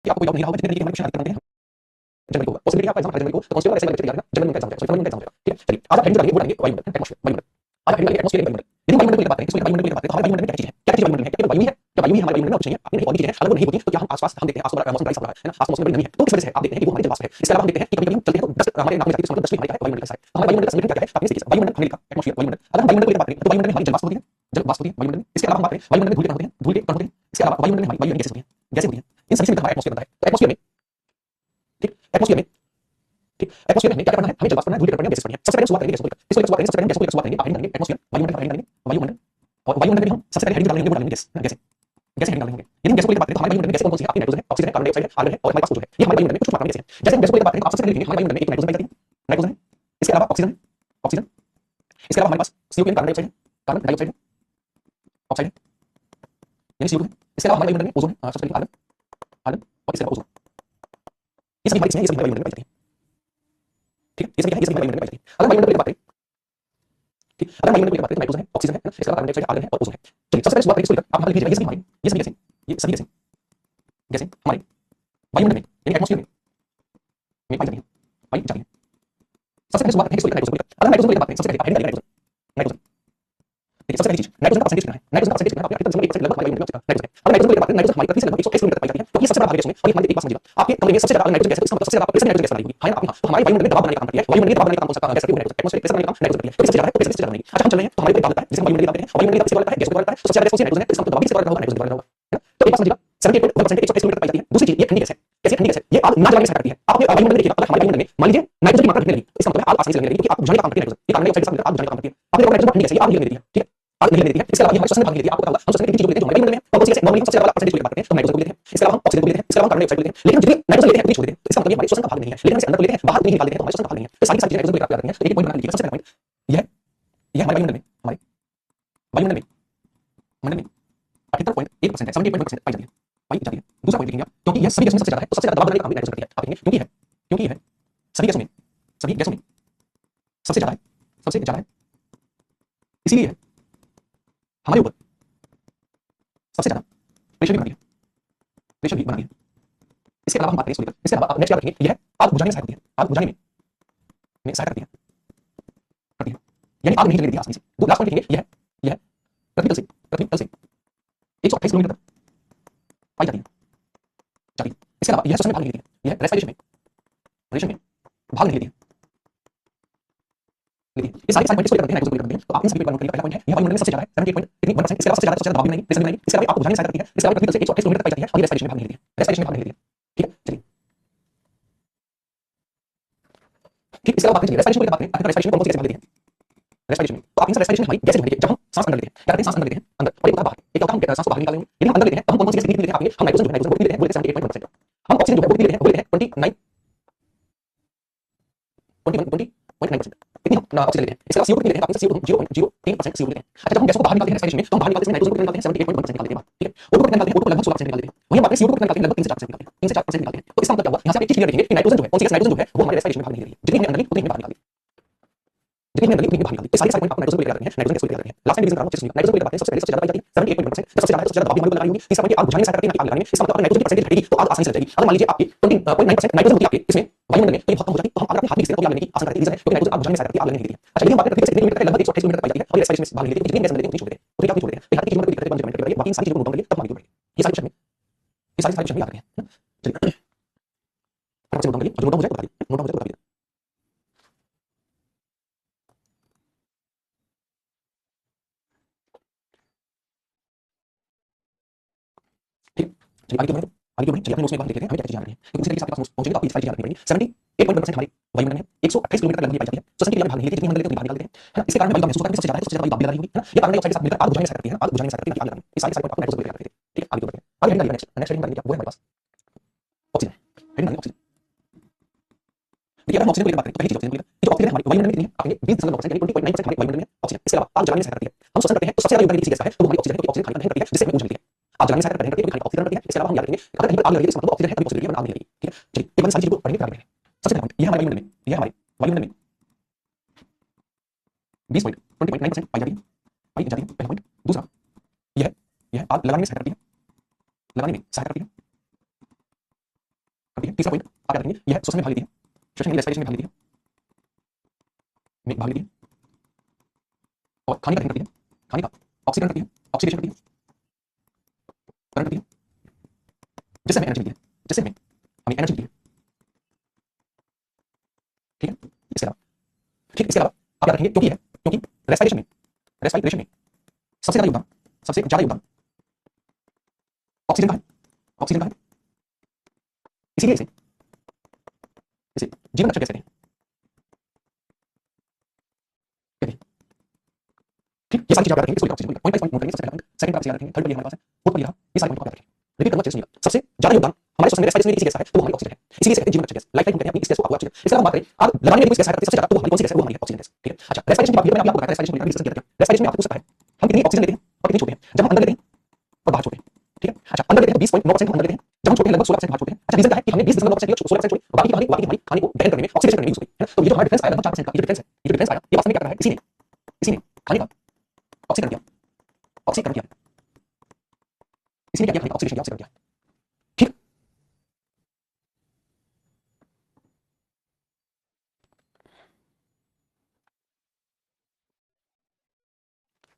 कि आपको कोई डाउट नहीं रहा होगा, जितने तरीके हमारे क्वेश्चन करते हैं जनवरी को होगा, पॉसिबिलिटी आपका एग्जाम जनवरी को, तो कॉन्स्टेबल ऐसे बच्चे तैयार करना जनवरी में एग्जाम हो जाएगा, जनवरी में एग्जाम हो जाएगा, ठीक है। चलिए आज आप हेडिंग डालेंगे, वो डालेंगे वायुमंडल, एटमॉस्फेयर, वायुमंडल। आज आप हेडिंग डालेंगे एटमॉस्फेयर, वायुमंडल। यदि वायुमंडल की बात करें, वायुमंडल की बात करें तो हमारे वायुमंडल में क्या चीज है, क्या चीज वायुमंडल है, क्या वायु ही है, क्या वायु ही हमारे वायुमंडल में ऑप्शन है, आपने नहीं और भी चीजें हैं, अगर वो नहीं होती तो क्या हम आसपास हम देखते हैं आसपास मौसम बड़ा साफ है ना, आसपास मौसम बड़ी नमी है, तो इस वजह से आप देखते हैं कि वो हमारे जल वाष्प है। इसके अलावा हम देखते हैं कि कभी-कभी हम चलते हैं तो डस्ट हमारे नाक में जाती है, तो डस्ट भी हमारे क्या है, वायुमंडल का हिस्सा है। तो हमारे वायुमंडल का संगठन क्या है, आपने सीखा वायुमंडल हमने लिखा एटमॉस्फेयर, वायुमंडल। अगर हम वायुमंडल की बात करें तो वायुमंडल में हमारी जल वाष्प होती है, जल वाष्प होती है वायुमंडल में। इसके अलावा हम बात करें वायुमंडल में धूल के कण होते हैं, धूल के कण होते हैं। इसके अलावा वायुमंडल में हमारी वायु गैसें होती हैं, गैसें होती हैं। इन सभी से मिलकर हमारा एटमॉस्फेयर बनता है। तो एटमॉस्फेयर में ठीक, एटमॉस्फेयर में ठीक, एटमॉस्फेयर में हमें क्या करना है, हमें जल वाष्प करना है, धूल के कण करना है, गैसें करनी है। सबसे पहले शुरुआत करेंगे गैसों को लेकर, इसको लेकर शुरुआत करेंगे, सबसे पहले गैसों को लेकर शुरुआत करेंगे, आप हेडिंग डालेंगे एटमॉस्फेयर, वायुमंडल, हेडिंग डालेंगे वायुमंडल। और वायुमंडल में हम सबसे पहले हेडिंग डालेंगे, वो डालेंगे गैस, गैसें, गैसें हेडिंग डालेंगे। यदि हम गैसों को लेकर बात करें तो हमारे वायुमंडल में गैसें कौन-कौन सी हैं, आपकी नाइट्रोजन है, ऑक्सीजन है, कार्बन डाइऑक्साइड है, आर्गन है और हमारे पास ओजोन है। ये हमारे वायुमंडल में कुछ मात्रा में गैसें हैं। जैसे हम गैसों को लेकर बात करें तो आप सबसे पहले लिखेंगे हमारे वायुमंडल में एक नाइट्रोजन पाई जाती है, नाइट्रोजन है। इसके अलावा ऑक्सीजन है, ऑक्सीजन। इसके अलावा हमारे पास CO2 कार्बन डाइऑक्साइड है, कार्बन डाइऑक्साइड है, ऑक्साइड है, यानी CO2 है। इसके अलावा हमारे वायुमंडल में ओजोन है, सबसे पहले आर्गन, आर्गन और इसके अलावा ओजोन। ये सभी हमारी चीजें हैं, ये सभी हमारे वायुमंडल में पाई जाती हैं, ठीक है। ये सभी क्या है, ये सभी हमारे वायुमंडल में पाई जाती हैं। अगर वायुमंडल की बात करें ठीक, अगर वायुमंडल की बात करें तो नाइट्रोजन है, ऑक्सीजन है ना, इसके अलावा कार्बन डाइऑक्साइड है, आर्गन है और ओजोन है। चलिए सबसे पहले शुरुआत करें इसको लेकर, आप यहाँ लिख लीजिए ये सभी हमारे, ये सभी गैसें, ये सभी गैसें, गैसें हमारे वायुमंडल में यानी एटमॉस्फेयर में पाई जाती हैं, पाई जाती हैं। सबसे पहले शुरुआत करें इसको लेकर नाइट्रोजन को लेकर। अगर नाइट्रोजन को लेकर बात करें सबसे पहले आप हेडिंग डालिए नाइट्रोजन, नाइट्रोजन। देखिए सबसे पहली चीज नाइट्रोजन का परसेंटेज कितना है, नाइट्रोजन का परसेंटेज कितना है, आपके 1% लगभग हमारे वायुमंडल में नाइट्रोजन है। अब नाइट्रोजन को लेकर बात करें, नाइट्रोजन हमारी पृथ्वी से लगभग 130 किलोमीटर तक पाई जाती है, तो ये सबसे बड़ा भाग है इसमें। और ये हमारे एक बात समझिएगा, आपके कमरे में सबसे ज्यादा नाइट्रोजन गैस है, इसका मतलब सबसे ज्यादा आपको नाइट्रोजन गैस बनाई होगी, है ना। तो हमारे वायुमंडल में दबाव बनाने का काम करती है, वायुमंडल में दबाव बनाने का काम कौन सा गैस करती है, एटमॉस्फेयर प्रेशर बनाने का काम नाइट्रोजन करती है। तो सबसे ज्यादा है तो सबसे ज्यादा बनेगी। अच्छा हम चल रहे हैं तो हमारे को एक दाब लगता है, जिसे हम वायुमंडल की दाब कहते हैं, वायुमंडल की दाब किसको लगता है, गैस को लगता है। तो सबसे ज्यादा गैस कौन सी नाइट्रोजन है, तो इसका मतलब दबाव भी किसके द्वारा होगा, नाइट्रोजन के द्वारा होगा, है ना। तो एक बात समझिएगा 78% 130 किलोमीटर पाई जाती है। दूसरी चीज ये ठंडी गैस है, कैसी ठंडी गैस है, ये आग ना जलाने से करती है। आप अपने वायुमंडल में देखिएगा, अगर हमारे वायुमंडल में मान लीजिए नाइट्रोजन की मात्रा घटने लगी तो इसका मतलब है आग आसानी से लगने लगेगी, क्योंकि आग बुझाने का काम करती है नाइट्रोजन। ये कार्बन डाइऑक्साइड के साथ मिलकर आग बुझाने का काम करती है। अब देखो नाइट्रोजन ठंडी गैस है, ये आग नहीं लगने देती है, ठीक है, आग नहीं लगने देती है। इसके अलावा ये हमारे श्वसन में भाग नहीं लेती है, आपको पता होगा हम श्वसन में कितनी चीजें लेते हैं जो हमारे वायुमंडल में है, कौन सी गैस नॉर्मली सबसे ज्यादा परसेंटेज को लेकर बात करते हैं तो नाइट्रोजन को लेते हैं। इसके अलावा हम ऑक्सीजन को लेते हैं, इसके अलावा कार्बन डाइऑक्साइड को लेते हैं। लेकिन जितनी नाइट्रोजन लेते हैं उतनी छोड़ देते हैं, तो इसका मतलब ये हमारे श्वसन का भाग नहीं है। लेकिन हम इसे अंदर को लेते हैं, बाहर नहीं निकाल देते हैं, तो हमारे श्वसन का भाग नहीं है। तो सारी चीजें नाइट्रोजन को लेकर याद रखनी है। तो एक पॉइंट बना लीजिएगा, सबसे पहला पॉइंट यह हमारे वायुमंडल में, हमारे वायुमंडल में मंडल में 78.1% है, 78.1% पाई जाती है, पाई जाती है। दूसरा पॉइंट लिखेंगे आप, क्योंकि यह सभी गैसों में सबसे ज्यादा है तो सबसे ज्यादा दबाव बनाने का काम भी नाइट्रोजन करती है। आप देखेंगे क्योंकि है, क्योंकि है सभी गैसों में, सभी गैसों में सबसे ज्यादा है, सबसे ज्यादा है, इसीलिए हमारे ऊपर सबसे ज्यादा प्रेशर भी बनाती है, प्रेशर भी बनाती है। इसके अलावा हम बात करें इसको लेकर, इसके अलावा नेक्स्ट याद रखेंगे यह आग बुझाने में सहायता करती है, आग बुझाने में सहायता करती है, करती है, यानी आग नहीं जलने देती है आसानी से। दो लास्ट पॉइंट लिखेंगे यह पृथ्वी तल से 128 किलोमीटर तक पाई जाती है, जाती है। इसके अलावा यह श्वसन में भाग नहीं लेती है, यह रेस्पिरेशन में भाग नहीं लेती है, लेती है। ये सारे सारे पॉइंट्स को लेकर करते हैं, नाइट्रोजन को लेकर करते हैं। तो आप इन सभी पॉइंट नोट करिए। पहला पॉइंट है यह वायुमंडल में सबसे ज्यादा है 78.1%। इसके अलावा सबसे ज्यादा दबाव भी बनाएगी, प्रेशर भी बनाएगी। इसके अलावा आपको बुझाने में सहायता करती है। इसके अलावा पृथ्वी तल से 128 किलोमीटर तक पाई जाती है और ये रेस्पिरेशन में भाग नहीं लेती है, रेस्पिरेशन में भाग नहीं लेती है, ठीक है। चलिए ठीक, इसके अलावा बात करें रेस्पिरेशन को लेकर बात करें, आखिर रेस्पिरेशन में कौन सी गैसें भाग लेती हैं, रेस्पिरेशन में। तो आप इन रेस्पिरेशन में हमारी गैसें भाग लेती है जब हम सांस अंदर लेते हैं, क्या करते हैं सांस अंदर लेते हैं, अंदर और एक होता है बाहर। एक होता है हम सांस को बाहर निकालेंगे, यदि हम अंदर लेते हैं तो हम कौन सी गैस लेते हैं, आप हम नाइट्रोजन जो है, नाइट्रोजन को लेते हैं, वो लेते हैं 78.1%। हम ऑक्सीजन जो है वो लेते हैं, वो लेते हैं 21.9%, इतनी हम ऑक्सीजन लेते हैं। इसके अलावा CO2 कितनी लेते हैं, आप 0.03% CO2 लेते हैं। अच्छा जब हम गैसों को बाहर निकालते हैं रेस्पिरेशन में तो हम बाहर निकालते हैं नाइट्रोजन को निकालते हैं 78.1% निकाल देते हैं बाहर, ठीक है। O2 को निकालते हैं, O2 को लगभग 16% निकाल देते हैं। वहीं हम बात करें CO2 को निकालते हैं लगभग 3 से 4% निकालते हैं, 3 से 4% निकालते हैं। तो इसका मतलब क्या हुआ, यहाँ से आप एक चीज क्लियर रखेंगे कि नाइट्रोजन जो है, कौन सी गैस नाइट्रोजन जो है वो हमारे रेस्पिरेशन में भाग नहीं ले रही है, जितनी हमने अंदर ली उतनी हमने बाहर निकाली, जितनी हमने अंदर ली उतनी हमने बाहर निकाली। तो सारी सारे पॉइंट आपको नाइट्रोजन को लेकर याद रखने हैं, नाइट्रोजन गैस को लेकर याद रखने हैं। लास्ट में रिवीजन करा रहा हूं, अच्छे से सुनिएगा। नाइट्रोजन को लेकर बात करें सबसे पहले सबसे ज्यादा पाई जाती है 78.1%, सबसे ज्यादा है, सबसे ज्यादा दबाव भी हमारे को लगानी होगी। तीसरा पॉइंट आग बुझाने में सहायता करती है, ना कि आग लगाने में। इसका मतलब नाइट्रोजन की परसेंटेज घटेगी तो आग आसानी से लग जाएगी। अगर मान लीजिए आपकी 20.9% नाइट्रोजन होती है आपके इसमें वायुमंडल में, तो ये बहुत कम हो जाती है, तो हम अगर अपने हाथ में घिसते हैं तो आग लगने की आसान रहती है, रीजन है क्योंकि नाइट्रोजन आग बुझाने में सहायता करती है, आग लगने नहीं देती है। अच्छा यदि हम बात करें पृथ्वी से कितने किलोमीटर तक, लगभग 128 किलोमीटर तक पाई जाती है और ये रेस्पिरेशन में भाग नहीं लेती है, जितनी गैस अंदर लेते हैं उतनी छोड़ देते हैं, तो आप नहीं छोड़ देते हैं। एक हाथ की चीज मतलब दिक्कत है, कमेंट करिए, बाकी इन सारी चीजों को नोट डाउन करिए तब हमारी बढ़ेगी। ये सारे क्वेश्चन में, ये सारे क्वेश्चन में याद रखें, है ना। चलिए फटाफट से नोट डाउन करिए, जो नोट डाउन हो जाए तो बता दीजिए, नोट डाउन हो जाए तो बता दीजिए। ठीक है, चलिए आगे क्यों बढ़े, आगे क्यों बढ़े, चलिए अपने नोट्स में एक बार देख लेते हैं हमें क्या चीजें याद रखनी है, क्योंकि उसी तरीके से आपके पास नोट्स पहुंचेंगे तो आपको ये सारी चीजें याद रखनी पड़ेंगी। 78.1% हमारे वायुमंडल में 128 किलोमीटर तक लगभग ये पाई जाती है, श्वसन की क्रिया में भाग नहीं लेती, जितनी हम अंदर लेते हैं उतनी बाहर निकाल देते हैं, है ना। इसके कारण वायु का महसूस होता है, सबसे ज्यादा है, सबसे ज्यादा वायु दाब भी लगा रही होगी, है ना। ये कार्बन डाइऑक्साइड के साथ मिलकर आग बुझाने में सहायता करती है, आग बुझाने में सहायता करती है, आग लगानी। ये सारे सारे पॉइंट आपको नाइट्रोजन को लेकर याद रखते हैं, ठीक है। आगे बढ़ते हैं, आगे हेडिंग डालिए, नेक्स्ट हेडिंग डालिए, क्या वो है हमारे पास ऑक्सीजन, हेडिंग डालिए ऑक्सीजन। देखिए अगर हम ऑक्सीजन को लेकर बात करें तो पहली चीज ऑक्सीजन को लेकर, ये जो ऑक्सीजन है हमारे वायुमंडल में कितनी है, आप कहेंगे 20.9% यानी 20.9% हमारे वायुमंडल में ऑक्सीजन। इसके अलावा आग जलाने में सहायता करती है, हम श्वसन करते हैं तो सबसे ज्यादा योगदान किसी गैस का है, तो हमारी ऑक्सीजन है, क्योंकि ऑक्सीजन खाली करती है जिससे हमें ऊर्जा मिलती है। आग जलाने में सहायता करती है क्योंकि ऑक्सीजन करती है। इसके अलावा हम याद रखेंगे अगर कहीं पर आग लगी है इसका मतलब ऑक्सीजन है, तभी पॉसिबिलिटी है वरना आग नहीं लगेगी, ठीक है। चलिए ये सारी चीजों को पढ़ेंगे फिर आगे बढ़ेंगे। सबसे पहला पॉइंट ये हमारे वायुमंडल में, ये हमारे वायुमंडल में 20.9% पाई जाती है, पाई जाती है, पहला पॉइंट। दूसरा यह आग लगाने में सहायता करती है, लगाने में सहायता करती है, तीसरा पॉइंट आप याद रखेंगे, यह श्वसन में भाग लेती है, श्वसन यानी रेस्पिरेशन में भाग लेती है, में भाग लेती है और खाने का दहन करती है, खाने का ऑक्सीकरण करती है, ऑक्सीडेशन करती है, करण करती है, जिससे हमें एनर्जी मिलती है, जिससे हमें एनर्जी मिलती है। ठीक है, इसके अलावा आप याद रखेंगे क्योंकि रेस्पिरेशन में सबसे ज्यादा योगदान ऑक्सीजन का है, ऑक्सीजन का है। इसीलिए इसे जीवन रक्षक कहते हैं। ठीक, ये सारी चीजें आप याद रखेंगे, इसको ऑक्सीजन पॉइंट नोट करेंगे। सबसे पहला पॉइंट, सेकंड आप याद रखेंगे, थर्ड पॉइंट हमारे पास है, फोर्थ पॉइंट रहा, ये सारे पॉइंट आप याद रखेंगे। रिपीट करूंगा अच्छे से। सबसे ज्यादा योगदान हमारे श्वसन में रेस्पिरेशन में किसी गैस का है, तो वो हमारी ऑक्सीजन है। इसीलिए कहते हैं जीवन रक्षक गैस, लाइफ टाइम कहते हैं अपनी इस गैस को आपको ऑक्सीजन। इसके अलावा बात करें, आप लगाने में कोई गैस सबसे ज्यादा, तो हमारी कौन सी गैस है, वो हमारी ऑक्सीजन गैस। ठीक है, अच्छा रेस्पिरेशन की बात मैंने आपको बताया, रेस्पिरेशन में डिस्कस किया था। रेस्पिरेशन में आपको पूछ सकता है हम कितनी ऑक्सीजन लेते हैं और कितनी छोड़ते हैं, जब हम अंदर लेते हैं और बाहर छोड़ते हैं। ठीक है, अच्छा अंदर लेते हैं 20.9% अंदर लेते हैं, जब हम छोड़ते हैं लगभग 16% बाहर छोड़ते हैं। अच्छा रीजन क्या है कि हमने 20.9% लिया, 16% छोड़ी, बाकी हमारी खाने को दहन करने में, ऑक्सीडेशन करने में यूज हुई है। तो ये जो हमारा डिफरेंस आया लगभग 4% का, ये जो डिफरेंस है, ये जो डिफरेंस आया, ये वास्तव में क्या कर रहा है, इसी ने खाने का ऑक्सीकरण किया, ऑक्सीकरण किया, इसी ने क्या किया, खाने का ऑक्सीडेशन किया, ऑक्सीकरण किया। ठीक,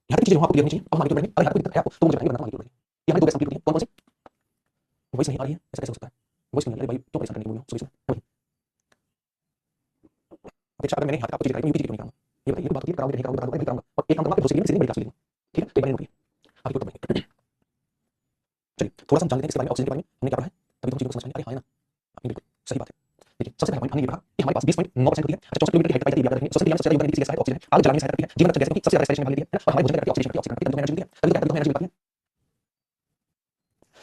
यहाँ तक चीजें आपको क्लियर होनी चाहिए। अब हमारे बढ़ेंगे, अगर यहाँ तक कोई दिक्कत है आपको तो मुझे बताइए, बनाना हमारी। ये हमें दो गैस कंप्लीट होती है, कौन कौन सी? वॉइस नहीं आ रही है, ऐसा कैसे हो सकता है? वॉइस नहीं आ रही भाई, क्यों परेशान करने की बोल रहे हो? सॉरी अपेक्षा, अगर मैंने हाथ आपको चीज कराई, मैं यूपी नहीं कराऊंगा। ये बताइए, ये बात होती है, कराऊंगा नहीं कराऊंगा, बताऊंगा नहीं कराऊंगा, और एक काम करूंगा फिर दूसरे के लिए सीधे बड़ी क्लास ले लूंगा। ठीक है, तो एक बार नोट आगे तो बढ़ेंगे। चलिए थोड़ा सा हम जान लेते हैं इसके बारे में, ऑक्सीजन के बारे में हमने क्या पढ़ा है, तभी तो चीजों को समझ आएंगे। अरे हाँ है ना, आपने बिल्कुल सही बात है। देखिए सबसे पहला पॉइंट हमने ये पढ़ा कि हमारे पास 20.9% होती है। अच्छा 64 किलोमीटर की हाइट पर याद रखेंगे, सबसे सबसे ज्यादा योगदान किसी गैस का है, ऑक्सीजन है। आग जलाने में सहायता करती है, जीवन रक्षक गैस, क्योंकि सबसे ज्यादा रेस्पिरेशन में भाग लेती है और हमारे भोजन करती है, ऑक्सीडेशन करती है, ऑक्सीजन करती है, तो एनर्जी मिलती है। तभी क्या एनर्जी मिलती है।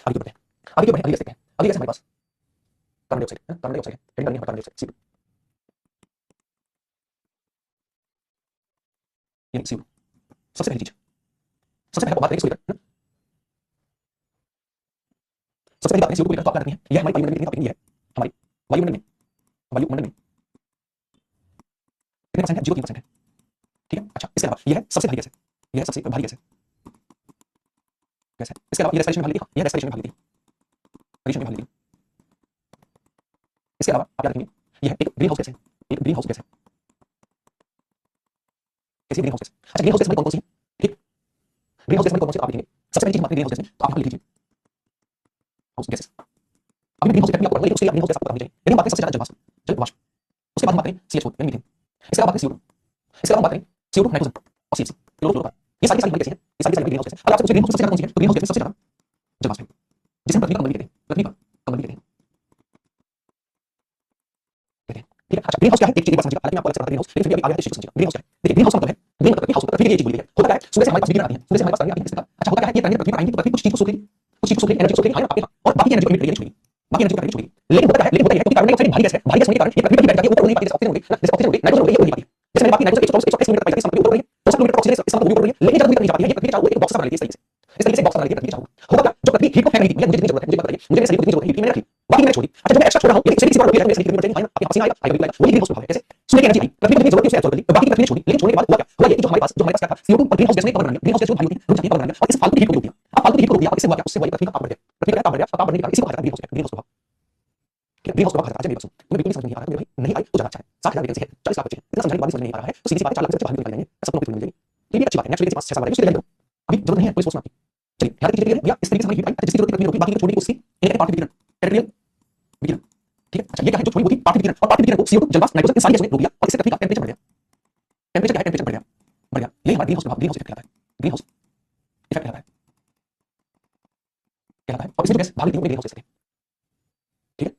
आगे बढ़ते हैं, आगे बढ़े, अगली गैस देखते हैं। अगली गैस हमारे पास कार्बन डाइऑक्साइड है, कार्बन डाइऑक्साइड है, हेडिंग करनी है कार्बन डाइऑक्साइड, CO यानी CO। सबसे पहली चीज, सबसे पहले बात करें इसको लेकर, सबसे पहली बात करें CO को लेकर, तो आप याद रखनी है यह हमारी वायुमंडल में, ये है हमारी वायुमंडल में, वायुमंडल में कितने परसेंट है, 0.3% है। ठीक है, अच्छा इसके अलावा यह सबसे भारी गैस है, यह सबसे भारी गैस है, गैस है। इसके अलावा ये रेस्पिरेशन में भाग लेती है, यह रेस्पिरेशन में भाग लेती है, रेस्पिरेशन में भाग लेती है। इसके अलावा आप याद रखेंगे यह एक ग्रीन हाउस गैस है, एक ग्रीन हाउस गैस है। कैसी ग्रीन हाउस गैस? अच्छा ग्रीन हाउस गैस हमारी कौन कौन सी है? ठीक, ग्रीन हाउस गैस हमारी कौन कौन सी आप लिखेंगे? सबसे पहली चीज हमारी ग्रीन हाउस गैस में, तो आप यहां लिख लीजिए हाउस गैसेस। अभी ग्रीन हाउस इफेक्ट आपको पता है, लेकिन उसके लिए ग्रीन हाउस गैस आपको पता होनी चाहिए। यदि हम बात करें सबसे ज्यादा जलवाष्प, जलवाष्प, उसके बाद हम बात करें CH4 यानी मीथेन, इसके बाद बात करें CO2, इसके बाद हम बात करें CO2 नाइट्रोजन और CFC क्लोरोफ्लोरोकार्बन। ये सारी भारी गैसें हैं, ये सारी ग्रीन हाउस गैसें। अगर आपसे ग्रीन हाउस सबसे ज्यादा कौन सी है, तो ग्रीन हाउस गैस सबसे ज्यादा जलवाष्प है, जिसे हम पृथ्वी का कमल भी कहते हैं, पृथ्वी का कमल भी कहते हैं। ठीक है, अच्छा ग्रीन हाउस क्या है, एक चीज एक बात समझिएगा, हालांकि मैं आपको अलग से बता ग्रीन हाउस, लेकिन फिर भी अभी आगे इस चीज को समझिएगा। ग्रीन हाउस क्या है? देखिए ग्रीन हाउस मतलब है, ग्रीन मतलब कि हाउस पृथ्वी के लिए चीज बोली गई है। होता क्या है, सूर्य से हमारे पास बिजली आती है, सूर्य से हमारे पास गर्मी आती है, इसका अच्छा होता क्या है, ये तरंगें पृथ्वी पर आएंगी तो पृथ्वी कुछ चीज को सोख लेगी, कुछ चीज को सोख लेगी, एनर्जी को सोख लेगी, आपके और बाकी एनर्जी को एमिट करेगी, छोड़ेगी, बाकी एनर्जी को करेगी, छोड़ेगी। लेकिन होता क्या है, क्योंकि कार्बन डाइऑक्साइड भारी गैस है, भारी गैस होने के कारण ये पृथ्वी पर बैठ जाती है, ऊपर उड़ नहीं पाती, जैसे ऑक्सीजन हो गई, जैसे ऑक्सीजन हो गई, नाइट्रोजन हो गई, ये उड़ नहीं पाती। जैसे मैंने बाकी नाइट्रोजन 124 किलोमीटर तक जाती है, ऊपर उड़ रही है, 200 किलोमीटर ऑक्सीजन इसका मतलब ऊपर उड़ रही है, लेकिन जब ऊपर नहीं जाती है, ये पृथ्वी के चारों ओर एक बॉक्स बना लेती है, इस तरीके से बॉक्स बना लेती है पृथ्वी के चारों ओर। होगा क्या, जो पृथ्वी हीट को फेंक रही थी, मुझे जितनी जरूरत है, मुझे बताइए, मुझे शरीर को जितनी जरूरत है, हीट की मैंने रखी, बाकी मैंने छोड़ी। अच्छा जो मैं एक्स्ट्रा छोड़ रहा हूं, ये शरीर किसी बार रोक लिया, मेरे शरीर की हीट चाहिए, आपके पसीना आएगा, आएगा बिल्कुल आएगा, वही ग्रीन हाउस प्रभाव है। कैसे सूर्य की एनर्जी आई, पृथ्वी को जितनी जरूरत थी उसे एब्जॉर्ब कर ली, बाकी पृथ्वी ने छोड़ी, लेकिन छोड़ने के बाद हुआ क्या, हुआ ये कि जो हमारे पास क्या था, CO2 और ग्रीन हाउस गैस ने पावर बना लिया, ग्रीन हाउस गैस जो भारी होती है, रुक जाती है, पावर बना लिया, और इस फालतू की हीट को रोक दिया। अब फालतू की हीट को रोक दिया, इससे हुआ क्या, उससे हुआ पृथ्वी का ताप बढ़ गया, पृथ्वी का ताप बढ़ गया, ताप बढ़ने के कारण इसी को कहता है ग्रीन हाउस प्रभाव। ग्रीन हाउस प्रभाव कहता है, मेरी बात सुन, तुम्हें बिल्कुल समझ नहीं आ रहा है, भाई नहीं आई तो ज्यादा अच्छा है, 60,000 वैकेंसी है, 40 लाख बच्चे हैं, इतना समझाने के बाद भी समझ नहीं आ रहा है, तो सीधी सी बात है, 4 लाख से बच्चे बाहर निकल जाएंगे, सबको नौकरी मिल जाएगी। ये भी अच्छी बात है, नेचुरली के पास 6 साल बाद उसके लिए अभी जरूरत नहीं है पुलिस फोर्स में आपकी। चलिए यहाँ तक चीजें भैया, इस तरीके से हमारी हीट आई, जिसकी जरूरत है पृथ्वी ने रोकी, बाकी को छोड़ने की कोशिश की, इन्हें पार्थिव विकिरण, टेरिटोरियल विकिरण। ठीक है, अच्छा ये क्या है, जो छोड़ी वो थी पार्थिव विकिरण, और पार्थिव विकिरण को CO2 जलवाष्प नाइट्रोजन इन सारी गैसों ने रोक दिया, और इससे पृथ्वी का टेंपरेचर बढ़ गया। टेंपरेचर क्या है, टेंपरेचर बढ़ गया, बढ़ गया, ये हमारा ग्रीन हाउस प्रभाव, ग्रीन हाउस इफेक्ट कहलाता है, ग्रीन हाउस इफेक्ट कहलाता है, और इसमें जो गैस भाग लेती है वो ग्रीन हाउस गैस है। ठीक है,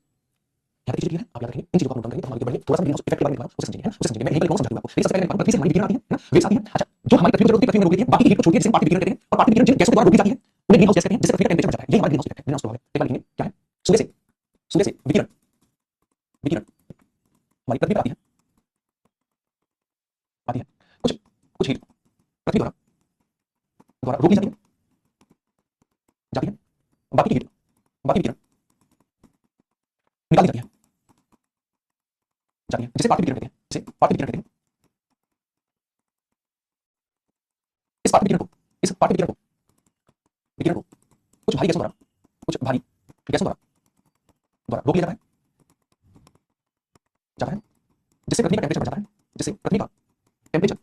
यहाँ तक चीजें है, आप याद रखेंगे, इन चीजों को आप नोट करेंगे, तो हमारे बढ़िए थोड़ा सा ग्रीन हाउस इफेक्ट के बारे में उसे समझेंगे, उसे समझेंगे, मैं यही समझा दूंगा आपको। लेकिन सबसे पहले पृथ्वी से हमारी विकिरण आती है ना, वेव्स आती है। अच्छा जो हमारी पृथ्वी को जरूरत थी, पृथ्वी में रोक देती है, बाकी की हीट को छोड़ के जिसे पार्थिव विकिरण कहते हैं, और पार्थिव विकिरण जिन गैसों के द्वारा रोक दी जाती है उन्हें ग्रीन हाउस गैस कहते हैं, जिससे पृथ्वी का टेंपरेचर बढ़ जाता है। ये हमारा ग्रीन हाउस इफेक्ट है, ग्रीन हाउस प्रभाव है। एक बार लिखेंगे क्या है, सूर्य से विकिरण, विकिरण हमारी पृथ्वी पर आती है, आती है, कुछ कुछ हीट पृथ्वी द्वारा द्वारा रोक दी जाती है, जाती है, बाकी की हीट, बाकी विकिरण निकाल दी जाती है, जाती है, जिसे पार्थिव विकिरण कहते हैं, जिसे पार्थिव विकिरण कहते हैं। इस पार्थिव विकिरण को, इस पार्थिव विकिरण को, विकिरण को कुछ भारी गैसों द्वारा, कुछ भारी गैसों द्वारा रोक लिया जाता है, जाता है, जिससे पृथ्वी का टेम्परेचर बढ़ जाता है, जिससे पृथ्वी का टेम्परेचर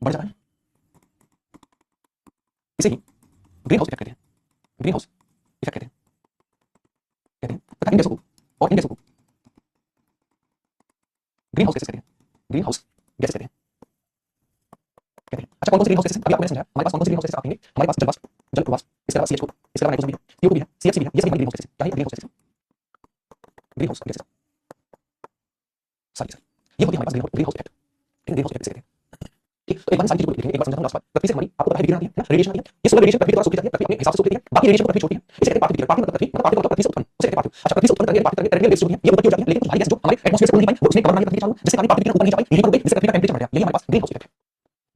बढ़ जाता है। इसे ही ग्रीन हाउस इफेक्ट कहते हैं, ग्रीन हाउस इफेक्ट कहते हैं तथा इन गैसों को और इन गैसों को ग्रीन हाउस गैसेस कहते हैं, ग्रीन हाउस गैसेस कहते हैं। अच्छा, कौन कौन से ग्रीन हाउस गैसेस हैं? अभी आपको मैंने समझाया। हमारे पास कौन कौन से ग्रीन हाउस गैसेस आप कहेंगे? हमारे पास जल वाष्प, जल प्रवाष्प, इसके अलावा CH4, इसके अलावा नाइट्रोजन भी है, CO2 भी है, CFC भी है, ये सभी ग्रीन हाउस गैसेस हैं। क्या है greenhouse gases? Greenhouse gases सारी ये होती है हमारे पास ग्रीन हाउस इफेक्ट, इन ग्रीन हाउस इफेक्ट से कहते हैं। ठीक, तो एक बार सारी चीजों को देखेंगे, एक बार समझाता हूँ लास्ट बार। पृथ्वी से हमारी आपको पता है विकिरण आती है ना, रेडिएशन आती है। ये सोलर रेडिएशन पृथ्वी के द्वारा सूखी जाती है, पृथ्वी अपने हिसाब से सूख लेती है, बाकी रेडिएशन को पृथ्वी छोड़ती है। इसे कहते हैं पार्थिव विकिरण। पार्थिव मतलब पृथ्वी, मतलब पार्थिव मतलब पृथ्वी से उत्पन्न, उसे कहते हैं पार्थिव। अच्छा, पृथ्वी से उत्पन्न करने वाली पार्थिव तरंगें वेव्स जो होती हैं, ये ऊपर की ओर जाती हैं, लेकिन कुछ भारी गैस जो हमारे एटमॉस्फेयर से उड़ नहीं पाई, वो उसने कवर बना लिया पृथ्वी के चारों, जिससे हमारी पार्थिव विकिरण ऊपर नहीं जा पाई, यहीं पर रुक गई, जिससे पृथ्वी का टेम्परेचर बढ़ गया। यही हमारे पास ग्रीन हाउस इफेक्ट है।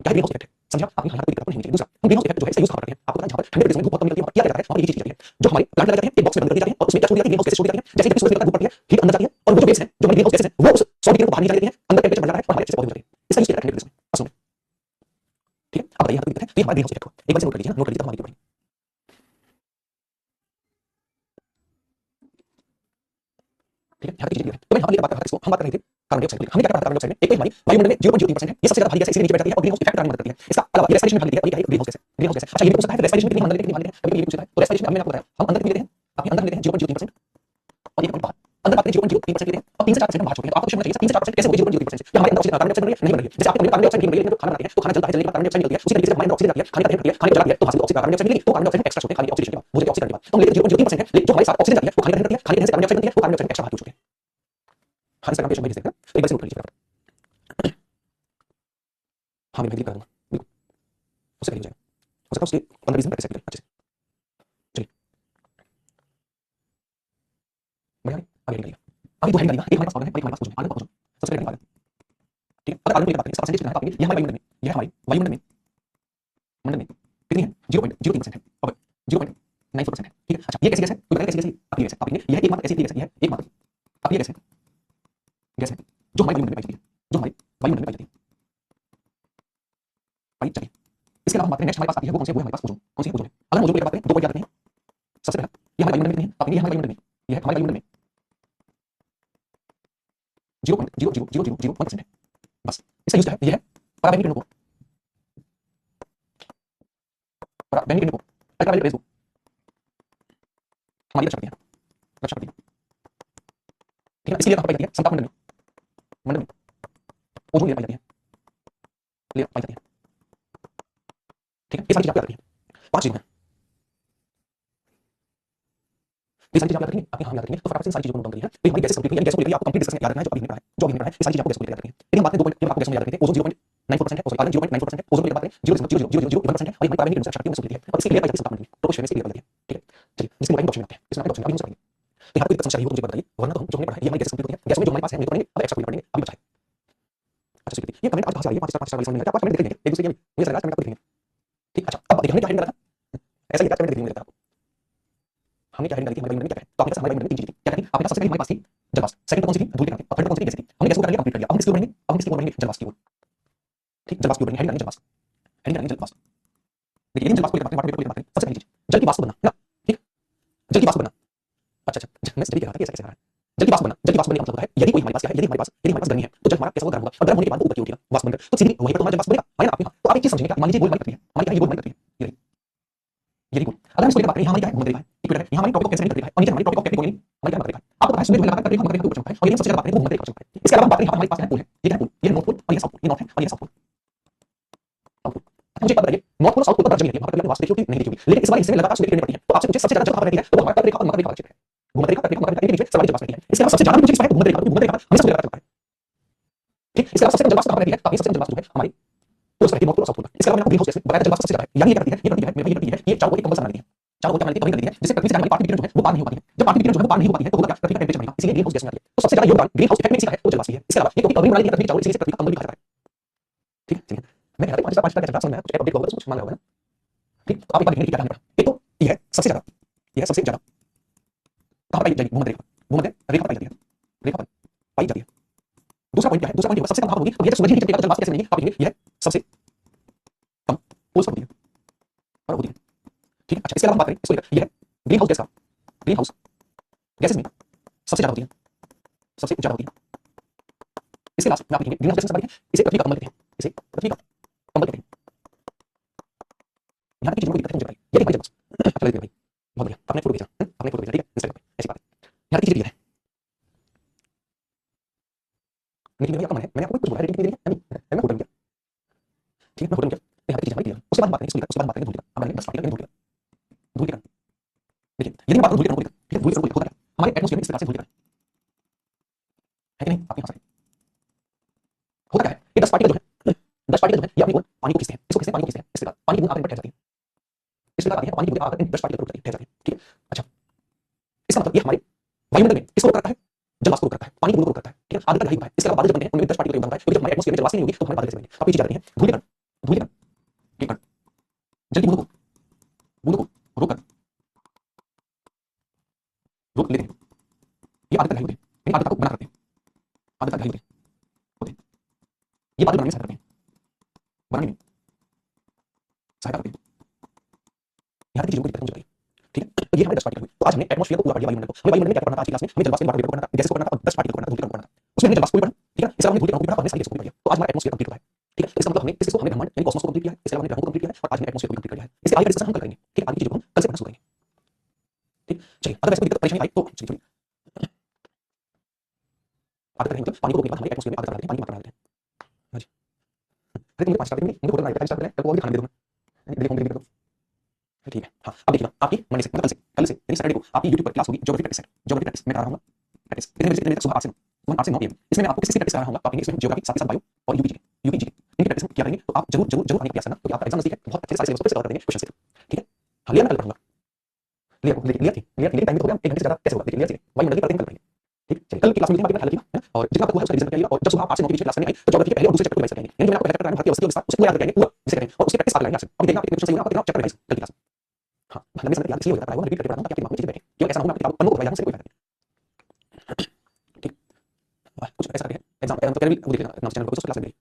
क्या है ग्रीन हाउस इफेक्ट? समझा? आपने यहाँ कोई दिक्कत नहीं चाहिए। दूसरा, हम ग्रीन हाउस इफेक्ट जो है इसे यूज कहाँ करते हैं? आपको पता है जहाँ पर ठंडे प्रदेशों में धूप बहुत कम मिलती है, वहाँ क्या रहता है? वहाँ पर ये चीज चलती है, जो हमारे प्लांट लगाए जाते हैं, एक बॉक्स में बंद कर दिए जाते हैं और उसमें क्या छोड़ दिया जाता है? ग्रीन हाउस गैसेस छोड़ दी जाती है। जैसे ही सूरज निकलता है, धूप पड़ती है, हीट अंदर जाती है और वो जो वेव्स हैं, जो हमारी ग्रीन हाउस गैसेस हैं, वो उस सौर विकिरण को बाहर निकाल देती हैं, अंदर टेम्परेचर बढ़ जाता है और हमारे अच्छे से पौधे हो जाते हैं। इसका यूज किया जाता है ठंडे प्रदेशों में। असल में ठीक है, अब बताइए यहाँ पर कोई दिक्कत है? तो ये हमारा ग्रीन हाउस इफेक्ट हुआ। एक बार से नोट कर लीजिए ना, नोट कर लीजिए तब हम आगे बढ़ेंगे। ठीक है, यहाँ तक चीजें क्लियर है। तो मैं यहाँ पर ये बात कर रहा था, इसको हम बात कर रहे थे कार्बन डाइऑक्साइड की। हमने क्या कहा था कार्बन डाइऑक्साइड में? एक तो हमारी वायुमंडल में 0.03% है, ये सबसे ज्यादा भारी गैस है, इसलिए नीचे बैठ जाती है और ग्रीन हाउस इफेक्ट कराने में मदद करती है। इसका अलावा ये रेस्पिरेशन में भाग लेती है और ये ग्रीन हाउस गैस है, ग्रीन हाउस गैस है। अच्छा, ये भी पूछ सकता है रेस्पिरेशन में कितनी हम अंदर लेते हैं, कितनी बाहर लेते हैं? कभी ये भी पूछ सकता है। तो रेस्पिरेशन में मैंने आपको बताया हम अंदर कितनी लेते हैं, अपने अंदर लेते हैं 0.03% और ये बाहर अंदर बात करें 0.03% लेते हैं और 3 से 4% हम बाहर छोड़ते हैं। तो आपको क्वेश्चन होना चाहिए 3 से 4% कैसे हो गई 0.03% से? क्या हमारे अंदर ऑक्सीजन कार्बन डाइऑक्साइड बन रही है? नहीं बन रही है। जैसे आपको कार्बन डाइऑक्साइड नहीं बन रही है, तो खाना बनाते हैं तो खाना जलता है, जलने के बाद कार्बन डाइऑक्साइड निकलती है, उसी तरीके से हमारे अंदर ऑक्सीजन जाती है, खाने का दहन करती है, खाने को जलाती है, तो वहां से ऑक्सीजन कार्बन डाइऑक्साइड मिलेगी, तो कार्बन डाइऑक्साइड एक्स्ट्रा छोड़ते हैं खाने के ऑक्सीडेशन के बाद, मुझे ऑक्सीजन करने के बाद। तो हम लेते हैं 0.03% है, जो हमारे साथ ऑक्सीजन जाती है वो खाने का दहन करती है, खाने के दहन से कार्बन डाइऑक्साइड बनती है, तो कार्बन डाइऑक्साइड एक्स्ट्रा बाहर छोड़ते हैं। हाँ, इसका कंप्लीशन भेज देते हैं। तो एक बार से नोट कर लीजिए फटाफट। हाँ, मैं डिलीट कर दूंगा बिल्कुल, उससे पहले हो जाएगा, हो सकता है उसके 15-20 दिन प्रैक्टिस करें अच्छे से। चलिए बढ़िया, आगे निकलिए। अभी दो हेडिंग डालिएगा, एक हमारे पास ऑर्गन है और एक हमारे पास ओजोन है। आगे ओजोन सबसे पहले ऑर्गन। ठीक है, अगर कार्बन की बात करें इसका परसेंटेज कितना है तो आप कहेंगे ये हमारे वायुमंडल में, ये हमारे वायुमंडल में कितनी है? 0.03% है और 0.94% है। ठीक है, अच्छा ये कैसी गैस है? कोई बताएगा कैसी गैस है? अब ये गैस है, आप कहेंगे यह एकमात्र ऐसी गैस है, यह एकमात्र अब ये गैस है, गैस है जो हमारे वायुमंडल में पाई जाती है, जो हमारे वायुमंडल में पाई जाती है, पाई जाती है। इसके अलावा हम बात करें नेक्स्ट हमारे पास आती है वो कौन सी है? वो है हमारे पास ओजोन। कौन सी है? ओजोन है। अगर हम ओजोन की बात करें दो पॉइंट याद रखते हैं। सबसे पहला ये हमारे वायुमंडल में कितनी है? आप कहेंगे ये हमारे वायुमंडल में, ये है हमारे वायुमंडल में 0.00001% है बस। इसका यूज क्या है? ये है पराबैंगनी किरणों को, पराबैंगनी किरणों को, अल्ट्रावायलेट रेज को हमारी रक्षा करती है, रक्षा करती है। ठीक है, इसलिए कहाँ पाई जाती है? समताप मंडल में, मंडल में ओजोन लेयर पाई जाती है, लेयर पाई जाती है। ठीक है, ये सारी चीजें आपको याद रखनी है। 5 चीजें हैं, ये सारी चीजें आप याद रखेंगे, आपके हाँ याद रखेंगे तो फटाफट से इन सारी चीजों को नोट डाउन करिए। तो ये हमारी गैसेस कंप्लीट है, गैसों को लेकर आपको कंप्लीट डिस्कशन याद रखना है जो अभी हमने पढ़ा है, जो अभी हमने पढ़ा है। ये सारी चीजें आपको गैसों को लेकर याद रखनी है। यदि हम बात करें 2 पॉइंट आपको गैसों में याद रखने थे, ओजोन 0.94% है, सॉरी आर्गन 0.94% है, ओजोन की बात करें 0.00001% है और ये हमारी पराबैंगनी किरणों से रक्षा करती है, उसको लेती है और इसकी लेयर पाई जाती है समताप मंडल में, ट्रोपोस्फीयर में इसकी लेयर पाई जाती है। ठीक है, चलिए जिसके मोबाइल डॉक्यूमेंट आते हैं, इसमें डॉक्यूमेंट अभी हम करेंगे। तो यहाँ कोई दिक्कत समस्या रही हो तो मुझे बताइए, वरना तो हम जो हमने पढ़ा है ये हमारी गैसेस कंप्लीट होती है। गैसों में जो हमारे पास है हम ये तो पढ़ेंगे, अब एक्स्ट्रा पढ़ेंगे, अभी बचा है। अच्छा स्वीकृति, ये कमेंट आज कहाँ से आ रही है? 5 स्टार वाली समझ नहीं आता, 5 कमेंट देख लेंगे एक दूसरे के, मुझे लगा कमेंट आपको दिखेंगे। ठीक, अच्छा अब देखिए हमने क्या हेडिंग डाला था, ऐसा ही कमेंट दिखेंगे आपको। हमने क्या हेडिंग डाली थी? हमारे वायुमंडल में क्या है? तो आपके पास हमारे वायुमंडल में 3 चीजें थी। क्या थी? आपके पास सबसे पहले हमारे पास थी जल वाष्प, सेकंड कौन सी थी? धूल की क्रांति और थर्ड कौन सी थी? गैस थी। हमने गैस को कर लिया, कंप्लीट कर लिया। अब हम किसकी ओर बढ़ेंगे? अब हम किसकी ओर बढ़ेंगे? जल वाष्प की ओर। ठीक, जल वाष्प की ओर बढ़ेंगे, हेडिंग डालेंगे जल वाष्प, हेडिंग डालेंगे जल वाष्प। देखिए जल वाष्प को लेकर बात करें, सबसे पहली चीज जल की वाष्प बनना है ना। ठीक, जल की वाष्प बनना। अच्छा अच्छा, मैं जल्दी कह रहा था कि ऐसा कैसे कह रहा है? जल की वाष्प बनना, जल की वाष्प बनने का मतलब होता है यदि कोई हमारे पास क्या है, यदि हमारे पास गर्मी है तो जल हमारा कैसा होगा? गर्म होगा और गर्म होने के बाद वो ऊपर की ओर उठेगा, वाष्प बनकर, तो सीधे वहीं पर तो हमारा जल वाष्प बनेगा, है ना आपके? तो आप एक चीज समझेंगे, मान लीजिए गोल हमारी पृथ्वी है, हमारी क्या है? ये गोल हमारी पृथ्वी है, ये गोल। अगर हम इसको लेकर बात करें, यहाँ हमारी क्या है? भूमध्य रेखा है, इक्वेटर है, यहाँ हमारी टॉपिक ऑफ कैंसर नहीं है और नीचे हमारी टॉपिक ऑफ कैप्रिकॉर्न नहीं, हमारी क्या है? आपको पता है सूर्य जो है लगातार मकर रेखा के ऊपर चमकता है और यदि हम सबसे ज्यादा बात करें तो भूमध्य रेखा चमकता है। इसके अलावा हम बात करें हमारे पास क्या है? पोल है, ये क्या है? पोल, ये नॉर्थ पोल और ये साउथ पोल, ये नॉर्थ है और ये साउथ पोल। मुझे एक बात बताइए, नॉर्थ पोल और साउथ पोल पर बर्फ जमी रहती है, वहां पर कभी आपने वास्तव देखी होगी? नहीं देखी होगी, लेकिन इस बार हिस्से में लगातार सूर्य किरणें पड़ती हैं, तो आपसे पूछे सबसे ज्यादा जल कहां पर रहती है? तो हमारे रेखा और मकर रेखा का क्षेत्र है, भूमध्य रेखा और मकर रेखा के बीच में सर्वाधिक जल वाष्प रहती है। इसके अलावा सबसे ज्यादा मुझे किस पर है? भूमध्य रेखा, भूमध्य रेखा हमेशा सूर्य लगातार चमकता है। ठीक, इसके अलावा सबसे कम जल वाष्प कहां पर रहती है? तो ये सबसे कम जल वाष्प जो है हमारी पोल्स पर, नॉर्थ पोल और साउथ पोल पर। इसके अलावा मैंने ग्रीन हाउस गैस बताया जल वाष्प सबसे ज्यादा है, यानी ये करती है, ये करती है, ये करती है, ये चारों को एक कंबल सा बना देती है, चारों को क्या बना देती है? कवरिंग कर देती है, जिससे पृथ्वी से जाने वाली पार्थिव विकिरण जो है वो पार नहीं हो पाती है। जब पार्थिव विकिरण जो है वो पार नहीं हो पाती है तो होगा क्या? पृथ्वी का टेम्परेचर बढ़ेगा, इसलिए ग्रीन हाउस गैस में आती है। तो सबसे ज्यादा योगदान ग्रीन हाउस इफेक्ट में इसी का है, वो जल वाष्प है। इसके अलावा ये क्योंकि कवरिंग बना देती है पृथ्वी के चारों, इसी से पृथ्वी का कंबल भी कहा जाता है। ठीक है, मैं कह रहा था 5 स्टार क्या चल रहा है, समझ में आया? कुछ अपडेट होगा तो कुछ मान होगा ना। ठीक, तो आप एक बार देखेंगे कि क्या ध्यान रखना। एक तो ये है सबसे ज्यादा, ये है सबसे ज्यादा कहां पाई जाएगी? भूमध्य रेखा, भूमध्य रेखा पाई जाती है, रेखा पर पाई जाती है। दूसरा पॉइंट क्या है? दूसरा पॉइंट सबसे कम कहां होगी? तो ये तो सूरज ही नहीं चमकेगा तो जल वाष्प कैसे बनेगी? आप देखेंगे ये है सबसे कम पोल्स पर होती है, पर होती है। ठीक है, अच्छा इसके अलावा हम बात करें इसको लेकर, ये है ग्रीन हाउस गैस का, ग्रीन हाउस गैसेस में सबसे ज्यादा होती है सबसे ऊंचा होती है। इसके लास्ट में आप लिखेंगे ग्रीन हाउस गैसेस इसे पृथ्वी का कमल कहते हैं, इसे पृथ्वी का कमल कहते हैं। यहाँ की चीजों को दिक्कत है मुझे भाई, ये भाई जब अच्छा लगे भाई, बहुत बढ़िया, आपने फोटो भेजा, आपने फोटो भेजा, ठीक है इंस्टाग्राम पे, ऐसी बात है। यहाँ की चीजें क्लियर है, लेकिन मेरी आपका मन है, मैंने आपको कुछ बोला है लेकिन नहीं मैं फोटो किया, ठीक है मैं फोटो किया, यहाँ की चीजें हमारी क्लियर। उसके बाद बात करेंगे, उसके बाद बात करेंगे धूल का, अब 10 पार्टिकल धूल का, धूल का देखिए यदि बात करूं धूल का, ठीक है धूल का होता है हमारे एटमॉस्फेयर में इस प्रकार से धूल का है कि नहीं, आपके यहाँ से होता क्या है, ये 10 पार्टिकल जो है 10 पार्टिकल जो है ये अपनी ओर पानी को खींचते हैं, इसको खींचते हैं, पानी को खींचते हैं, इसके बाद पानी की बूंद आकर इन पर ठहर जाती है, इसके बाद आती है पानी की बूंद आकर इन 10 पार्टिकल पर ठहर जाती है, ठीक है। अच्छा इसका मतलब ये हमारे वायुमंडल में किसको रोक करता है, जल वाष्प को रोक करता है, पानी की बूंद को रोक करता है, ठीक है। आर्द्रता घटाई होता है, इसके अलावा बादल जब बनते हैं उनमें 10 पार्टिकल का योगदान होता है, क्योंकि जब हमारे एटमॉस्फेयर में जल वाष्प नहीं होगी तो हमारे बादल कैसे बनेंगे। अब ये चीजें आती हैं धूल के कण, धूल के कण के कण जल की बूंदों को रोक लेते हैं, ये आर्द्रता घटाई होते हैं, इन आर्द्रता को बना करते हैं, आर्द्रता घटाई होते हैं, ये बादल बनाने में सहायता करते हैं, बनाने में सहायता करते हैं। यहाँ की चीजों को दिक्कत मुझे बताइए, ठीक है। तो ये हमारे 10 पार्टिकल हुए। तो आज हमने एटमॉस्फेयर को पूरा कर लिया, वायुमंडल को। हमें वायुमंडल में क्या करना था आज की क्लास में, हमें जल वाष्प में को करना था, गैसेस को करना था और 10 पार्टिकल को करना था, धूल के कण को करना था। उसमें हमने जल वाष्प को भी पढ़ा, ठीक है। इसके अलावा हमने धूल के कण को भी पढ़ा और हमने सारी गैसेस को भी पढ़ा। तो आज हमारा एटमॉस्फेयर कंप्लीट हुआ है, ठीक है। तो इसका मतलब हमने किसको, हमने ब्रह्मांड यानी कॉस्मोस को कंप्लीट किया है, इसके अलावा हमने ग्रहों को कंप्लीट किया है और आज हमने एटमॉस्फेयर को कंप्लीट कर लिया है। इसके आगे का डिस्कशन हम कल करेंगे, ठीक है। आगे की चीजों को हम कल से पढ़ना शुरू करेंगे, ठीक। चलिए अगर ऐसे कोई दिक्कत परेशानी आई तो चलिए आगे करेंगे, मतलब पानी को रोकने के बाद हमारे एटमॉस्फेयर में आगे बढ़ा देते हैं, पानी की मात्रा बढ़ा देते हैं। हां जी, अरे तुम 5 स्टार देंगे, मुझे फोटो बनाना है, 5 स्टार करें तो वो भी खाने दे दूंगा, देखो ठीक है। हाँ अब देखिएगा आपकी मंडे से मतलब कल से यानी सैटरडे को आपकी यूट्यूब पर क्लास होगी geography practice set, geography practice मैं करा रहा हूँ प्रैक्टिस कितने बजे सुबह 8 से 9 PM। इसमें मैं आपको किसी प्रैक्टिस करा रहा हूँ, आप इसमें ज्योग्राफी साथ ही साथ बायो और यूपी जी इनकी प्रैक्टिस किया करेंगे, तो आप जरूर जरूर जरूर आने का प्रयास करना, क्योंकि आपका एग्जाम नजदीक है, बहुत अच्छे सारे सिलेबस पे कवर कर देंगे क्वेश्चन से, ठीक है। हाँ लिया मैं कल पढ़ूंगा, लिया टाइम हो गया 1 घंटे से ज्यादा कैसे होगा, देखिए लिया वायुमंडल की पढ़ते हैं कल पढ़ेंगे, ठीक। चलिए कल की क्लास में हल किया है और जितना आपको है उसका रिवीजन करिएगा और जब सुबह 8 से 9 के बीच में क्लास करने आई तो ज्योग्राफी के पहले और दूसरे चैप्टर को रिवाइज करेंगे, यानी मैं आपको चैप्टर भारतीय अवस्था उसे पूरा याद करेंगे पूरा इसे करेंगे और उसकी प्रैक्टिस साथ लगाएंगे आपसे। अभी देखना आपके क्वेश्चन सही होगा, आपका चैप्टर रिवाइज कल की क्लास। हाँ लंबे समय याद इसलिए हो जाता है, वो रिपीट करके पढ़ाऊंगा ताकि आपके दिमाग में चीजें बैठे, क्योंकि ऐसा ना हो मैं आपकी किताब पन्नों को पढ़ाई से कोई फायदा नहीं, ठीक। कुछ ऐसा करके एग्जाम तो पहले भी वो देख लेना अपना चैनल पर, उसको क्लास में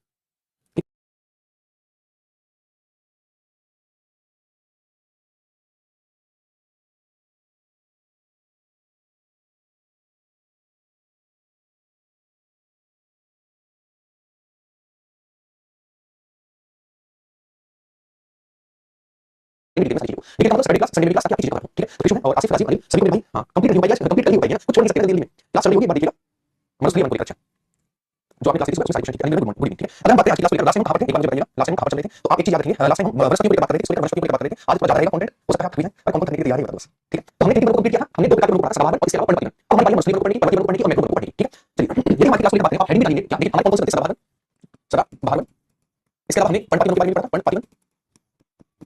लेकिन मतलब सैटरडे क्लास संडे क्लास क्या चीजें कवर, ठीक है। तो कृष्ण और आसिफ राजीव अनिल सभी को भाई हाँ कंप्लीट कर लिया, कंप्लीट कर ली हो पाएगी, कुछ छोड़ नहीं सकते दिल्ली में क्लास चल रही होगी, बात देखिएगा मस्त क्लियर अच्छा जो आपने क्लास की सारी क्वेश्चन की गुड मॉर्निंग, ठीक है। अगर हम बात करें आज की क्लास को लेकर, लास्ट टाइम हम कहा करते हैं, एक बार मुझे बताइएगा लास्ट टाइम हम कहा चल रहे थे, तो आप एक चीज याद रखिए, लास्ट टाइम हम वनस्पतियों के बात कर रहे थे, सूर्य वनस्पतियों के बात कर रहे थे, आज थोड़ा ज्यादा रहेगा कंटेंट, हो सकता है आप रिवीजन पर कौन करने की तैयारी बता बस, ठीक है। तो हमने 3 कंप्लीट किया, हमने 2 प्रकार के पढ़ा, सवाल और इसके अलावा पर्णपाती, अब हमारी बारी मछली को पढ़ने की, पर्वतीय को पढ़ने की और मैक्रो को पढ़ने की, ठीक है। चलिए यदि हमारी क्लास को लेकर बात करें, आप हेडिंग डालेंगे क्या, देखिए हमारे कौन कौन से सवाल सदा भागवन, इसके अलावा हमने पर्णपातियों के बारे में पढ़ा, पर्णपातियों,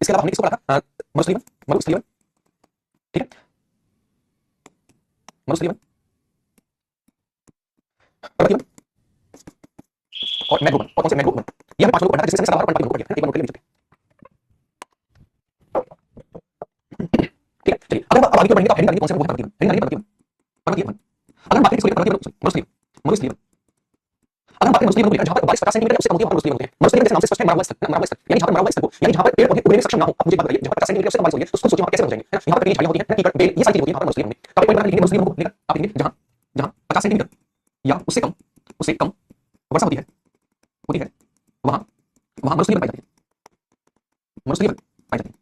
इसके अलावा हमने किसको पढ़ा था, मरुस्थलीवन, मरुस्थलीवन, ठीक है, मरुस्थलीवन, पर्वतीवन और मैग्रोवन, और कौन से मैग्रोवन, ये हमें 5 लोग पढ़ना है, जिसमें सदा पर्णपातियों को पढ़ गया, एक बार नोट कर लीजिए, ठीक है। चलिए अगर आप आगे की ओर बढ़ेंगे तो हेडिंग डालेंगे कौन से, वो है पर्वतीवन, हेडिंग डालेंगे पर्वतीवन, पर्वतीवन। अगर हम बात करें इसको लेकर पर्वतीवन, मरुस्थलीवन, मरुस्थलीवन, अगर हम बात करें मरुस्थलीवन को लेकर जहां पर 22 50 सेंटीमीटर उससे कम होती है वहां मरुस्थलीवन होते हैं। मरुस्थलीवन जैसे नाम से स्पष्ट है, मरा हुआ स्थल, मरा हुआ स्थल यानी जहां पर मरा हुआ स्थल हो, यानी जहां पर पेड़ पौधे उगने में सक्षम ना हो। आप मुझे बात बताइए, जहां पर 50 सेंटीमीटर उससे कम बारिश हो रही है तो उसको सोचिए वहां कैसे बन जाएंगे, है ना। यहां पर कई झाड़ियां होती हैं, कीकड़, बेल, ये सारी चीजें होती हैं, वहां पर मरुस्थलीवन होंगे। तो आप एक पॉइंट लिखेंगे मरुस्थलीवन को लेकर, आप लिखेंगे जहां जहां 50 सेंटीमीटर या उससे कम वर्षा होती है वहां वहां मरुस्थलीवन पाई जाती है, मरुस्थलीवन पाई जाती है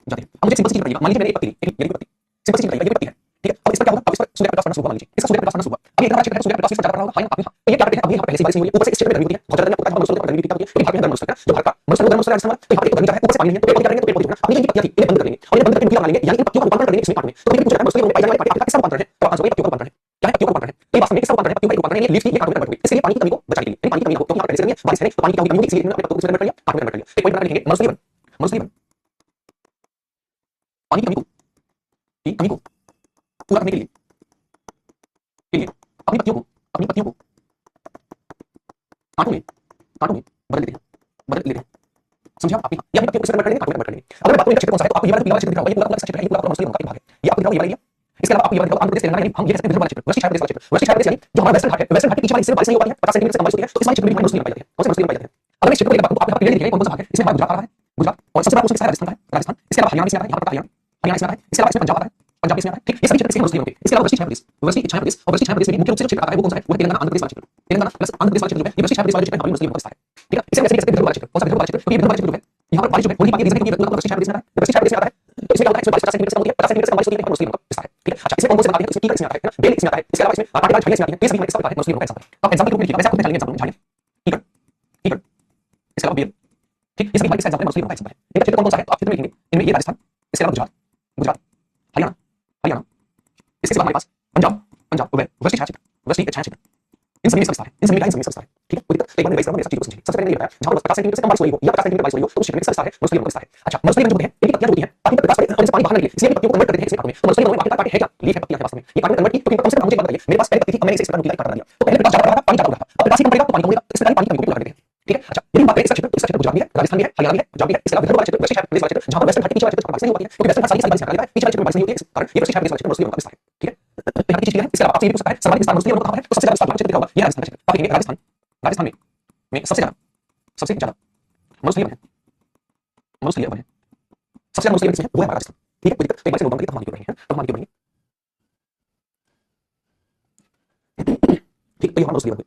जाती है। अब मुझे सिंपल सी चीज बताइएगा, मान लीजिए मैंने एक पत्ती ली, एक पत्ती, सिंपल सी चीज बताइएगा, ये पत्ती है, ठीक है। अब इस पर क्या होगा, अब इस पर सूर्य प्रकाश पड़ना शुरू होगा, मान लीजिए इसका सूर्य प्रकाश पड़ना शुरू हुआ, अब ये इतना अच्छा सूर्य प्रकाश इस पर ज्यादा पड़ रहा होगा, हां तो ये क्या करते हैं, अब ये यहाँ पहले से बारिश नहीं हुई है, ऊपर से इस क्षेत्र में गर्मी होती है, बहुत ज्यादा गर्मी आपको मरुस्थल पर गर्मी दिखता है, क्योंकि भारत में गर्म मरुस्थल है, जो भारत का मरुस्थल गर्म मरुस्थल है, राजस्थान तो यहाँ पे गर्मी ज्यादा है, ऊपर से पानी नहीं है, तो पेड़ पौधे करेंगे, तो पेड़ पौधे जो अपनी ये पत्तियां थी इन्हें बंद कर देंगे और इन्हें बंद करके नुकीला बना लेंगे, यानी इन पत्तियों का रूपांतरण करेंगे इसमें पार्ट में। तो कभी पूछा जाता है मरुस्थल में पाई जाने वाली पत्तियां किसका रूपांतरण है, तो आंसर होगा पत्तियों का रूपांतरण है, क्या है पत्तियों का रूपांतरण है, तो ये वास्तव में किसका रूपांतरण है, पत्तियों का रूपांतरण है, ये लीफ थी ये कांटों में कन्वर्ट हुई, इसके लिए पानी की कमी को बचाने के लिए, पानी की कमी ना हो, क्योंकि यहाँ पहले से गर्मी है, बारिश है नहीं, तो पानी की कमी होगी, इसलिए इन्होंने अपने पत्तों को कन्वर्ट कर लिया, कांटों में कन्वर्ट कर लिया। एक पॉइंट बना लिखेंगे मरुस्थलीवन, मरुस्थलीवन पानी की कमी को पूरा करने के लिए अपनी पत्तियों को कांटों में बदल लेते हैं, समझे आप? ये अपनी पत्तियों को किस तरह कन्वर्ट करेंगे, कांटों में। अगर बात करें क्षेत्र कौन सा है, तो आपको ये वाला पीला क्षेत्र दिख रहा होगा, ये पूरा क्षेत्र है, ये पूरा मरुस्थलीवन का एक भाग है, ये आपको दिख रहा है, ये वाला एरिया। इसके अलावा आपको ये वाला आंध्र प्रदेश तेलंगाना, यानी हम ये कह सकते हैं विदर्भ वाला क्षेत्र, वृष्टि छाया प्रदेश वाला क्षेत्र, वृष्टि छाया प्रदेश यानी जो हमारा वेस्टर्न घाट है, वेस्टर्न घाट के पीछे वाले हिस्से में बारिश नहीं हो पाती है, 50 सेंटीमीटर से कम बारिश होती है, तो इस वाले क्षेत्र में हमारे मरुस्थलीवन पाई जाती है, कौन से मरुस्थलीवन पाई जाती है। अगर इस क्षेत्र को लेकर बात करूं तो आप यहाँ पर क्लियर दिख रहे हैं कौन कौन सा भाग है, इसमें हमारा गुजरात आ रहा है, गुजरात, और सबसे बड़ा कौन सा हिस्सा है, राजस्थान का है, राजस्थान। इसके अलावा हरियाणा इसमें आता है, यहाँ पर हरियाणा, हरियाणा इसमें आता है, इसके अलावा इसमें पंजाब आता है, पंजाब इसमें आता है, ठीक, ये सभी क्षेत्र इसके होंगे। इसके अलावा वृष्टि छाया प्रदेश और वृष्टि छाया प्रदेश में मुख्य रूप से जो क्षेत्र आता है वो कौन सा है, वो है तेलंगाना आंध्र प्रदेश वाला क्षेत्र, तेलंगाना प्लस आंध्र प्रदेश वाला क्षेत्र जो है ये वृष्टि छाया प्रदेश वाला क्षेत्र हमारी मुस्लिम का हिस्सा है, ठीक है। इसे हम ऐसे नहीं कह सकते विदर्भ वाला क्षेत्र, कौन सा विदर्भ वाला क्षेत्र, क्योंकि विदर्भ वाला क्षेत्र जो है यहाँ पर बारिश जो है होने की बात है, रीजन है क्योंकि वृष्टि छाया प्रदेश में आता है, वृष्टि छाया प्रदेश में आता है तो इसमें क्या होता है, इसमें 50 सेंटीमीटर से कम होती है, 50 सेंटीमीटर से कम बारिश होती है, मुस्लिम का हिस्सा है, ठीक है। अच्छा इसमें कौन कौन से बात है, इसमें कीकर इसमें आता है ना, बेल इसमें आता है, इसके अलावा इसमें पाटीदार झाड़ियां इसमें आती हैं, ये सभी हमारे हिस्सा होता है, मुस्लिम का हिस्सा है। तो एग्जांपल के रूप में लिखिए, वैसे आपको पहचान लेंगे एग्जांपल में झाड़ियां, कीकर, कीकर, इसके अलावा बेल, ठीक, ये सभी हमारे एग्जांपल है, मुस्लिम का हिस्सा है। इनका क्षेत्र कौन कौन सा है, तो आप क्षेत्र में लिखेंगे, इनमें ये राजस्थान, इसके अलावा गुजरात, गुजरात, हरियाणा, हरियाणा, इसके बाद हमारे पास पंजाब, पंजाब वो है वृष्टि छाया क्षेत्र, वृष्टि छाया क्षेत्र, इन सभी में विस्तार है, इन सभी का विस्तार है, ठीक है। कोई दिक्कत एक बार में इस चीज को समझिए। सबसे पहले ये बताया जहां पर 50 सेंटीमीटर से कम बारिश हो रही हो या 50 सेंटीमीटर बारिश हो रही हो तो उस क्षेत्र में विस्तार है, मरुस्थलीय वनों का विस्तार है। अच्छा मरुस्थलीय वन जो होते हैं इनकी पत्तियां जो होती हैं ताकि प्रकाश पड़े और इनसे पानी बाहर निकले, इसलिए पत्तियों को कन्वर्ट कर देते हैं इसमें भागों में। तो मरुस्थलीय वनों में आखिरकार है क्या, लीफ है, पत्तियां है वास्तव में, ये कार्बन कन्वर्ट की, क्योंकि कम से कम मुझे एक बात बताइए, मेरे पास पहले पत्ती थी अब मैंने इसे इस प्रकार काट दिया, तो पहले प्रकाश ज्यादा था, पानी ज्यादा था, अब प्रकाश ही कम पड़ेगा तो पानी कम होगा, इस प्रकार पानी की कमी को लगा देते हैं, ठीक है। अच्छा यदि बात करें इसका क्षेत्र गुजरात भी है, राजस्थान भी है, हरियाणा भी है, पंजाब भी है, इसके अलावा विदर्भ वाला क्षेत्र, वृष्टि छाया प्रदेश वाला क्षेत्र, जहां पर वेस्टर्न घाट के पीछे वाले क्षेत्र पर बारिश नहीं होती है, क्योंकि वेस्टर्न घाट सारी बारिश निकाल देता है, पीछे वाले क्षेत्र में बारिश नहीं होती है, इस कारण ये वृष्टि छाया प्रदेश वाला क्षेत्र मरुस्थलीय वनों का विस्तार है, ठीक है। तो यहाँ की चीज है, इसके अलावा आपसे ये भी पूछ सकता है सर्वाधिक विस्तार मरुस्थलीय वनों का कहां है, तो सबसे ज्यादा विस्तार क्षेत्र क्या होगा, ये राजस्थान क्षेत्र। आप कहेंगे राजस्थान, राजस्थान में सबसे ज्यादा मरुस्थलीय वन है, मरुस्थलीय वन है, सबसे ज्यादा मरुस्थलीय वन किसमें है, वो है हमारा राजस्थान, ठीक है। कोई दिक्कत एक बार से नोट डाउन करिए, तो हमारी क्यों बनेंगे, तो हमारी क्यों बनेंगे, ठीक। तो ये हमारा मरुस्थलीय वन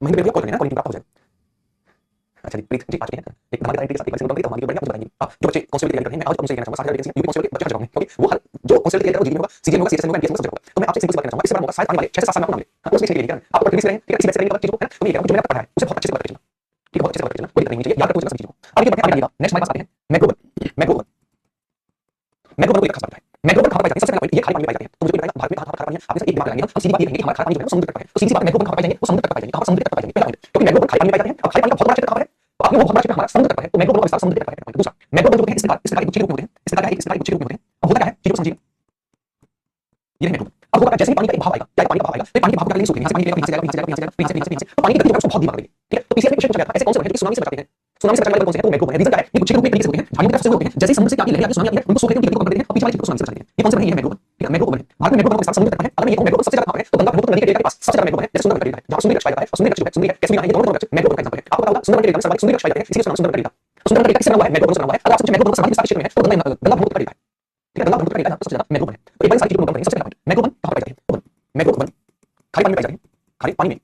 महीने पे कॉल करना, कॉल प्राप्त हो जाए। अच्छा जी प्लीज जी आज के हैं एक हमारे के साथ एक बार से नोट डाउन करिए, तो हमारी क्यों बनेंगे, आप जो बच्चे कांस्टेबल तैयारी कर रहे हैं, मैं आज उनसे कहना चाहूंगा 60,000 यूपी कांस्टेबल के बच्चे जाओगे, क्योंकि वो हर जो कांस्टेबल तैयारी कर रहा है वो जीडी में होगा, सीजीएम होगा, सीएसएस में होगा, एमपीएस में होगा, तो मैं आपसे सिंपल सी बात कहना चाहूंगा, इससे बड़ा मौका शायद आने वाले 6 से 7 साल में आपको ना मिले, हाँ उसमें से लेकर आप अगर फिनिश करें, ठीक है, इसी बैच से रहेंगे चीजों को, है ना, तो ये कहना जो मैंने पढ़ा है उसे बहुत अच्छे से पढ़ के चलना, ठीक है, बहुत अच्छे से पढ़ के चलना, कोई दिक्कत नहीं चाहिए, याद रखो सभी चीजों को। अब ये बढ़ते हैं आगे, नेक्स्ट हमारे पास आते हैं मैग्रोवन, मैग्रोवन, मैग्रोवन को एक खास बात है, मैग्रोवन कहां पाए जाते हैं, सबसे पहले ये खाली पानी में पाए जाते हैं, तो मुझे कोई बताएगा भारत में कहां खारा पानी है, आप इसे एक दिमाग लगाएंगे, हम सीधी बात ये कहेंगे कि हमारा खारा पानी जो है वो समुद्र तक का है, तो सीधी बात मैग्रोवन कहां पाए जाएंगे, वो समुद्र तक पाए जाएंगे, कहां समुद्र तक पाए जाएंगे, पहला पॉइंट, क्योंकि मैग्रोवन खाली पानी में पाए जाते हैं, अब खाली पानी का बहुत बड़ा क्षेत्र कहां पर है, तो आपने वो बहुत बड़ा क्षेत्र हमारा समुद्र तक है, तो मैग्रोवन का विस्तार समुद्र तक है। दूसरा मैग्रोवन जो होते हैं इस प्रकार के गुच्छे रूप में होते हैं, इस प्रकार के गुच्छे रूप में होते हैं, अब होता क्या है चीजों को समझिए, ये है मैग्रोवन। अब होगा जैसे ही पानी का एक भाव आएगा, क्या पानी का भाव आएगा, तो पानी के भाव को नहीं सोचेंगे, यहाँ से पानी गिरेगा, यहाँ से जाएगा, यहाँ से जाएगा, यहाँ से जाएगा, यहाँ से तो पानी की गति जो है उसको बहुत धीमा कर देगी, ठीक है। तो पीसीआर में क्वेश्चन पूछा गया था ऐसे कौन से हैं जो सुनामी से बचाते हैं, सुनामी से बचाने वाले कौन से हैं, तो मैग्रोवन है। रीजन क्या है, ये गुच्छे रूप में तरीके से होते हैं, झाड़ियों की तरफ से होते हैं, जैसे ही समुद्र से आगे लहरें आती है, सुनामी आती है, उनको सोख लेकर उनकी गति को कम कर देते हैं और पीछे वाले क्षेत्र को सुनामी से बचा देते हैं। ये कौन से बने, ये है मैग्रोवन, ठीक है, मैग्रोवन है। भारत में मैग्रोवन का विस्तार समुद्र तक है। अगर मैं ये कहूं मैग्रोवन सबसे ज्यादा कहां है, तो गंगा ब्रह्मपुत्र नदी के डेल्टा के पास सबसे ज्यादा मैग्रोवन है, जैसे सुंदरबन का डेल्टा है, जहां सुंदरी कच्छ पाया जाता है, और सुंदरी कच्छ जो है सुंदरी है कैसे भी ना है, ये दोनों मैग्रोवन का एग्जांपल है। आपको पता होगा सुंदरबन के डेल्टा में सर्वाधिक सुंदरी कच्छ पाए जाते हैं, इसलिए सुंदरबन का डेल्टा, सुंदरबन का डेल्टा किससे बना हुआ है, मैग्रोवन से बना हुआ है। अगर आप सोचें मैग्रोवन सर्वाधिक विस्तार क्षेत्र में है तो गंगा ब्रह्मपुत्र का डेल्टा है, ठीक है, गंगा ब्रह्मपुत्र का डेल्टा सबसे ज्यादा मैग्रोवन है। तो एक बार सारी चीजों को नोट करेंगे। सबसे पहला पॉइंट मैग्रोवन कहां पाए जाते हैं, मैग्रोवन खाली पानी में पाए जाते हैं, खाली पानी में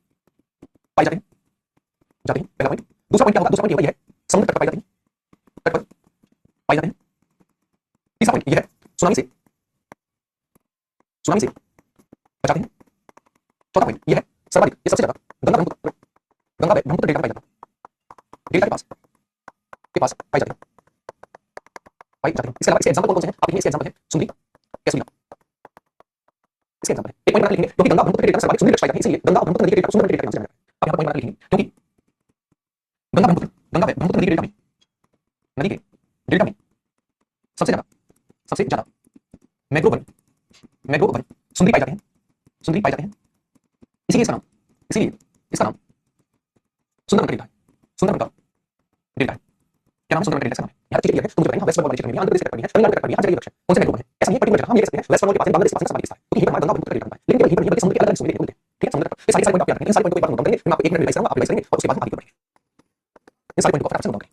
पाए जाते हैं, पहला पॉइंट। दूसरा पॉइंट क्या होगा, दूसरा पॉइंट ये है समुद्र तक पाए जाते हैं, तट पर पाए जाते हैं। तीसरा पॉइंट ये है सुनामी से बचाते हैं। चौथा पॉइंट ये है सर्वाधिक, ये सबसे ज्यादा गंगा ब्रह्मपुत्र डेल्टा पाए जाते हैं, डेल्टा के पास पाए जाते हैं, पाए जाते हैं। इसके अलावा इसके एग्जांपल कौन से हैं, आप देखिए इसके एग्जांपल है सुंदरी, कैसुलिना, इसके एग्जांपल है। एक पॉइंट बना लिखेंगे क्योंकि गंगा ब्रह्मपुत्र के डेल्टा में सर्वाधिक सुंदरी कच्छ पाए जाते हैं, इसलिए गंगा ब्रह्मपुत्र नदी के डेल्टा सुंदरबन के डेल्टा के नाम से जाना जाता है। आप यहाँ पर पॉइंट बना लिखेंगे क्योंकि गंगा ब्रह्मपुत्र नदी के डेल्टा में सबसे ज्यादा मैग्रोवन सुंदरी पाए जाते हैं, इसीलिए इसका नाम सुंदरबन का डेल्टा है, सुंदरबन का डेल्टा है। क्या नाम है, सुंदरबन का डेल्टा का नाम है। यहाँ चीजें क्लियर है, तो मुझे बताएंगे वेस्ट बंगाल क्षेत्र में आंध्र प्रदेश के तट पर है, तमिलनाडु के तट पर है, हर जगह लक्ष्य कौन से मैग्रोवन है। ऐसा नहीं पर्टिकुलर जगह हम ले सकते हैं वेस्ट बंगाल के पास बांग्लादेश के पास सवाल है, क्योंकि ये हमारा गंगा ब्रह्मपुत्र का डेल्टा है, लेकिन केवल यहीं पर समुद्र के अलग अलग हिस्सों में बोलते हैं, ठीक है, समुद्र पर। ये सारे पॉइंट आप याद रखेंगे, इन सारे पॉइंट को एक बार नोट करेंगे, मैं आपको 1 मिनट रिवाइज करूंगा, आप रिवाइज करेंगे और उसके बाद हम आगे बढ़ेंगे। इन सारे पॉइंट को फटाफट से नोट करें,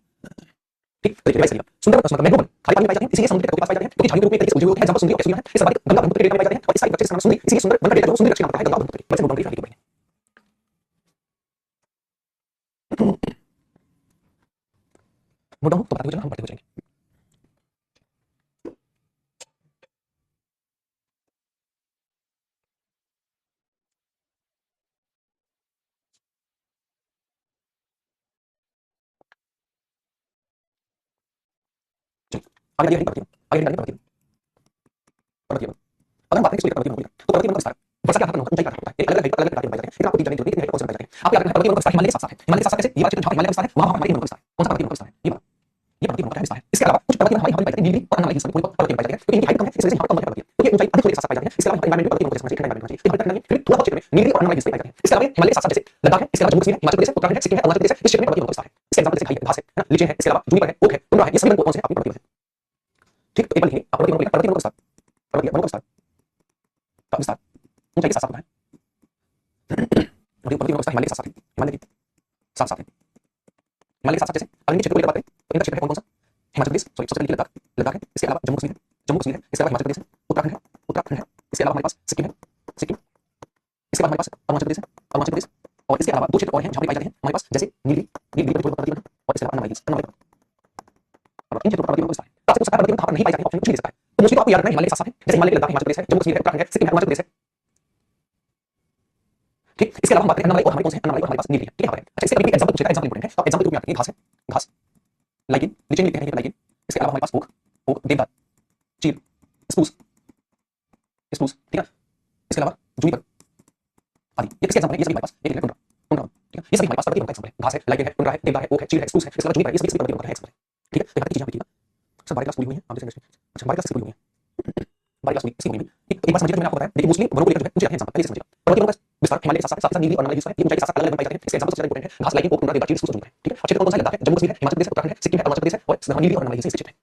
ठीक, तो रिवाइज करिए। सुंदरबन मैग्रोवन खाली पानी में पाए जाते हैं, इसीलिए समुद्र के तट के पास पाए जाते हैं, क्योंकि झाड़ियों के रूप में तरीके से उलझे हुए होते हैं, जहां पर सुंदरी और कैसुलिना है, इस बात गंगा ब्रह्मपुत्र के डेल्टा में पाए जाते हैं, और इस सारे बच्चे का नाम सुंदरी, इसीलिए सुंदरबन का डेल्टा जो सुंदरी कच्छ नाम का है गंगा ब्रह्मपुत्र। वैसे नोट डाउन करिए, आगे बढ़ेंगे। नोट डाउन तो बताते हुए चलना, हम बढ़ते हुए चलेंगे। आगे आगे पर्वतीय पर्वतीय अगर हम बात करें इसको पर्वतीय वन तो पर्वतीय वन का विस्तार वर्षा के आधार पर ऊंचाई का आधार होता है, एक अलग अलग प्रकार के पाए जाते हैं, लेकिन आपको तीन जानने की जरूरत है कि कौन से पाए जाते हैं। आपको याद रखना है पर्वतीय वन का विस्तार हिमालय के साथ साथ है, हिमालय के साथ साथ कैसे, ये वाला क्षेत्र जहां हिमालय का विस्तार है वहां हमारे वन का विस्तार है। कौन सा पर्वतीय वन का विस्तार है, ये पर्वतीय वन का विस्तार है। इसके अलावा कुछ पर्वतीय वन हमारे पाए जाते हैं, नीली और अन्य हिस्सों में पर्वतीय पाए जाते हैं, क्योंकि इनकी हाइट कम है, इस वजह से यहाँ पर कम है पर्वतीय, क्योंकि ऊंचाई अधिक होने के साथ पाए जाते हैं। इसके अलावा एनवायरमेंट पर्वतीय वन को समझिए, एनवायरमेंट चाहिए, हाइट नहीं फिर थोड़ा बहुत क्षेत्र में नीली और अन्य हिस्से पाए जाते हैं। इसके अलावा हिमालय के साथ साथ जैसे लद्दाख है, इसके अलावा जम्मू कश्मीर है, हिमाचल प्रदेश है, उत्तराखंड है, सिक्किम है, अरुणाचल प्रदेश है, इस क्षेत्र में पर्वतीय वन का विस्तार है। इसके एग्जांपल जैसे घास है, लीची है, इसके अलावा जूनिपर है, ओक है, टुंड्रा है, ये सभी कौन से आपके पर्वतीय वन है, ठीक। तो एक बार लिखेंगे आप पर्वतीय वन का विस्तार, पर्वतीय वन का विस्तार ऊंचाई के साथ साथ होता है, पर्वतीय वन का विस्तार हिमालय के साथ साथ है, हिमालय के साथ साथ है, हिमालय के साथ साथ जैसे अरण्य क्षेत्र को लेकर बात करें तो इनका क्षेत्र है कौन सा, हिमाचल प्रदेश, सॉरी सबसे पहले लद्दाख है, इसके अलावा जम्मू कश्मीर है, जम्मू कश्मीर है, इसके अलावा हिमाचल प्रदेश है, उत्तराखंड है, इसके अलावा हमारे पास सिक्किम है, सिक्किम, इसके बाद हमारे पास अरुणाचल प्रदेश है, अरुणाचल प्रदेश, और इसके अलावा दो क्षेत्र और हैं जहाँ पे पाए जाते हैं हमारे पास, जैसे नीलगिरी, नीलगिरी पर पर्वतीय और इसके अलावा अन्नमलाई हिल्स, अन्नमलाई पर्वत। इन क्षेत्रों पर पर्वतीय विस्तार है। तो आपसे पूछ सकता है पर्वतीय कहाँ पर नहीं पाए जाते हैं, ऑप्शन कुछ भी दे सकता है। तो मोस्टली तो आपको याद रखना है हिमालय के साथ है, जैसे हिमालय के लद्दाख हिमाचल प्रदेश है, जम्मू कश्मीर है, उत्तराखंड है, सिक्किम है, अरुणाचल प्रदेश है। ठीक, इसके अलावा हम बात करें अन्नमलाई और हमारे कौन से हैं, अन्नमलाई और हमारे पास नीलगिरी है। ठीक है, अच्छा इसके अभी एग्जांपल पूछेगा, एग्जांपल इंपॉर्टेंट है, तो एग्जांपल के रूप में आती है घास है, घास, लाइकेन, नीचे लिखते हैं लाइकेन। इसके अलावा हमारे पास ओक, ओक, देवदार, चीड़, स्प्रूस, स्प्रूस, ठीक है। इसके अलावा जूनिपर आदि, ये किसके एग्जांपल है? ये सभी हमारे पास एक टुंड्रा, टुंड्रा, ठीक है। ये सभी हमारे पास पर्वतीय वनों का एग्जांपल है। घास है, लाइकेन है, टुंड्रा है, देवदार है, ओक है, चीड़ है, स्प्रूस है, इसके अलावा जूनिपर है, ये सभी पर्वतीय वनों का है एग्जांपल है। ठीक है, तो यहाँ तक चीजें आप लिखिएगा। सब 12 क्लास पूरी हुई है, आप देख सकते हैं। अच्छा 12 क्लास पूरी हुई है, 12 क्लास पूरी इसकी हुई है। एक बार समझिए, जो मैंने आपको बताया, देखिए मोस्टली वनों को लेकर जो है मुझे रखना है एग्जांपल, पहले से समझिएगा। पर्वतीय वनों का विस्तार हिमालय के साथ साथ नीलगिरी और अन्नमलाई हिल्स है, ये ऊंचाई के साथ अलग-अलग पाए जाते हैं। इसके एग्जांपल सबसे इंपॉर्टेंट है घास, लाइकेन, ओक, टुंड्रा, देवदार, चीड़, स्प्रूस और जूनिपर है। ठीक है, और क्षेत्र कौन सा है? लद्दाख है, जम्मू कश्मीर है, हिमाचल प्रदेश है, उत्तराखंड है, सिक्किम है, अरुणाचल प्रदेश है, और नीलगिरी और अन्नमलाई हिल्स इसके क्षेत्र है।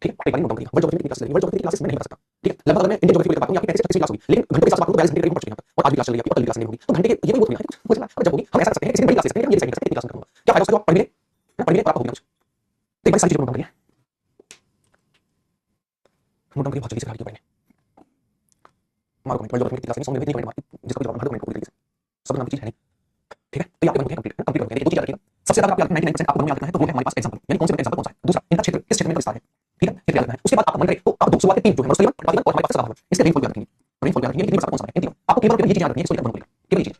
ठीक है, एक बार नोट करिए। World geography classes, world geography classes में नहीं बता सकता। ठीक है, लगभग मैं इंडियन ज्योग्राफी को लेकर बात करूं, आपकी 35 से 36 क्लास होगी, लेकिन घंटे के हिसाब से आपको 42 घंटे करीब पढ़ चुके हैं और आज भी क्लास चल रही है, और कल भी क्लास नहीं होगी। तो घंटे के ये भी बहुत होगा, मुझे लगा जब होगी हम ऐसा कर सकते हैं, इसी बड़ी क्लासेस में हम ये डिसाइड कर सकते हैं क्लास में करूंगा। क्या फायदा उसका? पढ़ लिए और आपको होगा कुछ। तो एक बड़ी सारी चीजें नोट करिए, नोट करिए, बहुत जल्दी से पढ़िए। मारो कमेंट, वर्ल्ड ज्योग्राफी की क्लास में समझ में नहीं कमेंट मारती, जिसका जवाब हर कमेंट को पूरी तरीके से सब नाम की चीज है नहीं। ठीक है, तो ये आपके बनते हैं कंप्लीट कंप्लीट हो गए। दो चीज याद रखिएगा, सबसे ज्यादा आपको 99% आपको मन में याद रखना है, तो वो है हमारे पास एग्जांपल, यानी कौन से एग्जांपल कौन सा है। दूसरा, इनका क्षेत्र किस क्षेत्र में विस्तार है। ठीक है, क्षेत्र याद रखना है। उसके बाद आपको मन करे तो आप दो शुरुआत के तीन जो है मरुस्थलीय वन और हमारे पास सदाबहार, इसके रेनफॉल याद रखेंगे, रेनफॉल याद रखेंगे, विस्तार कौन सा है, इन तीनों आपको केवल ये चीज याद रखनी है, इसको लेकर मन को लेकर केवल ये चीज।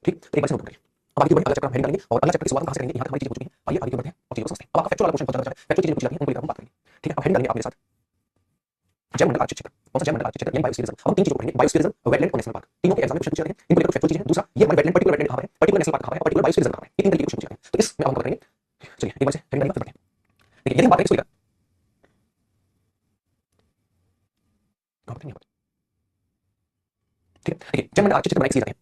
ठीक, तो एक बार से नोट करिए। अब आगे अगला चैप्टर हम हेडिंग करेंगे और अगला चैप्टर की शुरुआत कहां से करेंगे, यहां तक हमारी चीजें हो चुकी हैं। आइए आगे बढ़ते हैं और चीजों को समझते हैं। अब आपका फैक्चुअल वाला क्वेश्चन पता चला है, फैक्चुअल चीजें पूछी जाती हैं, उनको लेकर हम बात करेंगे। ठीक है, अब हेडिंग करेंगे आप मेरे साथ जैवमंडल आर्कटिक क्षेत्र। कौन सा जैवमंडल आर्कटिक क्षेत्र, यानी बायोस्फीयर रिजर्व। हम तीन चीजों को पढ़ेंगे, बायोस्फीयर रिजर्व, वेटलैंड और नेशनल पार्क। तीनों के एग्जाम में क्वेश्चन पूछे जाते हैं, इनको लेकर फैक्चुअल चीजें हैं। दूसरा, ये हमारे वेटलैंड, पर्टिकुलर वेटलैंड कहां है, पर्टिकुलर नेशनल पार्क कहां है, पर्टिकुलर बायोस्फीयर रिजर्व कहां है, ये तीन तरीके के क्वेश्चन पूछे जाते हैं। तो इसमें हम करेंगे, चलिए एक बार से हेडिंग करेंगे, फिर बढ़ते हैं। देखिए यदि हम बात करें इसको लेकर, ठीक है, देखिए जैवमंडल आर्कटिक क्षेत्र बनाए किसी जाते हैं।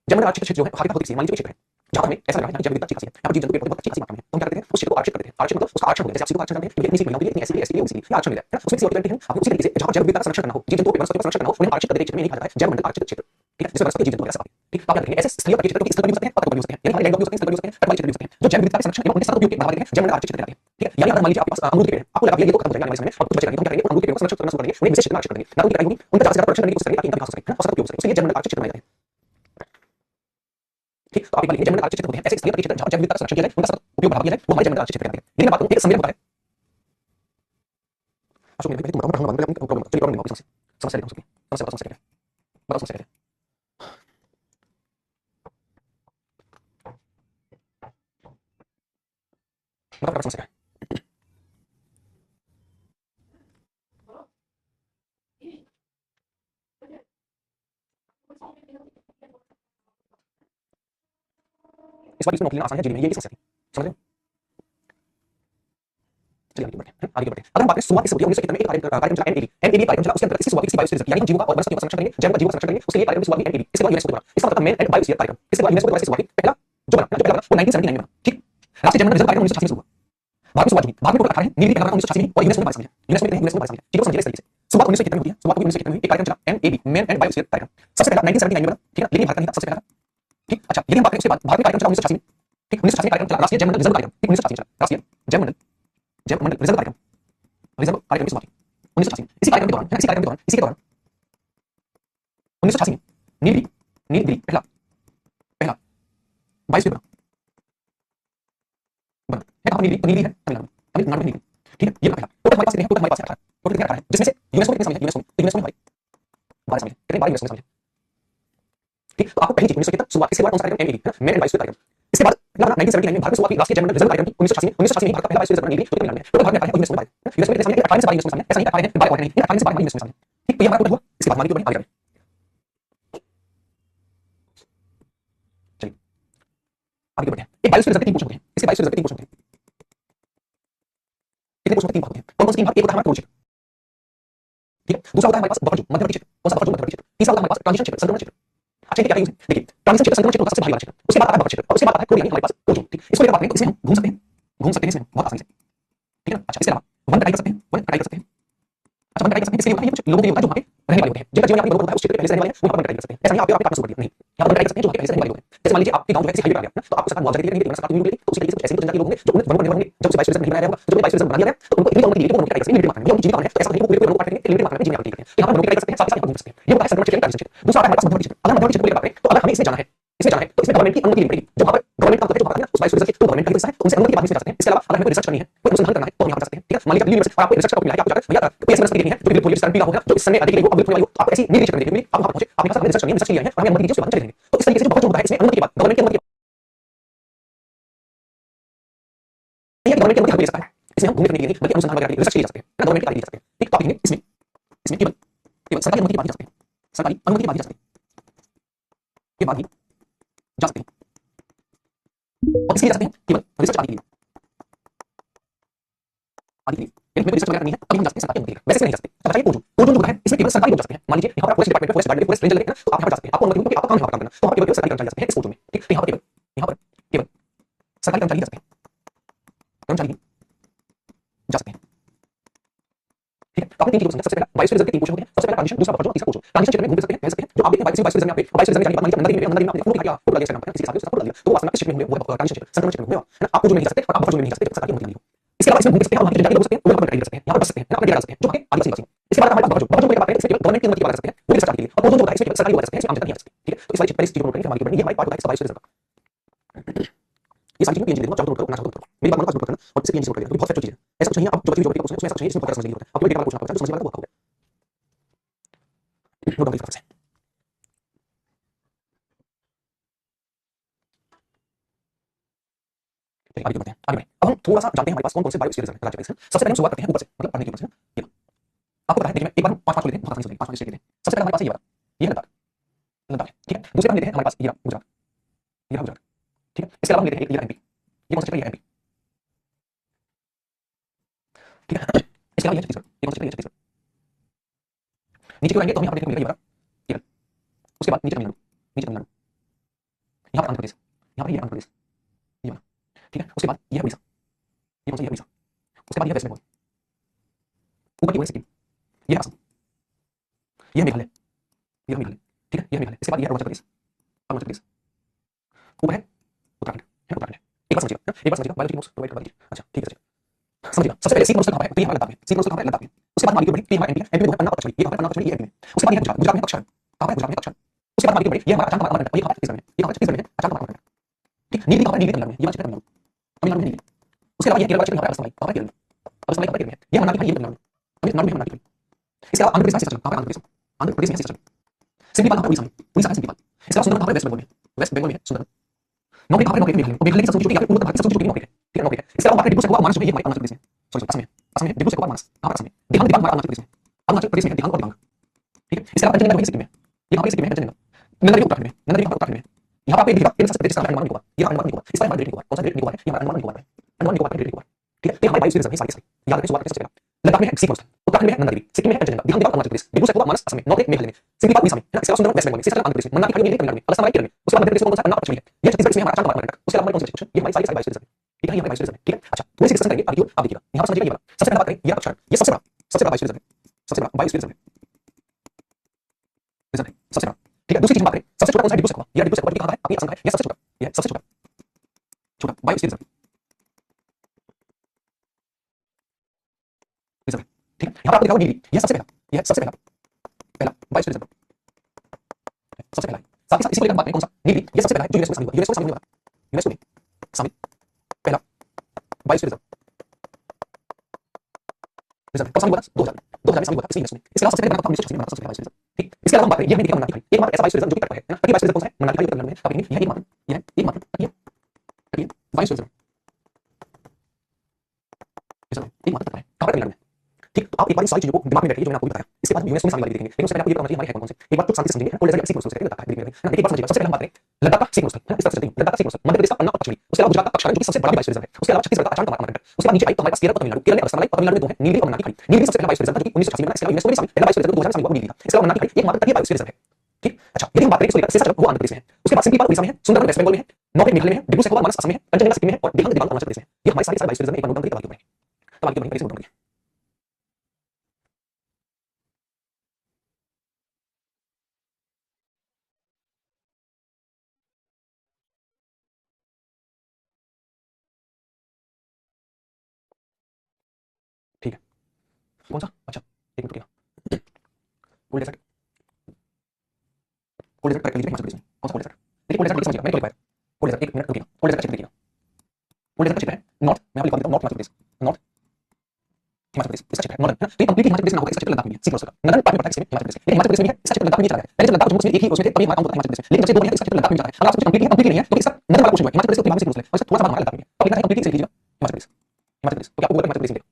जैवमंडल आर्कटिक क्षेत्र जो है हाल का बहुत मान लीजिए क्षेत्र है जहां हमें ऐसा लग रहा है कि जैव विविधता अच्छी खासी है, यहाँ पर जीव जंतु पेड़ पौधे बहुत अच्छी खासी मात्रा में है। तो हम क्या करते हैं, उस क्षेत्र को आरक्षित करते हैं। आरक्षित मतलब उसका आरक्षण हो गया, जैसे आप सीधे आरक्षण जानते हैं, इतनी सी महिलाओं के लिए, इतनी ऐसी ऐसी ओबीसी ये आरक्षण मिला है ना, उसमें किसी और करते हैं। आप उसी तरीके से जहां जैव विविधता का संरक्षण करना हो, जीव जंतु पेड़ पौधे का संरक्षण करना हो, उन्हें आरक्षित करने के क्षेत्र में नहीं कहा जाता है जैवमंडल आरक्षित क्षेत्र। ठीक है, जिसमें वनस्पति जीव जंतु वगैरह सब आते हैं। ठीक, तो आप याद रखेंगे ऐसे स्थलीय क्षेत्र के स्थल पर भी हो सकते हैं, पत्थर पर भी हो सकते हैं, यानी हमारे लैंड पर भी हो सकते हैं, स्थल पर भी हो सकते हैं, तटवाली क्षेत्र भी हो सकते हैं, जो जैव विविधता के संरक्षण एवं उनके सतत उपयोग के बढ़ावा देते हैं, जैवमंडल आरक्षित क्षेत्र कहलाते हैं। ठीक है, यानी अगर मान लीजिए आपके पास अमरूद के पेड़ है, आपको लगा ये तो खत्म हो जाएगा आने वाले समय में और कुछ बचेगा नहीं, तो हम क्या करेंगे, अमरूद के पेड़ को संरक्षित करना शुरू करेंगे, उन्हें विशेष क्षेत्र में आरक्षित करेंगे, ना उनकी कटाई होगी, उनका ज्यादा से ज्यादा प्रोडक्शन करने की कोशिश करेंगे ताकि इनका विकास हो सके, और सतत उपयोग हो सके, उसके लिए जैवमंडल आरक्षित क्षेत्र बनाया जाता है। ठीक, तो आप एक बार लिखिए जैवमंडल आरक्षित क्षेत्र होते हैं ऐसे स्थलीय क्षेत्र जहां जैव विविधता का संरक्षण किया जाए, उनका सतत उपयोग बढ़ावा किया जाए, वो हमारे जैवमंडल आरक्षित क्षेत्र कहलाते हैं। यदि मैं बात करूं एक सम्मेलन होता है, अशोक ने तुम बताओ चलिए प्रॉब्लम नहीं होगी, समस्या नहीं हो सकती, समस्या बताओ, समस्या क्या है, बताओ समस्या क्या है। बताओ समस्या क्या है। इस बार इसमें नौकरी लेना आसान है, जीडी में ये समस्या थी, समझ रहे हो। चलिए आगे बढ़ते हैं, आगे बढ़ते हैं। अगर हम बात करें शुरुआत से 1971 में एक कार्यक्रम चला एनएबी, एनएबी कार्यक्रम चला, उसके अंतर्गत इसकी शुरुआत किसी बायोस्फीयर रिजर्व, यानी हम जीवों का और वनस्पतियों का संरक्षण करेंगे, जैव का जीवों का संरक्षण करेंगे, उसके लिए कार्यक्रम की शुरुआत हुई एनएबी। इसके बाद यूनेस्को द्वारा, इसका मतलब मैन एंड बायोस्फीयर कार्यक्रम, इसके बाद यूनेस्को द्वारा शुरुआत हुई पहला जो बना वो 1979 में बना। ठीक, राष्ट्रीय जैवमंडल रिजर्व कार्यक्रम 1986 में शुरू हुआ, बाद में शुरुआत हुई, बाद में टोटल 18 है, नीलगिरी का 1986 में और यूनेस्को में 22 में, यूनेस्को में 22 में, चीजों को समझिए इस तरीके से। शुरुआत 1971 में होती है, शुरुआत 1971 में एक कार्यक्रम चला एनएबी, मैन एंड बायोस्फीयर कार्यक्रम, सबसे पहला 1979 में बना। ठीक है, लेकिन भारत का नहीं था, सबसे पहला। ठीक, अच्छा यदि हम बात करें उसके बाद भारत में कार्यक्रम चला 1986 में। ठीक, 1986 में कार्यक्रम चला राष्ट्रीय जैवमंडल रिजर्व कार्यक्रम। ठीक, 1986 में चला राष्ट्रीय जैवमंडल रिजर्व कार्यक्रम, रिजर्व कार्यक्रम की शुरुआत 1986 में। इसी कार्यक्रम के दौरान 1986 में नीलगिरी, नीलगिरी पहला पहला बायोस्फीयर बना है, कहां नीलगिरी, तो नीलगिरी है तमिलनाडु में नीलगिरी। ठीक है, ये पहला टोटल हमारे पास कितने हैं, टोटल हमारे पास 18, टोटल कितने 18 है, जिसमें से यूनेस्को में कितने शामिल है, यूनेस्को में हमारे 12 शामिल है, कितने 12 यूनेस्को में शामिल है। ठीक, तो आपको पहली चीज 1971 शुरुआत, इसके बाद कौन सा कार्यक्रम एनएबी, मैन एंड बायोस्फीयर कार्यक्रम। इसके बाद 1979 में भारत में शुरुआत हुई राष्ट्रीय जैवमंडल रिजर्व कार्यक्रम की 1986 में, 1986 में भारत का पहला बायोस्फीयर रिजर्व बना नीलगिरी, जो तमिलनाडु में है। टोटल भारत में 18 है और यूनेस्को में 12 है, यूनेस्को में कितने शामिल है, 18 से 12 यूनेस्को में शामिल है, ऐसा नहीं 18 है 12 और नहीं, 18 से 12 यूनेस्को में शामिल है। ठीक, तो ये हमारा टोटल हुआ। इसके बाद हमारी आगे बढ़े, चलिए आगे बढ़ते हैं। एक बायोस्फीयर रिजर्व के 3 पोर्शन होते हैं, इसके बायोस्फीयर रिजर्व के 3 पोर्शन होते हैं, कितने पोर्शन होते हैं, 3 भाग होते हैं। कौन कौन से 3 भाग, एक होता है हमारा क्लोज क्षेत्र। ठीक है, दूसरा होता है हमारे पास बफर जोन, मध्यवर्ती क्षेत्र, कौन सा बफर जोन, मध्यवर्ती क्षेत्र। तीसरा होता है हमारे पास ट्रांजिशन क्षेत्र, संक्रमण क्षेत्र। अच्छा क्या है, देखिए ट्रांजिशन क्षेत्र, संक्रमण क्षेत्र होता है सबसे भारी वाला क्षेत्र, उसके बाद आता है बफर क्षेत्र और उसके बाद आता है क्लोज, यानी हमारे पास क्लोज जोन। ठीक, इसको लेकर बात करें तो इसमें हम घूम सकते हैं, घूम सकते हैं इसमें बहुत आसानी से। ठीक है ना, अच्छा इसके अलावा वन कटाई कर सकते हैं, वन कटाई कर सकते हैं। अच्छा वन कटाई कर सकते हैं, इसलिए होता है ये कुछ लोगों के लिए होता है जो वहां पे रहने वाले होते हैं, जिनका जीवन यापन होता है उस क्षेत्र में पहले से रहने वाले हैं, वो यहाँ पर वन कटाई कर सकते हैं। ऐसा नहीं आप काटना शुरू कर दिया, नहीं, यहाँ पर वन कटाई कर सकते हैं जो वहां पे पहले से रहने वाले होते हैं। जैसे मान लीजिए आपके गांव जो है किसी हाईवे पर आ गया ना, तो आपको सरकार मुआवजा देती रहेगी, सरकार को मिलेगी, तो उसी तरीके से ऐसे जनजाति के लोग होंगे जो उन वनों पर निर्भर होंगे। जब उसे वाइस प्रेसिडेंट नहीं बनाया होगा, जब उन्हें वाइस प्रेसिडेंट बना दिया गया तो उनको इतनी उन्नति दी कि वो नौकरी कर सकते हैं, मिलिट्री डिपार्टमेंट में, ये उनकी जीविका है, तो ऐसा नहीं कि वो पूरे नौकरी करते हैं, मिलिट्री डिपार्टमेंट में जीविका करते हैं, यहाँ पर नौकरी कर सकते हैं, साथ ही साथ कर सकते हैं, ये होता है संक्रमण क्षेत्र का क्षेत्र। दूसरा हमारे पास मध्यवर्ती क्षेत्र, अगर मध्यवर्ती क्षेत्र की बात करें तो अगर हमें इसमें जाना है, तो इसमें गवर्नमेंट की अनुमति लेनी पड़ेगी, जो वहाँ पर गवर्नमेंट काम करते हैं, जो वहाँ पर उस वाइस प्रेसिडेंट की तो गवर्नमेंट का हिस्सा है, तो उनसे अनुमति के बाद इसमें जा सकते हैं। इसके अलावा अगर हमें कोई रिसर्च करनी है, कोई अनुसंधान करना है, तो हम यहाँ कर सकते हैं, ठीक है। मान लीजिए यूनिवर्सिटी और आपको रिसर्च का मिला है कि आपको जाकर भैया कोई ऐसी वनस्पति देखनी है जो बिल्कुल थोड़ी सी होगा, जो इस समय अधिक नहीं हो, अब बिल्कुल वाली हो, तो आपको ऐसी निजी क्षेत्र में देखनी है, आप वहाँ पहुंचे, आपके पास रिसर्च करनी है, रिसर्च के लिए है, हमें अनुमति दीजिए, उसके बाद चले जाएंगे। तो इस तरीके से जो बहुत जो होता है इसमें अनुमति के बाद गवर्नमेंट की अनुमति गवर्नमेंट की अनुमति हमें ले सकता है, इसमें हम घूमने फिरने के लिए बल्कि अनुसंधान वगैरह के लिए रिसर्च के लिए जा सकते हैं, गवर्नमेंट की तारीफ ले सकते हैं। एक टॉपिक है इसमें, इसमें केवल केवल सरकारी अनुमति के बाद ही जा सकते हैं, सरकारी अनुमति के बाद ही जा सकते हैं, के बाद ही जा सकते हैं, और इसलिए जा सकते हैं केवल रिसर्च आदि के लिए, आदि के लिए यानी हमें रिसर्च वगैरह करनी है तभी हम जा सकते हैं सरकारी अनुमति लेकर, वैसे नहीं जा सकते। अब बताइए ओजोन, ओजोन जो है इसमें केवल सरकारी लोग जा सकते हैं। मान लीजिए यहाँ पर फॉरेस्ट डिपार्टमेंट में फॉरेस्ट गार्ड फॉरेस्ट रेंजर लगे ना, तो आप यहाँ पर जा सकते हैं, आपको अनुमति होगी, आपका काम यहाँ पर काम करना, तो वहाँ पर केवल सरकारी कर्मचारी जा सकते हैं इस ओजोन में, ठीक। तो यहाँ पर केवल सरकारी कर्मचारी जा सकते हैं, कर्मचारी जा सकते हैं, ठीक है। तो आपने तीन चीजें समझा, सबसे पहला वाइस प्रेसिडेंट के तीन पोजीशन होते हैं, सबसे पहला ट्रांजिशन, दूसरा बफर जोन, तीसरा पोजीशन। ट्रांजिशन क्षेत्र में घूम सकते हैं, कह सकते हैं, जो आप देखते हैं वाइस प्रेसिडेंट में आप वाइस प्रेसिडेंट में जाने के बाद मान लीजिए अंदर में आपने फोटो दिया, फोटो लगे नाम पर किसी के साथ फोटो दिया, तो वास्तव में किस क्षेत्र में हुए, वो ट्रांजिशन क्षेत्र, संक्रमण क्षेत्र में हुए है ना। आप ओजोन में नहीं जा सकते और आप बफर जोन में नहीं जा सकते, सरकारी अनुमति नहीं हो। इसके अलावा इसमें घूम सकते हैं, आप वहां की जानकारी ले सकते हैं, वो कर सकते हैं, यहाँ पर बस सकते हैं, अपने डेरा सकते हैं, जो है आदिवासी निवासी। इसके बाद हमारे पास बफर जोन की बात करें, इसमें केवल गवर्नमेंट की अनुमति की बात कर सकते हैं, वो भी सरकार के लिए, और ओजोन जो है इसमें केवल सरकारी लोग रह सकते हैं, इसमें आम जनता नहीं आ सकती, ठीक है। तो इस वाली चीज को नोट करेंगे, हमारी बढ़ेगी, ये हमारी पार्ट होता है वाइस प्रेसिडेंट का। ये सारी चीजें पीएनजी देखो, चाहो तो करो, ना चाहो तो करो, मेरी बात को नोट करना और इससे पीएनजी नोट करना, बहुत फैक्ट चीज है। ऐसा कुछ नहीं है, आप जो बच्चे ज्योग्राफी का क्वेश्चन है उसमें ऐसा कुछ नहीं है, इसमें बहुत समझने की जरूरत है, आपको डेटा का क्वेश्चन आपको समझने वाला वो आपका होगा। नोट डाउन करते हैं। चलिए आगे बढ़ते हैं, आगे बढ़ें। अब हम थोड़ा सा जानते हैं हमारे पास कौन कौन से बायोस्फीयर हैं राज्य हैं। सबसे पहले हम शुरुआत करते हैं ऊपर से, मतलब पढ़ने के ऊपर से। ये आपको पता है, देखिए मैं एक बार पांच पांच लेते हैं, बहुत आसानी से पांच पांच लेते हैं। सबसे पहले हमारे पास ये वाला, ये है लद्दाख, लद्दाख है, ठीक है। दूसरे पर हम लेते हैं हमारे पास ये रहा गुजरात, ये रहा गुजरात, ठीक है। इसके अलावा हम लेते हैं ये रहा एमपी, ये कौन सा क्षेत्र है, ये एमपी, ठीक है। इसके अलावा ये छत्तीसगढ़, ये कौन सा क्षेत्र है, ये छत्तीसगढ़। नीचे क्यों आएंगे तो हम यहाँ पर देखने को मिलेगा ये वाला केरल, उसके बाद नीचे तमिलनाडु, नीचे तमिलनाडु, यहाँ पर आंध्र प्रदेश, यहाँ पर ये आंध्र प्रदेश, ये वाला, ठीक है। उसके बाद ये है उड़ीसा, ये कौन सा, ये है उड़ीसा। उसके बाद ये है वेस्ट बंगाल, ऊपर की ओर है सिक्किम, ये है असम, ये है मेघालय, ये है मेघालय, ठीक है, ये है मेघालय। इसके बाद ये है अरुणाचल प्रदेश, अरुणाचल प्रदेश, ऊपर है उत्तराखंड, है उत्तराखंड। एक बार समझिएगा, एक बार समझिएगा, बायोलॉजी नोट्स प्रोवाइड करवा दीजिए। अच्छा ठीक है, समझिएगा। सबसे पहले सी नोट्स कहाँ है, तो ये हमारा लद्दाख में, सी नोट्स कहाँ है, लद्दाख में। उसके बाद हमारी बढ़ी, ये हमारा एमपी है, एमपी में पन्ना और पचमढ़ी, ये कहाँ है, पन्ना और पचमढ़ी, ये एमपी में। उसके बाद ये है गुजरात, गुजरात में कक्षर, कहाँ है, गुजरात में कक्षर। उसके बाद हमारी बढ़ी, ये हमारा अचानक अमरकंटक, ये कहाँ है, छत्तीसगढ़ में, ये कहाँ है, छत्तीसगढ़ में है, अचानक अमरकंटक, ठीक। नीलगिरी कहाँ है, नीलगिरी तमिलनाडु में, ये वाला क्षेत्र तमिलनाडु, तमिलनाडु में नीलगिरी। उसके अलावा ये केरल वाला क्षेत्र, यहाँ पर असम, कहाँ है केरल में, असम कहाँ है, केरल में है, ये मनाली, ये तमिलनाडु, तमिलनाडु में है मनाली। इसके अलावा आंध्र प्रदेश में सीसर, कहाँ है आंध्र प्रदेश, आंध्र प्रदेश में सीसर, सिम्पलीपाल कहाँ है, उड़ीसा में, उड़ीसा में सिम्पलीपाल। इसके अलावा सुंदरबन कहाँ है, वेस्ट बंगाल में, वेस्ट बंगाल में है सुंदरबन। नौकरी कहाँ है, नौकरी मेघालय में, मेघालय की सबसे ऊंची चोटी, यहाँ पे पूर्वोत्तर भारत की सबसे ऊंची चोटी नौकरी है, ठीक है, नौकरी है। इसके अलावा बात करें डिब्रू सैखोवा मानस जो है, ये हमारे अरुणाचल प्रदेश में, सॉरी असम में, असम में डिब्रू सैखोवा मानस, कहाँ पर असम में। दिबांग, दिबांग हमारा अरुणाचल प्रदेश में, अरुणाचल प्रदेश में है दिबांग और दिबांग, ठीक है। इसके अलावा कंचनजंगा वही सिक्किम में, ये कहाँ पे सिक्किम में है, कंचनजंगा। नंदा देवी उत्तराखंड में, नंदा देवी उत्तराखंड में। यहाँ पर आप एक देखिएगा केंद्र शासित प्रदेश जिसका नाम है अंडमान निकोबार, ये अंडमान निकोबार, इस पर हमारा ग्रेट निकोबार, कौन सा ग्रेट निकोबार है, ये हमारा अंडमान निकोबार है, अंडमान निकोबार का ग्रेट निकोबार, ठीक है। तो हमारे बायोस्फीयर रिजर्व है सारे के सारे, याद रखें शुरुआत में सबसे पहला लद्दाख में है सी कोस्ट, उत्तराखंड में है नंदा देवी, सिक्किम में है कंचनजंगा, दिबांग, दिबांग अरुणाचल प्रदेश, डिब्रू सैखोवा मानस असम में, नौकरी मेघालय में, सिम्पलीपाल उड़ीसा में, है ना। इसके अलावा सुंदरबन वेस्ट बंगाल में, सीसर आंध्र प्रदेश में, मन्नार की खाड़ी तमिलनाडु में, अलसम हमारे केरल में। उसके बाद मध्य प्रदेश में कौन सा अन्ना और पचमढ़ी है, ये छत्तीसगढ़ में हमारा अचानक अमरकंटक। उसके अलावा हमारे कौन से बचे, ये हमारी सारी बायोस्फीयर रिजर्व है, ठीक है, ये हमारी बायोस्फीयर रिजर्व है, ठीक है। अच्छा थोड़ी सी डिस्कशन करेंगे आगे की ओर, आप देखिएगा यहाँ पर समझिएगा ये वाला। सबसे पहले बात करें ये कक्षाण, ये सबसे बड़ा बायोस्फीयर रिजर्व है, सबसे बड़ा बायोस्फीयर रिजर्व है, सबसे बड़ा, ठीक है। दूसरी चीज बात करें, सबसे छोटा कौन सा है, डिब्रू सैखोवा, ये डिब्रू सैखोवा कहाँ है, अपनी असम का है, ये सबसे छोटा, ये सबसे छोटा, छोटा बायोस्फीयर रिजर्व, रिजर्व, ठीक है। यहाँ पर आपको दिखा हुआ नीलगिरी, ये सबसे पहला, ये सबसे पहला, पहला बायोस्फीयर रिजर्व, सबसे पहला है। साथ ही साथ इसको लेकर बात करें कौन सा, नीलगिरी, ये सबसे पहला है जो यूनेस्को में शामिल हुआ, यूनेस्को में शामिल हुआ, यूनेस्को में शामिल पहला बायोस्फीयर रिजर्व, रिजर्व कब शामिल हुआ था, 2000 में शामिल हुआ था इसलिए यूनेस्को में। इसके अलावा सबसे पहले बना था 1986 में बना था सबसे पहला बायोस्फीयर रिजर्व, ठीक। इसके अलावा हम बात करें, ये हमने देखा मन्नार की खाड़ी, एक मात्र ऐसा बायोस्फीयर रिजर्व जो कि तट पर है ना। तटीय बायोस्फीयर रिजर्व कौन सा है, मन्नार की खाड़ी तमिलनाडु में, आप देखेंगे यह एकमात्र, यह एकमात्र तटीय तटीय बायोस्फीयर रिजर्व, रिजर्व एकमात्र तट पर है, कहाँ पर, तमिलनाडु में, ठीक। तो आप एक बार सारी चीजों को दिमाग में रखिए जो मैंने आपको बताया। इसके बाद यूनेस्को में शामिल वाली देखेंगे, लेकिन उससे पहले आपको ये पता होना चाहिए हमारे है कौन से। एक बार तो शांति से समझेंगे, और जैसे सीक्वेंस कहते हैं लद्दाख है, ना एक बार समझिएगा। सबसे पहले हम बात करें लद्दाख का सीक्वेंस, है ना, इस तरह से चलते हैं। लद्दाख का सीक्वेंस, मध्य प्रदेश का पन्ना और पचमढ़ी, उसके अलावा गुजरात का कक्षाण जो कि सबसे बड़ा बायोस्फीयर रिजर्व है, उसके अलावा छत्तीसगढ़ का अचानक अमरकंटक, उसके बाद नीचे आई तो हमारे पास केरल और तमिलनाडु, केरल में अगस्त्य और तमिलनाडु में दो है नीलगिरी और मन्नार की खाड़ी। नीलगिरी सबसे पहला बायोस्फीयर रिजर्व था जो कि 1986 में बना, इसके अलावा यूनेस्को में शामिल पहला बायोस्फीयर रिजर्व 2000 में शामिल हुआ नीलगिरी था। इसके अलावा मन्नार की खाड़ी एकमात्र तटीय बायोस्फीयर रिजर्व है, ठीक। अच्छा यदि हम बात करें इसको लेकर, शेषाचल वो आंध्र प्रदेश में है, उसके बाद सिम्पलीपाल उड़ीसा में है, सुंदरबन वेस्ट बंगाल में है, नौकरी मेघालय में है, डिब्रू सैखोवा मानस असम में है, कंचनजंगा सिक्किम में है और दिबांग दिबांग अरुणाचल प्रदेश में है। ये हमारे सारे बायोस्फीयर रिजर्व एक बार नोट करके तब आगे बढ़ेंगे, तब आगे बढ़ेंगे। कौन सा? अच्छा, एक मिनट रुकिएगा। Cold desert, cold desert correct लीजिए हिमाचल प्रदेश में। कौन सा कोल्ड डेजर्ट? देखिए कोल्ड डेजर्ट समझिएगा, मैं लिखवाया कोल्ड डेजर्ट, एक मिनट रुकिएगा। कोल्ड डेजर्ट का क्षेत्र देखिएगा, कोल्ड डेजर्ट का क्षेत्र है नॉर्थ, मैं आपको लिखवा देता हूँ नॉर्थ हिमाचल प्रदेश, नॉर्थ हिमाचल प्रदेश इसका क्षेत्र है नॉर्दर्न, है ना? तो ये कंप्लीटली हिमाचल प्रदेश ना होगा, इसका क्षेत्र लद्दाख में है, सीधा उसका नॉर्दर्न पार्ट में पड़ता है, इसमें हिमाचल प्रदेश में, लेकिन हिमाचल प्रदेश में भी है, इसका क्षेत्र लद्दाख में चला गया है। पहले जब लद्दाख और जम्मू कश्मीर एक ही उसमें थे तभी हमारा काम होता था हिमाचल प्रदेश में, लेकिन जब से दो है इसका क्षेत्र लद्दाख में जा रहा है। अगर आपसे कंप्लीटली कंप्लीटली नहीं है तो इसका नॉर्दर्न वाला पोर्शन है हिमाचल प्रदेश के भाग से क्लोज है, और इसका थोड़ा सा भाग हमारा लद्दाख में है। तो लिखना है कंप्लीटली से लीजिएगा हिमाचल प्रदेश, हिमाचल प्रदेश तो क्या आपको बोला हिमाचल प्रदेश में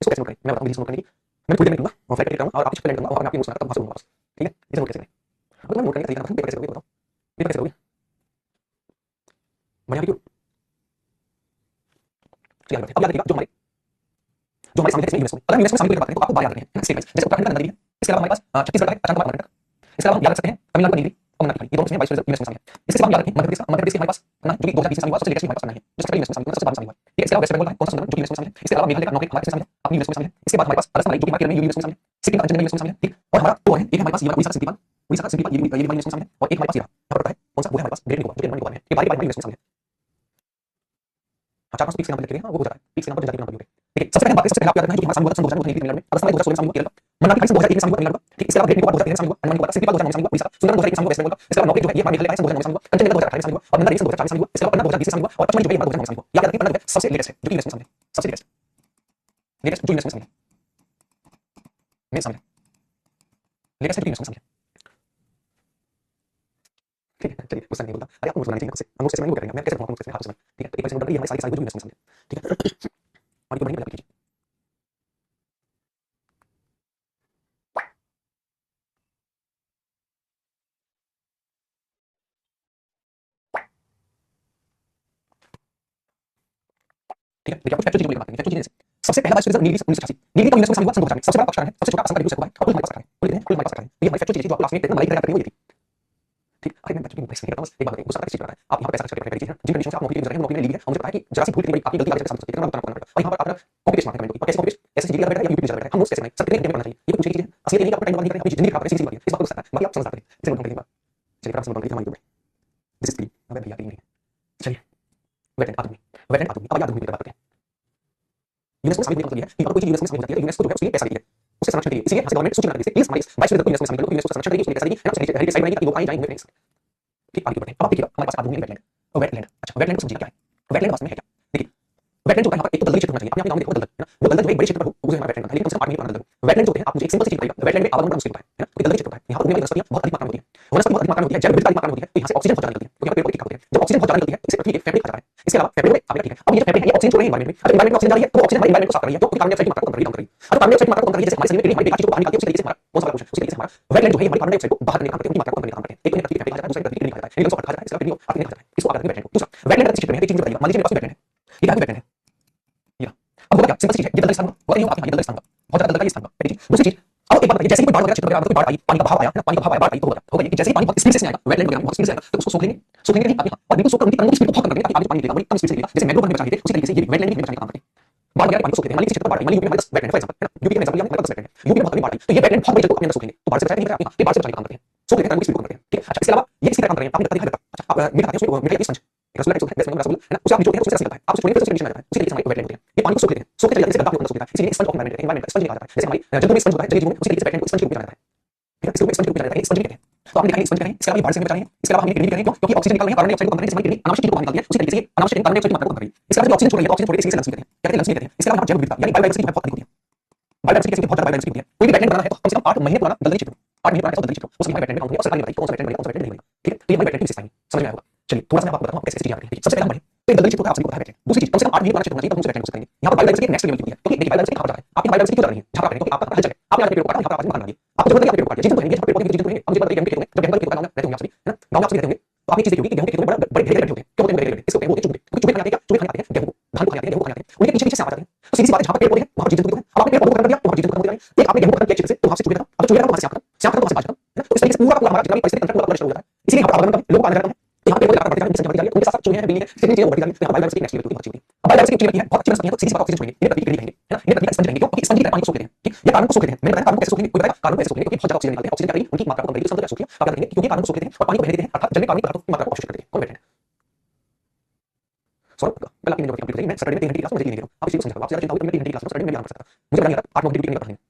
इसको कैसे नोट करें, मैं बताऊंगा, नोट करने की मैं थोड़ी देर में दूंगा और फ्लाइट टिकट और आपको प्लान करूंगा और मैं आपकी नोट्स बनाता हूं, वहां से दूंगा बस, ठीक है? इसे नोट कैसे करें, अब मैं नोट करने का तरीका पेपर कैसे करोगे बताओ, पेपर कैसे करोगे? बढ़िया वीडियो चलिए अब याद रखिएगा जो हमारे सामने है इसमें यूनेस्को, अगर यूनेस्को शामिल करके बात करें तो आपको 12 याद रखने हैं, स्टेट वाइज, जैसे उत्तराखंड का नंदा देवी है, इसके अलावा हमारे पास छत्तीसगढ़ का है अचानक कर्नाटक, इसके अलावा हम याद रख सकते हैं तमिलनाडु का नीलगिरी और मनाली, ये दोनों इसमें 22 यूनेस्को में शामिल है। इसके बाद याद रखें मध्य प्रदेश हमारे पास ना जो कि 2020 में शामिल हुआ, सबसे लेटेस्ट हमारे पास करना है, जो यूनेस्को में सबसे बाद शामिल हुआ है, ठीक है? इसके अलावा वेस्ट बंगाल का है कौन सा सुंदरबन जो यूनेस्को में शामिल है, इसके अलावा मेघालय का नौकरी हमारे शामिल है, अपनी यूनेस्को में शामिल है, इसके बाद हमारे पास राजस्थान जो कि हमारे केरल में यूनेस्को में शामिल है, सिक्किम का अंजनी यूनेस्को में शामिल है, ठीक? और हमारा दो है, एक है हमारे पास उड़ीसा का सिद्धिपाल, उड़ीसा का सिद्धिपाल ये भी यूनेस्को में शामिल है, और एक हमारे पास ये यहाँ पर है कौन सा, वो है हमारे पास ग्रेट निकोबार जो कि अंडमान निकोबार में है, ये बारी यूनेस्को में शामिल है। हाँ, 4-5 पीक्स के नाम लिख रहे हैं, वो हो जाता है, पीक्स के नाम पर जनजाति के नाम पर भी होते हैं। देखिए सबसे पहले बात करें, सबसे पहले आपको याद रखना है जो कि हमारा शामिल हुआ था सन 2000 में तमिलनाडु में, राजस्थान 2016 में शामिल हुआ केरल का, मनाली 2001 में शामिल हुआ तमिलनाडु का, ठीक? इसके अलावा ग्रेट निकोबार 2013 में शामिल हुआ अंडमान निकोबार, सिद्धिपाल 2009 में शामिल हुआ उड़ीसा, सुंदरबन 2001 में शामिल हुआ वेस्ट बंगाल, इसके अलावा नौकरी जो है ये हमारा मेघालय का 2009 में शामिल हुआ, कंचनजंगा 2018 में शामिल हुआ और नंदा देवी 2004 में शामिल हुआ, इसके अलावा पन्ना 2020 में शामिल हुआ और पचमढ़ी जो है हमारा 2009 में शामिल हुआ। याद रखिए पन्ना जो है सबसे लेटेस्ट है जो कि यूनेस्को में शामिल है, सबसे लेटेस्ट लेटेस्ट जो यूनेस्को में शामिल है, में शामिल है, लेटेस्ट है जो यूनेस्को में शामिल है, ठीक है? चलिए गुस्सा नहीं बोलता, अरे आपको नोट्स बनाने चाहिए खुद से, हम नोट्स कैसे बनाएंगे वो करेंगे, मैं कैसे बनाऊंगा नोट्स कैसे हाथ से, ठीक है? तो एक बार से नोट बनाइए, हमारी सारी सारी जो यूनेस्को में शामिल है, ठीक है? और ये बढ़िया कीजिए, ठीक है? देखिए कुछ फैक्चुअल चीजों की बात करेंगे, फैक्चुअल चीजें सबसे पहला बार नीलगिरी 1986, नीलगिरी का यूनेस्को में शामिल हुआ सन 2000 में, सबसे बड़ा पक्षकार है, सबसे छोटा असम का यूनेस्को है, और कुल हमारे पास है, कुल कितने हैं? कुल हमारे पास है, ये हमारी फैक्चुअल चीजें जो आपको लास्ट में देखना मलाई याद करेंगे वो ये थी, ठीक? अरे मैं बच्चों की बस नहीं करता, बस एक बात बताइए, गुस्सा किस चीज का आता है? आप यहाँ पे पैसा खर्च करके करिए, जिन कंडीशन से आप नौकरी के लिए नौकरी में ली है, और मुझे पता है कि जरा सी भूल कितनी बड़ी आपकी गलती आगे चल सकती है, कितना नुकसान पड़ेगा, और यहाँ पर आप कॉपी पेस्ट मारते हैं, और कैसे कॉपी पेस्ट ऐसे जीडी का बैठा है या यूपी का बैठा है, हम नोट्स कैसे बनाएं, सब कितने घंटे में बनाना चाहिए, ये कुछ चीजें असली नहीं है, आपको टाइम बर्बाद नहीं करें, अपनी जिंदगी खराब करें, सीधी सी बात है, इस बात को गुस्सा आता है, बाकी आप समझ सकते हैं, इसे नोट करेंगे, चलिए आप समझ पाएंगे हमारी यूट्यूब में दिस इज क्लीन, अबे भैया क्लीन नहीं है, चलिए वेटेंट आदमी, वेटेंट आदमी, अब याद आदमी की बात करते हैं। यूनेस्को शामिल होने का मतलब ये है कि अगर कोई चीज यूनेस्को में शामिल हो जाती है तो यूनेस्को जो है उसके लिए पैसा देती है, उसे संरक्षण के लिए, इसलिए हमसे गवर्नमेंट सूची बना देती है, प्लीज हमारे 22 फीसदी को यूनेस्को में शामिल करो, यूनेस्को संरक्षण देगी, उसके लिए पैसा देगी, है ना? उसके हेरिटेज साइट बनेगी ताकि लोग आए जाएं घूमें फिरें, ठीक? आगे बढ़ते हैं, अब आप देखिए हमारे पास आदमी वेटलैंड और वेटलैंड, अच्छा वेटलैंड को समझिए क्या है, वेटलैंड वास्तव में है क्या? देखिए वेटलैंड जो है यहाँ पर एक तो दलदली क्षेत्र होना चाहिए, आपने नाम देखो दलदल, है ना? वो दलदल जो है एक बड़े क्षेत्र पर हो, वो हमारा वेटलैंड है, लेकिन कम से कम 8 मिनट पुराना दलदल। वेटलैंड जो है आप मुझे एक सिंपल सी चीज बताइए, वेटलैंड में आवागमन बड़ा मुश्किल होता है ना? तो दलदली क्षेत्र होता है, यहाँ पर उगने वाली वनस्पतियां बहुत अधिक मात्रा में होती है, वनस्पति बहुत अधिक मात्रा में होती है, जैव विविधता अधिक मात्रा में होती है, तो यहाँ से ऑक्सीजन बहुत ज्यादा निकलती है, क्योंकि यहाँ पेड़ पौधे ठीक ठाक होते हैं, जब ऑक्सीजन बहुत ज्यादा निकलती है इससे पृथ्वी के फेफड़े खा जाता है, इसके अलावा फेफड़े में आपका ठीक है, अब ये जो फेफड़े हैं ये ऑक्सीजन छोड़ रहे हैं एनवायरनमेंट में, अगर एनवायरनमेंट में ऑक्सीजन जा रही है तो ऑक्सीजन हमारे एनवायरनमेंट को साफ कर रही है, तो कार्बन डाइऑक्साइड की मात्रा को कम कर रही है, अगर कार्बन डाइऑक्साइड की मात्रा को कम कर रही है जैसे हमारे शरीर में हमारी बेकार चीजों को बाहर निकालती है, उसी तरीके से हमारा कौन सा वाला पोषण, उसी तरीके से हमारा वेटलैंड जो है हमारी कार्बन डाइऑक्साइड को बाहर निकाल करके उनकी मात्रा को कम करने का काम करते हैं, एक तो ये पृथ्वी के फेफड़े खा जाता है, दूसरा पृथ्वी के खा जाता है, एक तो खा जाता है, इसका पृथ्वी को अपने खा जाता है, इसको आप कहते हैं वेटलैंड। दूसरा वेटलैंड का क्षेत्र में है, एक चीज बताइए, मान लीजिए मेरे पास वेटलैंड है, ठीक है? वेटलैंड है ये, अब होगा क्या, सिंपल चीज है, ये दलदली स्थान होगा, ये आपके यहाँ दलदली स्थान होगा, बहुत ज्यादा दलदल का ये स्थान होगा, ठीक है? दूसरी चीज अब एक बात बताइए, जैसे ही कोई बाढ़ वगैरह क्षेत्र वगैरह कोई बाढ़ आई, पानी का बहाव आया ना, पानी का बहाव आया, बाढ़ आई तो होगा ये कि जैसे ही पानी बहुत स्पीड से आएगा, वेटलैंड वगैरह में बहुत स्पीड से आएगा, तो उसको सोख लेंगे नहीं आप यहाँ, और बिल्कुल सोख कर उनकी तरंगों की स्पीड को बहुत कम कर देंगे ताकि आगे पानी निकलेगा, बड़ी कम स्पीड से निकलेगा, जैसे मैंग्रोव बनने में बचा लेते हैं, उसी तरीके से ये भी वेटलैंड में बचाने का काम करते हैं। बाढ़ वगैरह पानी को सोख लेते हैं, मान लीजिए क्षेत्र पर बाढ़ आई, मान लीजिए यूपी में हमारे 10 वेटलैंड फॉर एग्जांपल, है ना? यूपी का एग्जांपल लिया हमने, 10 वेटलैंड है, यूपी में बहुत बड़ी बाढ़ आई, तो ये वेटलैंड बहुत बड़ी जगह को अपने अंदर सोख लेंगे, तो बाढ़ से बचाएगा नहीं बचाएगा आपके, ये बाढ़ से बचाने का काम करते हैं, सोख लेते हैं, तरंगों की स्पीड को कम करते हैं, ठीक है? अच्छा इसके अलावा ये किसी तरह काम कर रहे हैं, आपने देखा है, अच्छा आप मीठा खाते हैं उसमें मीठा स्पंज एक रसगुल्ला टाइप है, रसगुल्ला है ना? उसे आप निचोड़ते हैं, उससे रस निकलता है, आप उसे छोड़ेंगे तो उससे कंडीशन आ जाता है, उसी तरीके से हमारे वेटलैंड होते हैं, ये पानी को सोख लेते हैं, सोख के चले जाते हैं, इससे गड्ढा अपने अंदर सोख लेता है, इसीलिए स्पंज ऑफ एनवायरनमेंट स्पंज कहा जाता है, जैसे हमारी जंतु में स्पंज होता है, जलीय जीवों में उसी तरीके से वेटलैंड को स्पंज के रूप में जाना जाता है, ठीक है? इसको स्पंज के रूप में जाना जाता है, स्पंज भी कहते हैं। तो आपने देखा है स्पंज क्या है, इसके अलावा ये बाढ़ से हमें बचा रहे हैं, इसके अलावा हम ये किडनी भी कर रहे हैं, क्योंकि ऑक्सीजन निकाल रहे हैं, कार्बन डाइऑक्साइड को कम कर रहे हैं, जैसे हमारी किडनी अनावश्यक चीजों को बाहर निकालती है, उसी तरीके से ये अनावश्यक कार्बन डाइऑक्साइड की मात्रा को कम कर रही है, इसके अलावा जो ऑक्सीजन छोड़ रही है, तो ऑक्सीजन छोड़ रही है, इसी लंग्स में कहते हैं, क्या कहते हैं? लंग्स में कहते हैं। इसके अलावा यहाँ जैव विविधता यानी बायोडायवर्सिटी बहुत अधिक होती है, बायोडायवर्सिटी कैसे बहुत ज्यादा बायोडायवर्सिटी होती है, कोई भी वेटलैंड बनाना है तो कम से कम 8 महीने पुराना दलदली क्षेत्र, 8 महीने पुराना दलदली क्षेत्र, उसमें हमारे वेटलैंड में काम होंगे और सरकार ने बताई कौन सा वेटलैंड बनेगा, कौन सा वेटलैंड नहीं बनेगा, ठीक है? तो ये हमारी वेटलैंड की विशेषताएं समझ में आया होगा। चलिए थोड़ा सा मैं आपको बताता हूँ कैसे चीजें याद रखें। सबसे पहले हम बढ़े तो दलदली क्षेत्र आप सभी को पता है वेटलैंड, दूसरी चीज कम से कम 8 महीने पुराना क्षेत्र होना चाहिए, तब हम उसे वेटलैंड को करेंगे। यहाँ पर बायोडायवर्सिटी नेक्स्ट लेवल की होती है, क्योंकि देखिए बायोडायवर्सिटी कहाँ पर जाता है, आप यहाँ बायोडायवर्सिटी क्यों जा रही है, जहाँ पर क्योंकि आपका हल जगह आप यहाँ पेड़ को काटा, यहाँ पर आप मकान बना दिए, आपको जरूरत है पेड़ को काटिए, जितने रहेंगे पेड़ पौधे जितने रहेंगे, हम जितना गेहूं के खेतों में, जब गेहूं के खेतों में रहते होंगे आप सभी, है ना? गाँव में आप सभी रहते होंगे, तो आप ये चीज देखोगे कि गेहूं के खेतों में बड़े ढेर होते हैं, क्यों होते हैं ढेर, इसके होते हैं चुगे, क्योंकि चुगे खाने आते हैं, चुगे खाने आते हैं गेहूं को, धान को खाने आते हैं, गेहूं को खाने आते हैं, उनके पीछे पीछे से आ जाते हैं, तो सीधी सी बात है, जहाँ पर पेड़ पौधे हैं वहाँ पर जीव जंतु हैं, अब आपने पेड़ पौधों को खत्म कर दिया तो वहाँ जीव जंतु खत्म हो जाएंगे, एक आपने गेहूं को खत्म किया क्षेत्र से तो वहाँ से चुगे खत्म, अब चुगे खत्म वहाँ से आप खत्म वहाँ से बाज खत्म, है ना? तो इस तरीके से पूरा पूरा हमारा जितना भी परिस्थिति तंत्र पूरा नष्ट हो जाता है, इसीलिए यहाँ पर आवागमन का लोगों का आना जाता है, तो यहाँ पे पेड़ पौधे बढ़ते जा रहे हैं, बढ़ती जा रही है, उनके साथ चुगे हैं, बिल्ली है, कितनी चीजें बढ़ती जा रही है, तो यहाँ बायोडायवर्सिटी नेक्स्ट लेवल की बहुत अच्छी होती है। अब बायोडायवर्सिटी अच्छी है, बहुत अच्छी है, तो सीधी सी बात ऑक्सीजन छोड़ेंगे, इन्हें प्रकृति कहेंगे, है ना? इन्हें प्रकृति स्पंज कहेंगे, क्योंकि स्पंज की तरह पानी को सोख लेते हैं, ठीक? ये कार्बन को सोख लेते हैं, मैंने बताया कार्बन को कैसे सोखेंगे, कोई बताएगा कार्बन को कैसे सोखेंगे, क्योंकि बहुत ज्यादा ऑक्सीजन निकालते हैं, ऑक्सीजन क्या करेगी उनकी मात्रा को कम करेगी, समुद्र क्या सोखिए आप याद रखेंगे, क्योंकि कार्बन को सोख लेते हैं और पानी को बहने देते हैं, अर्थात जल में कार्बनिक पदार्थों की मात्रा को अवशोषित करते हैं, कौन बैठे हैं? सौरभ कल आपकी वीडियो कंप्लीट करेंगे, मैं सैटरडे में 3 घंटे की क्लास में मुझे नहीं दे रहा हूं, आप इसी को समझा, आप ज्यादा चिंता हो तो मैं 3 घंटे की क्लास में सैटरडे में भी आराम कर सकता, मुझे पता नहीं आता 8-9 घंटे की नहीं कर पाएंगे।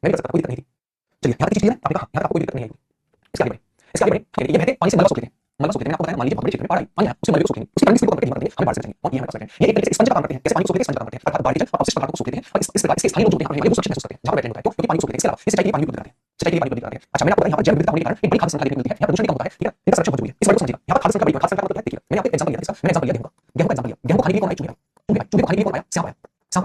मैं भी कर सकता, कोई दिक्कत नहीं थी। चलिए यहाँ तक चीज क्लियर है, आपने कहा यहाँ तक आपको कोई दिक्कत नहीं आएगी। इसके आगे बढ़े, इसके आगे बढ़े, ये बहते पानी से मलबा सोख लेते हैं, मलबा सोख लेते हैं। मैंने आपको बताया मान लीजिए बहुत बड़े क्षेत्र में पड़ा है पानी है, उससे मलबे को सोख लेंगे, उसकी करंट स्पीड को कम करके हमें बाढ़ से बचाएंगे और ये हमें बचाएंगे। ये एक तरीके से स्पंज का काम करते हैं, कैसे पानी को सोख लेते हैं, स्पंज का काम करते हैं, अर्थात बाढ़ के जल और अपशिष्ट पदार्थों को सोख लेते हैं और इस प्रकार इसके स्थायी लोग जो होते हैं ये वो सुरक्षित महसूस करते हैं जहां वेटलैंड होता है, क्योंकि पानी को सोख लेते हैं। इसके अलावा इस सिंचाई के लिए पानी भी उपलब्ध कराते हैं, सिंचाई के लिए पानी उपलब्ध कराते हैं। अच्छा मैंने आपको बताया यहाँ पर जैव विविधता होने के कारण एक बड़ी खाद्य श्रृंखला देखने को मिलती है, यहाँ प्रदूषण भी कम होता है, ठीक है, इनका संरक्षण बहुत जरूरी है। इस बात को समझिएगा, यहाँ पर खाद्य श्रृंखला बड़ी खाद्य श्रृंखला मतलब है, देखिए मैंने आपको एग्जांपल दिया, मैंने एग्जांपल दिया गेहूं का, गेहूं का एग्जांपल दिया, गेहूं को खाने के लिए कौन आया, चूहे आए, चूहे को खाने के लिए कौन आया, सांप आया,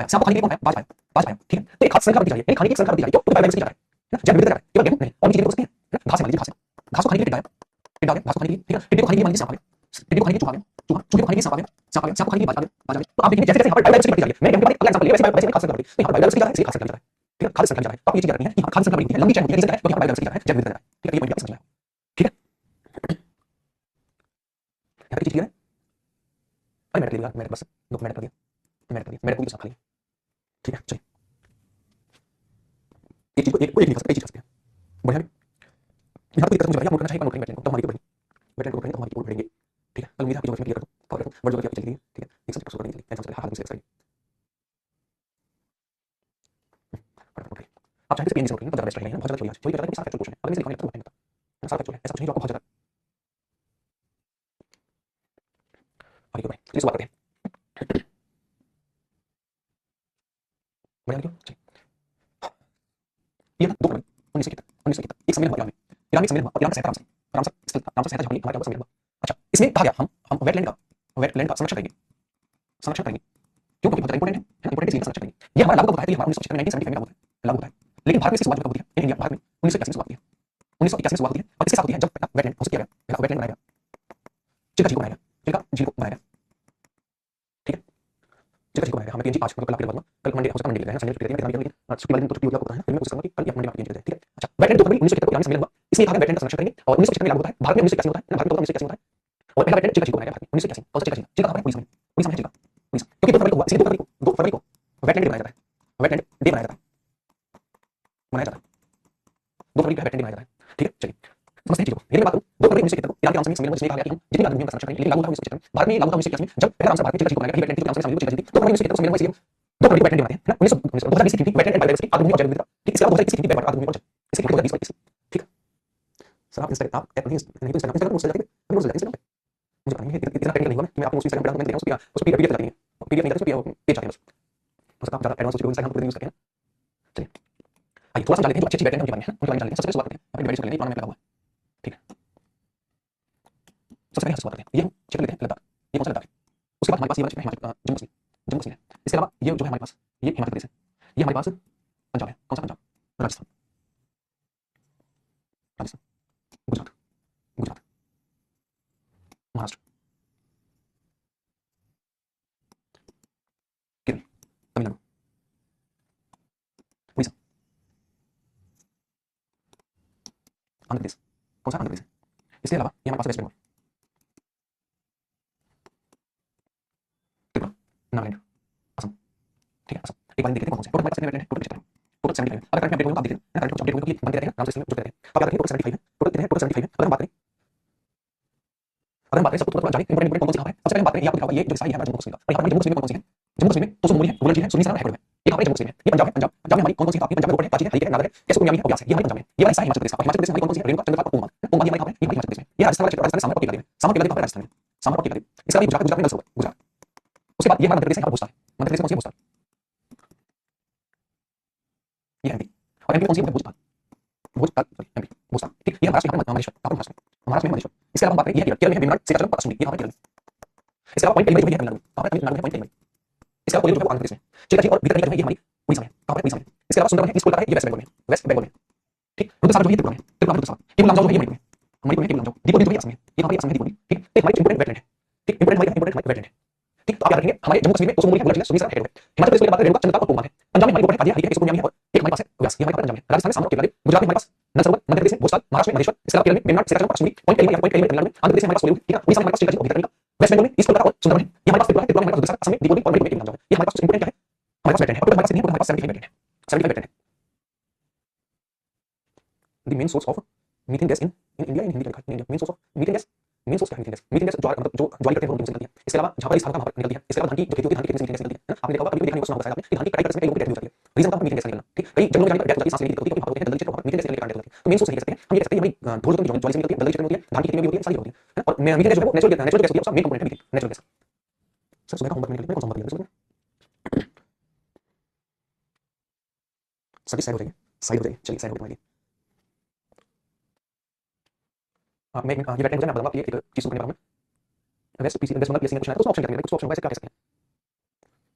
सांप को खाने के लिए कौन आया, बाज आया, बाज आया, ठीक है। तो एक खाद्य श्रृंखला बनती जा रही है, एक खाने की एक श्रृंखला बनती जा रही है, तो बायोडाइवर्सिटी जा रहा है, जैव विविधता जा रहा है, केवल गेहूं नहीं और भी चीजें हो सकती हैं, घास मान लीजिए, घास को खाने के लिए टिड्डा आया, टिड्डा आ गया, घास को खाने के लिए, ठीक है, टिड्डे को खाने के लिए मान लीजिए सांप आ गया, टिड्डे को खाने के लिए चूहा आ गया, चूहा, चूहे को खाने के लिए सांप आ गया, सांप आ गया, सांप को खाने के लिए बाज आ गया, बाज आ गया। तो आप देखेंगे जैसे जैसे यहाँ पर बायोडाइवर्सिटी बढ़ती जा रही है, मैंने गेहूं के बाद अगला एग्जांपल लिया, वैसे वैसे खाद्य श्रृंखला बढ़ी, तो यहाँ पर बायोडाइवर्सिटी जा रहा है, इसलिए खाद्य श्रृंखला जा रहा है, ठीक है, खाद्य श्रृंखला जा रहा है। तो आप ये चीज याद रखनी है कि खाद्य श्रृंखला बढ़ती है, लंबी चैन होती है, रीजन क्या है, क्योंकि यहाँ पर बायोडाइवर्सिटी जा रहा है, जैव विविधता जा रहा है, ठीक है, ये पॉइंट आप समझ लें, ठीक है। यहाँ पे चीज क्लियर है, अरे मैंने लिया, मैंने बस दो मिनट कर दिया, मैंने कर दिया, मैंने पूरी साफ खाली, ठीक है। चलिए एक चीज को एक नहीं कर सकते, एक चीज कर सकते हैं, बढ़िया भी यहाँ पर दिक्कत मुझे नोट करना चाहिए, नोट करेंगे वेटलैंड को, तो हमारी बढ़ेगी वेटलैंड को बढ़ेंगे, तो हमारी पूरी बढ़ेंगे, ठीक है। कल उम्मीद है आपकी ज्योग्राफी क्लियर कर दूं, कवर कर दूं, वर्ड ज्योग्राफी चली गई, ठीक है, एक सब्जेक्ट शुरू करने के लिए एग्जाम से पहले हाथ से एक्सरसाइज आप चाहें तो पीएनजी से नोट करेंगे, तो ज्यादा बेस्ट रहेगा, बहुत ज्यादा थोड़ी आज वही करता है कि सारा फैक्चुअल क्वेश्चन है, अगर मैं लिखा नहीं तो नहीं होता, सारा फैक्चुअल है, ऐसा कुछ नहीं जो आपको बहुत ज्यादा आगे बढ़े। चलिए शुरुआत करते हैं, बढ़िया क्यों। चलिए ये ना 2 फरवरी 1971 एक सम्मेलन हुआ ईरान में, सम्मेलन हुआ और ईरान का सहता रामसर स्थल था, रामसर सहता जहां हमारे सम्मेलन हुआ। अच्छा इसमें कहा गया हम वेटलैंड का संरक्षण करेंगे, क्यों, क्योंकि बहुत इंपॉर्टेंट है, इंपॉर्टेंट इसलिए संरक्षण करेंगे। ये हमारा लागू कब होता है, ये हमारा 1975 में लागू होता है, लेकिन भारत में इसकी शुरुआत कब होती है, इंडिया भारत में 1981 में शुरुआत होती है, 1981 में शुरुआत होती है और इसके साथ होती है जब वेटलैंड घोषित किया गया, पहला वेटलैंड बनाया गया, चिल्का झील को बनाया गया, चिल्का झील को बनाया गया, ठीक है, चिल्का झील को बनाया गया। हमें पीएनजी आज मतलब कल आपके बाद कल मंडे हो सकता है, मंडे लेते हैं, संडे छुट्टी रहती है, लेकिन छुट्टी वाले दिन तो छुट्टी होती है, फिर मैं कोशिश करूंगा कि कल या मंडे में पीएनजी लेते हैं, ठीक है। अच्छा वेटलैंड 2 फरवरी 1971 को ईरान में सम्मेलन हुआ, इसमें कहा गया वेटलैंड का संरक्षण करेंगे और 1971 में लागू होता है, भारत में 1981 होता है, भारत में 1981 होता है और पहला वेटलैंड चिल्का झील को बनाया गया भारत में 1981। कौन सा चिल्का झील, चिल्का कहां है, उड़ीसा में, उड़ीसा में चिल्का, उड़ीसा, क्योंकि 2 फरवरी को हुआ, इसलिए 2 फरवरी को वेटलैंड डे बनाया जाता है, वेटलैंड डे बनाया जाता है, 2 फरवरी को वेटलैंड डे बनाया जाता है, ठीक है। चलिए समझते हैं चीजों को, यदि मैं बात करूं 2 फरवरी 1971 को ईरान के सम्मेलन में जिसमें कहा गया कि हम जितनी आदमी का संरक्षण करेंगे, लेकिन लागू था 1971 में, भारत में लागू था 1981 में, जब पहला रामसर भारत में चिल्का झील को बनाया गया, वेटलैंड की सम्मेलन में चिल्का झील, 2 फरवरी 1971 को सम्मेलन हुआ, इसलिए 2 फरवरी को वेटलैंड डे बनाते हैं, है ना। 2020 की वेटलैंड एंड बायोडायवर्सिटी आधुनिक और जैव विविधता, ठीक, इसके अलावा 2021 की वेटलैंड आधुनिक और इसके 2020 ठीक है। सर आप इंस्टाग्राम आप ऐप नहीं तो इंस्टाग्राम मुझसे जाते हैं, मुझे जाते हैं, मुझे पता नहीं है इतना टेक्निकल नहीं हुआ मैं आपको इंस्टाग्राम पे डालूंगा, मैं देख उस पीडीएफ लगानी है, पीडीएफ नहीं करते तो पेज आते हैं बस, हो सकता है आप ज्यादा एडवांस इंस्टाग्राम पर यूज करते हैं। चलिए आइए थोड़ा सा जान लेते हैं जो अच्छी अच्छी वेटलैंड उनके बारे में, उनके बारे में जान लेते हैं। सबसे शुरुआत करते हैं, अपनी डिवाइस कर लेंगे, प्लान में लगा हुआ है, ठीक है। सबसे पहले शुरुआत करते हैं, ये हम चेक लेते हैं लद्दाख, ये कौन सा लद्दाख है, उसके बाद हमारे पास ये वाला हिमाचल जम्मू कश्मीर है, इसके अलावा ये जो है हमारे पास ये हिमाचल प्रदेश है, ये हमारे पास पंजाब है, कौन सा पंजाब, राजस्थान, राजस्थान, गुजरात, गुजरात, महाराष्ट्र, केरल, तमिलनाडु, उड़ीसा, आंध्र प्रदेश, कौन सा आंध्र प्रदेश है, इसके अलावा ये हमारे पास वेस्ट बंगाल, त्रिपुरा, नागालैंड, असम, ठीक है, असम। एक बार देखते हैं कौन से टोटल हमारे पास कितने वेटलैंड है, टोटल चेक करें, टोटल 75 है। अगर करंट में अपडेट होगा आप देख लेना, करंट अपडेट होगा कि बनते रहेगा, नाम से जुड़ते रहेंगे, तो अगर टोटल 75 है, टोटल कितने हैं, टोटल 75 है। अगर हम बात करें सब थोड़ा जाने इंपॉर्टेंट कौन सी कहां है, सबसे पहले हम बात करें ये आपको दिखाऊंगा, ये जो साइड है हमारा जम्मू कश्मीर का, और यहां पर जम्मू कश्मीर में कौन सी है, जम्मू कश्मीर में तो सुमोली है, गुलर जी है, सुन्नी सरा है, हेडो है, एक हमारे जम्मू कश्मीर है, ये पंजाब है, पंजाब में हमारी कौन सी है, पंजाब में रोड है, काची है, हरिके है, नागर है, कैसे मियामी है और व्यास है, ये हमारे पंजाब में, ये वाला हिसाब हिमाचल प्रदेश का, हिमाचल प्रदेश में हमारी कौन सी है, रेणुका, चंद्रभागा, पूर्णिमा, पूर्णिमा हमारे कहां है, ये हमारे हिमाचल प्रदेश में, ये राजस्थान वाला क्षेत्र, राजस्थान सामर पट्टी सामर के लगे राजस्थान में, सामर पट्टी लगे, इसके बाद गुजरात में नल गुजरात, उसके बाद ये हमारा मध्य प्रदेश है, भोपाल, मध्य प्रदेश में कौन सी है, भोपाल, ये एमपी, और एमपी कौन सी है, भोपाल, सॉरी एमपी भोपाल, ठीक, ये महाराष्ट्र में मलेश्वर, महाराष्ट्र में मलेश्वर, इसके अलावा बात करें ये केरल में बेमनाड से चलो पश्चिमी, ये हमारे केरल, इसके अलावा पॉइंट पहली है तमिलनाडु, कहां है तमिलनाडु में, पॉइंट पहली, इसके अलावा जो है आंध्र प्रदेश में, चिल्का झील और भितरकनिका जो है ये हमारी उड़ीसा में, कहां पर उड़ीसा में, इसके अलावा सुंदरबन है, इसको है ये वेस्ट बंगाल में, वेस्ट बंगाल में, ठीक। रुद्रसागर जो है त्रिपुरा में, त्रिपुरा में रुद्रसागर, टिपू लामजाओ जो है ये मणिपुर में, टिपू लामजाओ, दीपोली जो है असम में, ये हमारे असम में दीपोली, ठीक। तो हमारे इंपोर्टेंट वेटलैंड है, ठीक, इंपोर्टेंट वेटलैंड है, ठीक। तो आप याद रखेंगे हमारे जम्मू कश्मीर में सुमोली है, गुलर जी है, सुन्नी सरा है, हेडो है, हिमाचल प्रदेश में बात करें रेणुका, चंद्रभागा और पूर्णिमा है, पंजाब में हमारी कोट है, कादिया, हरिके है, इसको मियामी है, और एक हमारे पास है व्यास, ये हमारे पास पंजाब में, राजस्थान में सामर के लगे, गुजरात में हमारे पास नल सरोवर, मध्य प्रदेश में भोपाल, महाराष्ट्र में मलेश्वर, इसके अलावा केरल में बेमनाड से चलो पश्चिमी, पॉइंट पहली में तमिलनाडु में, आंध्र प्रदेश में हमारे पास कोल्लू, ठीक है, उड़ीसा में हमारे पास चिल्का झील और भितरकनिका, वेस्ट बंगाल में ईस्ट कोलकाता और सुंदरबन है, ये हमारे पास त्रिपुरा है, त्रिपुरा में हमारे पास रुद्रसागर, असम में दीपोली और मणिपुर में टिपू लामजाओ है, ये हमारे पास इंपोर्टेंट क्या है, हमारे पास वेटलैंड है, और हमारे पास कितनी है, हमारे पास 75 वेटलैंड है, 75 वेटलैंड है। The main source of methane gas in India, in Hindi लिखा है, main source of methane gas, main source क्या है, मीथेन गैस मतलब जो ज्वाली करते हैं वो मीथेन निकलती है, इसके अलावा जहां पर इस खाना वहां पर निकलती है, इसके अलावा धान की जो खेती होती है धान की कितनी निकलती है ना, आपने देखा होगा कभी देखा नहीं, सुना होगा शायद आपने कि धान की कटाई करने से कई लोगों की डेथ हो जाती है, रीजन का मीथेन गैस निकलना, ठीक। कई जंगलों में जाने पर डेथ हो जाती है, सांस लेने की दिक्कत होती है, क्योंकि दलदली क्षेत्र में मीथेन गैस निकलने के कारण डेथ होती है। तो मेन सोर्स नहीं कह सकते हैं, हम ये कह सकते हैं ये भाई भूल तो ज्वाली से निकलती है, दलदली क्षेत्र में होती है, धान की खेती में भी होती है, सारी होती है ना। और मीथेन गैस जो है वो नेचुरल गैस होती है, उसका मेन कंपोनेंट है मीथेन, नेचुरल गैस। सर सुबह का होमवर्क मैंने कौन सा होमवर्क दिया सभी साइड हो जाएंगे, साइड हो जाएंगे, चलिए साइड हो जाएंगे। मैं ये बैठने मुझे मैं बताऊंगा कि एक चीज करने वाला हूं। West PC West Bengal PSC में क्वेश्चन है तो उसमें ऑप्शन क्या करेंगे, कुछ ऑप्शन वैसे क्या कह सकते हैं,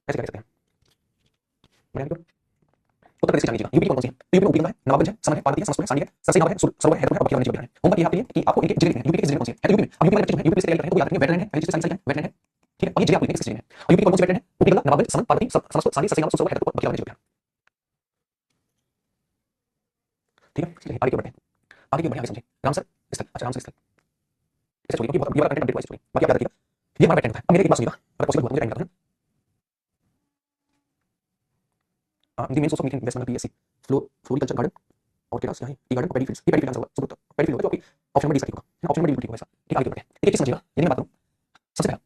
ऐसे क्या कह सकते हैं। बढ़िया, उत्तर प्रदेश जानिएगा, यूपी कौन सी है, तो यूपी में ऊपी है, नवाबगंज है, समर है, पार्वती है, समस्तपुर है, सानी है, सरसी नाव है, सरोवर है, हैदराबाद है, और बकिया है। होमवर्क ये आपके लिए कि आपको इनके जिले लिखने हैं, यूपी के जिले कौन से हैं, है तो यूपी में, अब यूपी वाले बच्चे जो है यूपी से तैयारी कर रहे हैं तो याद रखेंगे वेटलैंड है, पहली चीज साइंस है, वेटलैंड है, ठीक है। और ये जिले आपको लिखने किस जिले में है, और यूपी कौन सी वेटलैंड है, ऊपी गंगा, नवाबगंज, समर, पार्वती, समस्तपुर, सानी, सरसी नाव, सरोवर, हैदराबाद, बकिया वाले जिले, ठीक है। चलिए आगे बढ़ते हैं, आगे बढ़िया समझिए। रामसर स्थल, अच्छा रामसर स्थल इसे छोड़िए क्योंकि बहुत ये वाला कंटेंट अपडेट वाइज छोड़िए, बाकी आप याद रखिएगा ये हमारा पैटर्न है। अब मेरे एक बात सुनिएगा, अगर पॉसिबल हुआ मुझे टाइम लगता है the main source of methane gas PSC floriculture garden और क्या है टी गार्डन, पैडी फील्ड्स, ये पैडी फील्ड आंसर होगा, सुब्रत पैडी फील्ड होगा जो आपकी ऑप्शन नंबर डी सही होगा, है ना, ऑप्शन नंबर डी ठीक होगा ऐसा, ठीक है। आगे बढ़ते हैं, एक चीज समझिएगा, ये मैं बात करूं सबसे पहले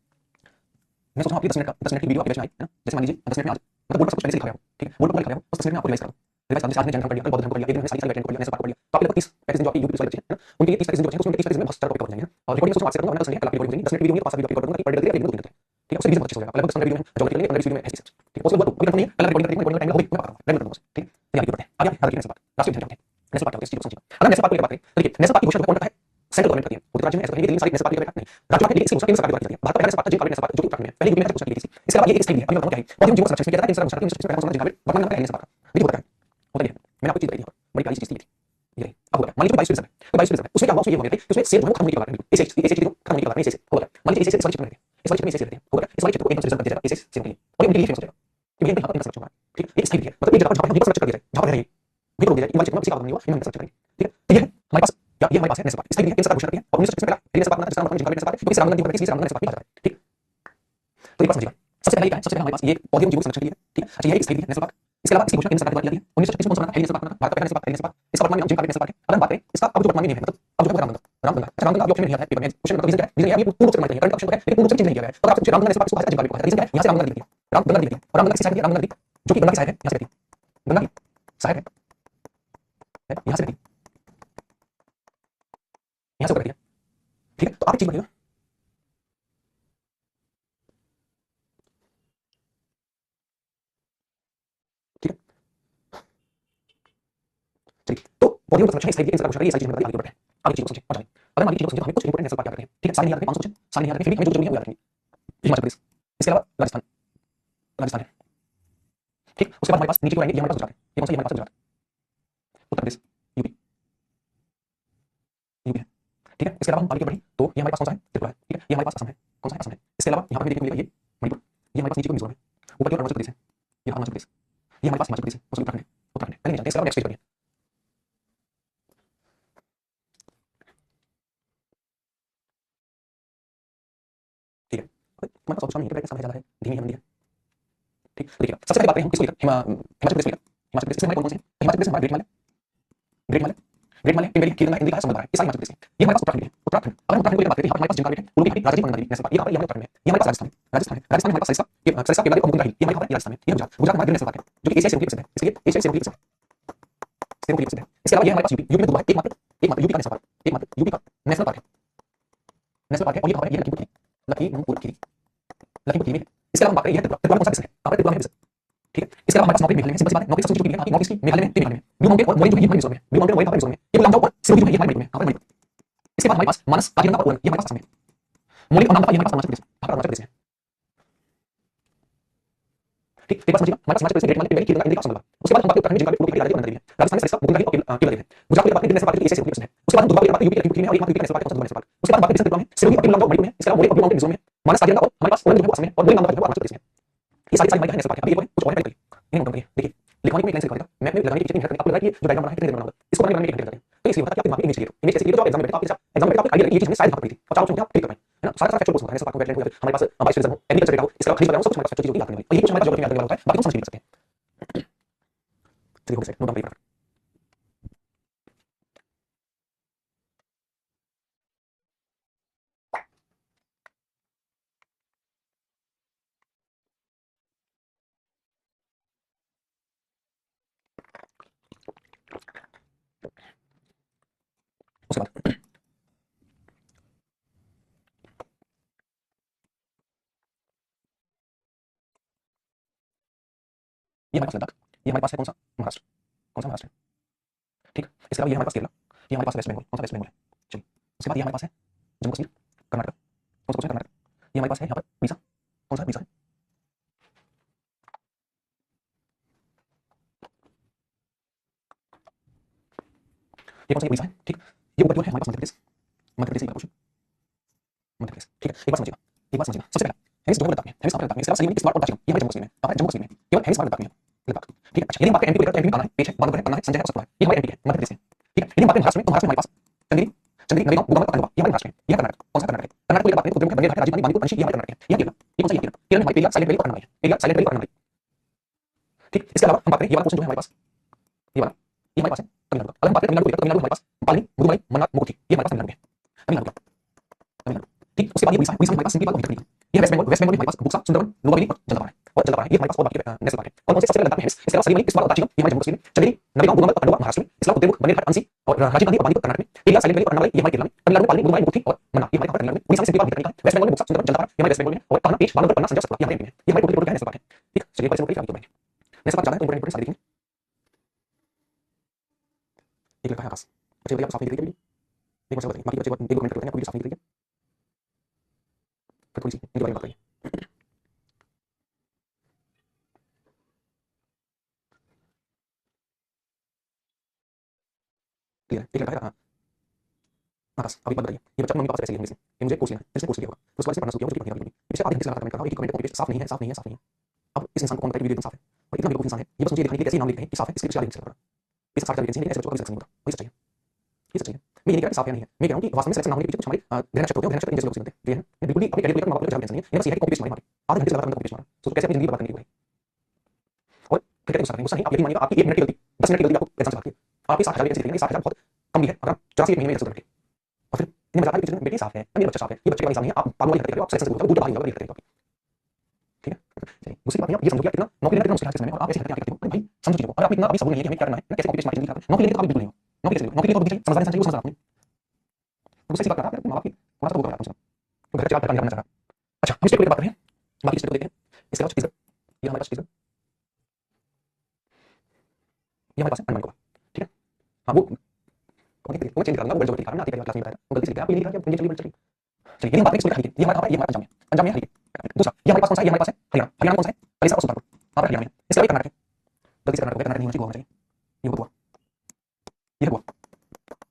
मैं सोच रहा हूं आपकी 10 मिनट का 10 मिनट की वीडियो आपके बैच में आई है ना, जैसे मान लीजिए 10 मिनट में आज मतलब बोर्ड पर सब कुछ पहले से लिखा हुआ है, ठीक है, बोर्ड पर लिखा हुआ है, बस 10 मिनट में आपको रिवाइज करा दूं, रिवाइज करने से आज ने जानकारी पढ़ लिया, कल बहुत ध्यान पढ़ लिया, एक दिन में सारी सारी बैटरी पढ़ लिया, ऐसे पढ़ लिया, तो आपके लगभग 30 पैकेज जो आपकी यूट्यूब वाले बच्चे हैं ना, उनके 30 पैकेज जो बचे हैं उसमें 30 पैकेज में बहुत सारा टॉपिक कवर हो जाएंगे और रिकॉर्डिंग सोच रहा हूं आज से करूंगा, वरना कल संडे कल आपकी रिकॉर्डिंग हो जाएगी, 10 मिनट की वीडियो होगी तो 5 वीडियो रिकॉर्ड करूंगा कि पर डे अगले दिन 2 दिन ठीक है, उससे रीजन बहुत अच्छे हो जाएगा, लगभग 15 वीडियो में ज्योग्राफी के लिए 15 वीडियो में ऐसे ठीक है, उसके बाद कोई कंफर्म नहीं है, कल रिकॉर्डिंग करेंगे, रिकॉर्डिंग टाइम होगी मैं बात करूंगा, रेगुलर करूंगा, ठीक है। तो आगे बढ़ते हैं, आगे याद रखिए नेशनल पार्क, लास्ट में ध्यान रखें नेशनल पार्क क्या होता है, इस चीज को समझिए। अगर नेशनल पार्क की बात करें तो देखिए नेशनल पार्क की घोषणा कौन करता है, सेंट्रल गवर्नमेंट करती है, उत्तर राज्य में ऐसा करेंगे कि सारी नेशनल पार्क की नहीं राज्य में इसकी घोषणा केंद्र सरकार द्वारा की जाती है। भारत का पहला national park Jim Corbett national park जो कि उत्तराखंड में है, पहले यूपी में घोषणा की गई थी। इसके अलावा ये एक स्टाइल है, अभी बताऊं क्या है, और जीव संरक्षण किया जाता है, केंद्र सरकार घोषणा करती है, जिम कार्बेट वर्तमान में नेशनल पार्क देखिए होता है, होता है मैंने आपको चीज बताई थी, बड़ी प्यारी चीज थी ये अब होगा, मान लीजिए 22 रिजर्व है, 22 रिजर्व है, उसमें क्या हुआ, उसमें ये हो गया कि उसमें सेल जो है खत्म होने की बात है, बिल्कुल इसे को खत्म होने की बात है, इसे होगा, मान लीजिए इसे इस वाले क्षेत्र में रहते हैं, इस वाले क्षेत्र में इसे रहते हैं, होगा इस वाले क्षेत्र को एकदम से रिजर्व कर दिया जाएगा इसे सेल के लिए, और ये उनके लिए फेमस हो जाएगा कि भैया यहाँ पर इनका संरक्षण होगा, ठीक है। ये स्थायी है, मतलब एक जगह जहाँ पर हम संरक्षण कर दिया जाए, जहाँ पर रहेंगे भी रोक दिया जाए, इन वाले क्षेत्र में किसी का नहीं हुआ, इन्होंने संरक्षण करेंगे, ठीक है। तो ये है हमारे पास क्या, ये हमारे पास है नेशनल पार्क, स्थायी है, केंद्र सरकार घोषणा करती है और 1925 में पहला नेशनल पार्क बना जिसका नाम जिम कार्बेट नेशनल पार्क, क्योंकि राम गांधी की राम नेशनल पार्क भी है, ठीक। तो एक बात समझिएगा, सबसे पहले क्या है, सबसे पहले हमारे पास ये पौधे जीव संरक्षण के लिए, ठीक है। अच्छा ये एक स्थायी है नेशनल पार्क, इसके अलावा इसकी घोषणा केंद्र सरकार द्वारा की जाती है, 1936 में कौन सा बना था, नेशनल पार्क बना, भारत का पहला नेशनल पार्क, नेशनल पार्क, इसका वर्तमान में जिम कार्बेट नेशनल पार्क है। अगर हम बात करें इसका अब जो वर्तमान में नेम है, मतलब अब जो है रामगंगा, रामगंगा, अच्छा रामगंगा ऑप्शन में नहीं आता है पेपर में, क्वेश्चन मतलब रीजन क्या है, रीजन ये पूर्ण रूप से मानते हैं, करंट ऑप्शन है लेकिन पूर्ण रूप से चेंज नहीं किया गया है, तो आपसे रामगंगा नेशनल पार्क को जिम कार्बेट को है, रीजन क्या है, यहां से रामगंगा दिखती है, रामगंगा दिखती है और रामगंगा की साइड है, रामगंगा नदी जो कि गंगा की साइड है, यहां से बहती है, गंगा की साइड है यहां से बहती है, यहां से बहती है, ठीक है। तो आप एक चीज बताइए, ठीक है, चलिए तो पौधों का संरक्षण स्थायी केंद्र सरकार घोषणा करेगी, ये सारी चीजें बताइए, आगे बढ़ते हैं, आगे चीजों को समझिए और जानिए। अगर हमारी चीजों को समझिए तो हमें कुछ इंपोर्टेंट नेशनल पार्क याद रखें, ठीक है, सारे नहीं याद रखें, 500 क्वेश्चन सारे नहीं याद रखें, फिर भी हमें जो जरूरी है वो याद रखेंगे। हिमाचल प्रदेश, इसके अलावा राजस्थान, राजस्थान है, ठीक। उसके बाद हमारे पास नीचे को आएंगे, ये हमारे पास गुजरात है, ये कौन सा, ये हमारे पास गुजरात, उत्तर प्रदेश, यूपी, यूपी है, ठीक है। इसके अलावा हम आगे बढ़ी तो ये हमारे पास कौन सा है, त्रिपुरा है, ठीक है, ये हमारे पास असम है, कौन सा है, असम है। इसके अलावा यहाँ पे देखने को मिलेगा ये मणिपुर, ये हमारे पास नीचे को मिजोरम है, ऊपर की ओर अरुणाचल प्रदेश है, ये अरुणाचल प्रदेश, ये हमारे पास हिमाचल प्रदेश है, और उत्तराखंड है, उत्तराखंड पहले नहीं जानते। इसके अलावा नेक्स्ट पेज पर ठीक है, हमारे पास ऑप्शन नहीं है, समय ज़्यादा है, धीमी है मंदी है, ठीक। तो देखिए सबसे पहले बात करें हम किसको लेकर, हिमाचल प्रदेश को लेकर, हिमाचल प्रदेश इसमें हमारे कौन कौन से हैं, हिमाचल प्रदेश में हमारा ग्रेट हिमालय, ग्रेट हिमालय, पिंगली, कीर्तन, इंदिका, संबंध है, ये सारे हिमाचल प्रदेश हैं। ये हमारे पास उत्तराखंड है, उत्तराखंड अगर हम उत्तराखंड की बात करें तो हमारे पास जिम कार्बेट है, उलूबी घाटी, राजस्थान गंगा नदी नेशनल पार्क, ये हमारे उत्तराखंड में है, ये हमारे पास राजस्थान है, राजस्थान है, राजस्थान में हमारे पास सरिस्का, ये सरिस्का केवल और मुकुंदा हिल, ये हमारे राजस्थान में, ये गुजरात, गुजरात में हमारा गिर नेशनल पार्क है जो कि एशिया से प्रसिद्ध है, इसके लिए एशिया से प्रसिद्ध है, से प्रसिद्ध है। इसके अलावा ये हमारे पास यूपी, यूपी में दुर्गा एकमात्र यूपी का नेशनल पार्क, एकमात्र यूपी का नेशनल पार्क है, नेशनल पार्क है, और ये कहां पर है, ये लखीमपुर खीरी, लखीमपुर खीरी में। इसके अलावा हम बात करें ये त्रिपुरा, त्रिपुरा में कौन सा डिस्ट्रिक्ट है, हमारे त्रिपुरा में डिस्ट्रिक्ट, ठीक है। इसके अलावा हमारे पास नॉर्थ मेघालय में, सिंपल सी बात है, नॉर्थ ईस्ट सबसे जो है नॉर्थ ईस्ट की मेघालय में, मेघालय में ब्लू माउंटेन और मोरिंग जो है ये हमारे मिजोरम में, ब्लू माउंटेन मोरिंग हमारे मिजोरम में, ये लामजाओ और सिरोही जो है ये हमारे मणिपुर में, हमारे मणिपुर। इसके बाद हमारे पास मानस, काजीरंगा और उरण ये हमारे पास असम में, मोलिक और नामदफा ये हमारे पास अरुणाचल प्रदेश में, अरुणाचल प्रदेश में, ठीक। एक बात समझिएगा, हमारे पास हिमाचल प्रदेश में ग्रेट हिमालय, पिंगली, कीर्तन, इंदिका, संबंध। उसके बाद हम बात करते हैं जिनका उलूबी घाटी, राजस्थान में राजस्थान में सरिस्का, मुकुंदा हिल और केवल है। गुजरात की बात करें नेशनल पार्क की एशिया से प्रसिद्ध है। उसके बाद हम दुर्गा की बात करें यूपी की लखीमपुर में, और एक यूपी का नेशनल पार्क है नेशनल पार्क। उसके बाद बात करें त्रिपुरा में, सिरोही और लामजाओ मणिपुर में, इसके अलावा मोरिंग और ब्लू माउंटेन मिजोरम में, मानस, काजीरंगा और हमारे पास उरण जो है वो असम में, और मोरिंग नामदफा जो है अरुणाचल प्रदेश में। ये सारी सारी हमारी नेशनल पार्क है। अभी एक कुछ और है पहले इन नोट करिए, देखिए लिखवाने को एक लाइन से लिखा देगा, मैप में लगाने की चीजें आपको लगा कि जो डायग्राम बना है कितने देर बनाऊंगा, इसको बनाने में कितने देर लगेगा। तो इसलिए होता है कि आपके दिमाग में इमेज क्लियर हो, इमेज कैसे क्लियर हो, एग्जाम में बैठे तो आपके एग्जाम में बैठे आपको आइडिया लगे ये चीज हमने शायद यहाँ पर पढ़ी थी, और चारों ऑप्शन आप क्लिक कर पाए, है ना। सारा सारा फैक्चुअल क्वेश्चन होता है, नेशनल पार्क वेटलैंड हो, हमारे पास बायोस्फीयर हो, एग्रीकल्चर डेटा हो, इसका खनिज वगैरह सब कुछ हमारे पास फैक्चुअल चीजों की याद करने वाली, और ये कुछ हमारे पास ज्योग्राफी में याद करने वाला होता है, बाकी तो समझ नहीं सकते। चलिए हो गया, नोट डाउन करिए। उसके बाद ये हमारे पास लद्दाख, ये हमारे पास है कौन सा, महाराष्ट्र, कौन सा महाराष्ट्र है, ठीक। इसके अलावा ये हमारे पास केरला, ये हमारे पास वेस्ट बंगाल, कौन सा वेस्ट बंगाल है, चलिए। उसके बाद ये हमारे पास है जम्मू कश्मीर, कर्नाटक, कौन सा कर्नाटक, ये हमारे पास है यहाँ पर उड़ीसा, कौन सा उड़ीसा है, ये कौन सा उड़ीसा है, ठीक। ये ऊपर जो है हमारे पास मध्य प्रदेश, मध्य प्रदेश से क्वेश्चन, मध्य प्रदेश, ठीक है। एक बात समझिएगा, एक बात समझिएगा, सबसे पहला हेमिस जो है लद्दाख में, हेमिस हमारे लद्दाख में, इसके अलावा सही में इस बार और बता चुका, ये हमारे जम्मू कश्मीर में, कहाँ है जम्मू कश्मीर में, केवल हेमिस हमारे लद्दाख में है, लद्दाख, ठीक है। अच्छा यदि हम बात करें एमपी को लेकर, तो एमपी में कान्हा है, पेश है, बांदर है, पन्ना है, संजय है और सतपुड़ा है, ये हमारे एमपी है, मध्य प्रदेश है, ठीक है। यदि हम बात करें महाराष्ट्र में, तो महाराष्ट्र में हमारे पास चंदेरी, चंदेरी, नंदीगांव, गुड़गांव, अंडवा, ये हमारे महाराष्ट्र में, ये कर्नाटक, कौन सा कर्नाटक है, कर्नाटक को लेकर बात करें तो उद्यम है, राजस्थान, बांदीपुर, अंशी, ये हमारे कर्नाटक है, ये केरला, ये कौन सा, ये केरला, केरल में हमारी पेरियार, साइलेंट वैली और अन्नमलाई है, पेरियार, साइलेंट वैली और अन्नमलाई, ठीक। इसके अलावा हम बात करें ये वाला क्वेश्चन जो है हमारे पास, ये वाला, ये हमारे पास है तमिलनाडु का। अगर हम बात करें तमिलनाडु को लेकर, तमिलनाडु हमारे पास पालनी, मुदुमलाई, मन्नार, मुकुथी, ये हमारे पास तमिलनाडु है, तमिलनाडु का, तमिलनाडु, ठीक। उसके बाद ये उड़ीसा है, उड़ीसा में हमारे पास सिंपल और हितकनिका, ये वेस्ट बंगाल, वेस्ट बंगाल में हमारे पास बुक्सा, सुंदरवन, नुआबेली और जलदापारा है, और जलदापारा है, ये हमारे पास और बाकी नेशनल पार्क है। और कौन से सबसे पहले लद्दाख में है, इसके अलावा सलीमली, इस बार दार्जिलिंग, ये हमारे जम्मू कश्मीर में, चंदेरी, नंदीगांव, गुड़गांव और अंडवा महाराष्ट्र में, इसके अलावा उदयपुर, बंदेलखंड, अंसी और राजीव गांधी और बांदीपुर कर्नाटक में, पेरियार, साइलेंट वैली और अन्नमलाई, ये हमारे केरला में, तमिलनाडु में पालनी, मुदुमलाई, मुकुथी और मन्नार, ये हमारे तमिलनाडु में, उड़ीसा में सिंपल और हितकनिका, वेस्ट बंगाल में बुक्सा, सुंदरवन, जलदापारा, ये हमारे वेस्ट बंगाल में, और कान्हा, पेश, बांदर, पन्ना, संजय और सतपुड़ा, ये हमारे एमपी में, ये हमारे टोटल का नेशनल पार्क है, ठीक। चलिए परिचय होकर आगे बढ़ेंगे, नेशनल पार्क ज्यादा है तो इंपोर्टेंट सारे देखेंगे। एक लड़का है आकाश, बच्चे भैया साफ नहीं दिख रही है, एक बच्चा बाकी बच्चे एक कमेंट करते हैं, कोई साफ नहीं दिख रही है, फिर थोड़ी सी इनके बारे में बात करेंगे, क्लियर है। एक लड़का है आकाश, अब एक बात बताइए, ये बच्चा मम्मी पापा से पैसे लिए होंगे इसने, ये मुझे कोर्स लेना है, इसने कोर्स लिया होगा, तो उसके बाद से पढ़ना शुरू किया, मुझे पढ़नी होगी, पिछले आधे घंटे से लगातार कमेंट कर रहा हूँ, एक कमेंट को पेज साफ नहीं है, साफ नहीं है, साफ नहीं है। अब इस इंसान को कौन बताए वीडियो एकदम साफ है, और इतना बेवकूफ इंसान है, ये बस मुझे दिखाने के लिए कैसे नाम लिखते हैं कि साफ है, इसके पिछले आधे घंटे से लगा रहा है, इस साफ वैकेंसी है, लेकिन ऐसे बच्चों का सिलेक्शन नहीं होता, वही सच्चाई है, ये सच्चाई है। मैं ये नहीं कह रहा कि साफ है नहीं है, मैं कह रहा हूँ कि वास्तव में सिलेक्शन ना होने के पीछे कुछ हमारे ग्रह नक्षत्र होते हैं, ग्रह नक्षत्र इन जैसे लोग बनते हैं, ये है, मैं बिल्कुल भी अपने कैरियर को लेकर माँ बाप को ज़्यादा टेंशन नहीं है, ये बस ये है कि कॉम्पिटिशन हमारे आधे घंटे से लगातार कॉम्पिटिशन हमारा, सोचो कैसे अपनी जिंदगी बर्बाद करने की है। और फिर कहते गुस्सा करेंगे, गुस्सा नहीं, आप यकीन मानिएगा आपकी 1 मिनट की गलती, 10 मिनट की गलती आपको एग्जाम से भागती है, आपकी 60,000 वैकेंसी निकलेंगे, 60,000 बहुत कम भी है, अगर 84 एक महीने में रिजल्ट करके, और फिर इन्हें मजाक है कि बेटी साफ है, मेरा बच्चा साफ है, ये बच्चे का इंसान नहीं है, आप पागल वाली हरकत कर रहे हो, आप सिलेक्शन से बोलते हो, दूर बाहर जाओगे, हरकत करेंगे, ठीक है। चलिए दूसरी बात ये समझो कि आप इतना नौकरी लेना कितना मुश्किल है समय में, और आप ऐसी हरकतें करते हो, अरे भाई समझो चीजों को, अगर आप इतना अभी सबूत नहीं है कि हमें क्या करना है, कैसे कॉम्पिटिशन हमारी जिंदगी खराब है, नौकरी लेके तो आप बिल्कुल नहीं हो, नौकरी कैसे, नौकरी के तो बुद्धि चाहिए, समझदार इंसान चाहिए, वो समझदार आपने, तो दूसरी बात कर रहा है माँ बाप की थोड़ा सा वो कर रहा है, तो घर चला करना चाह रहा। अच्छा हम स्टेट को लेकर बात करें, बाकी स्टेट को देखते हैं, इसके अलावा छत्तीसगढ़, ये हमारे पास छत्तीसगढ़, ये हमारे पास है अंडमान निकोबार, ठीक है। हाँ वो चेंज करूंगा, वो गलती दिखा रहा है, आती क्लास में बताया वो गलती से लिखा है, आप ये नहीं लिखा कि इंडिया चली चली, चलिए यदि हम बात करें इसको लिखा, ये हमारा ये हमारा पंजाब में, पंजाब में है, दूसरा ये हमारे पास कौन सा है, ये हमारे पास है हरियाणा, हरियाणा कौन सा है, कलिसा और सुल्तानपुर, यहाँ पर हरियाणा में, इसके अलावा कर्नाटक है, गलती से कर्नाटक हो गया, कर्नाटक नहीं होना चाहिए, गोवा होना चाहिए, ये गोवा, ये गोवा,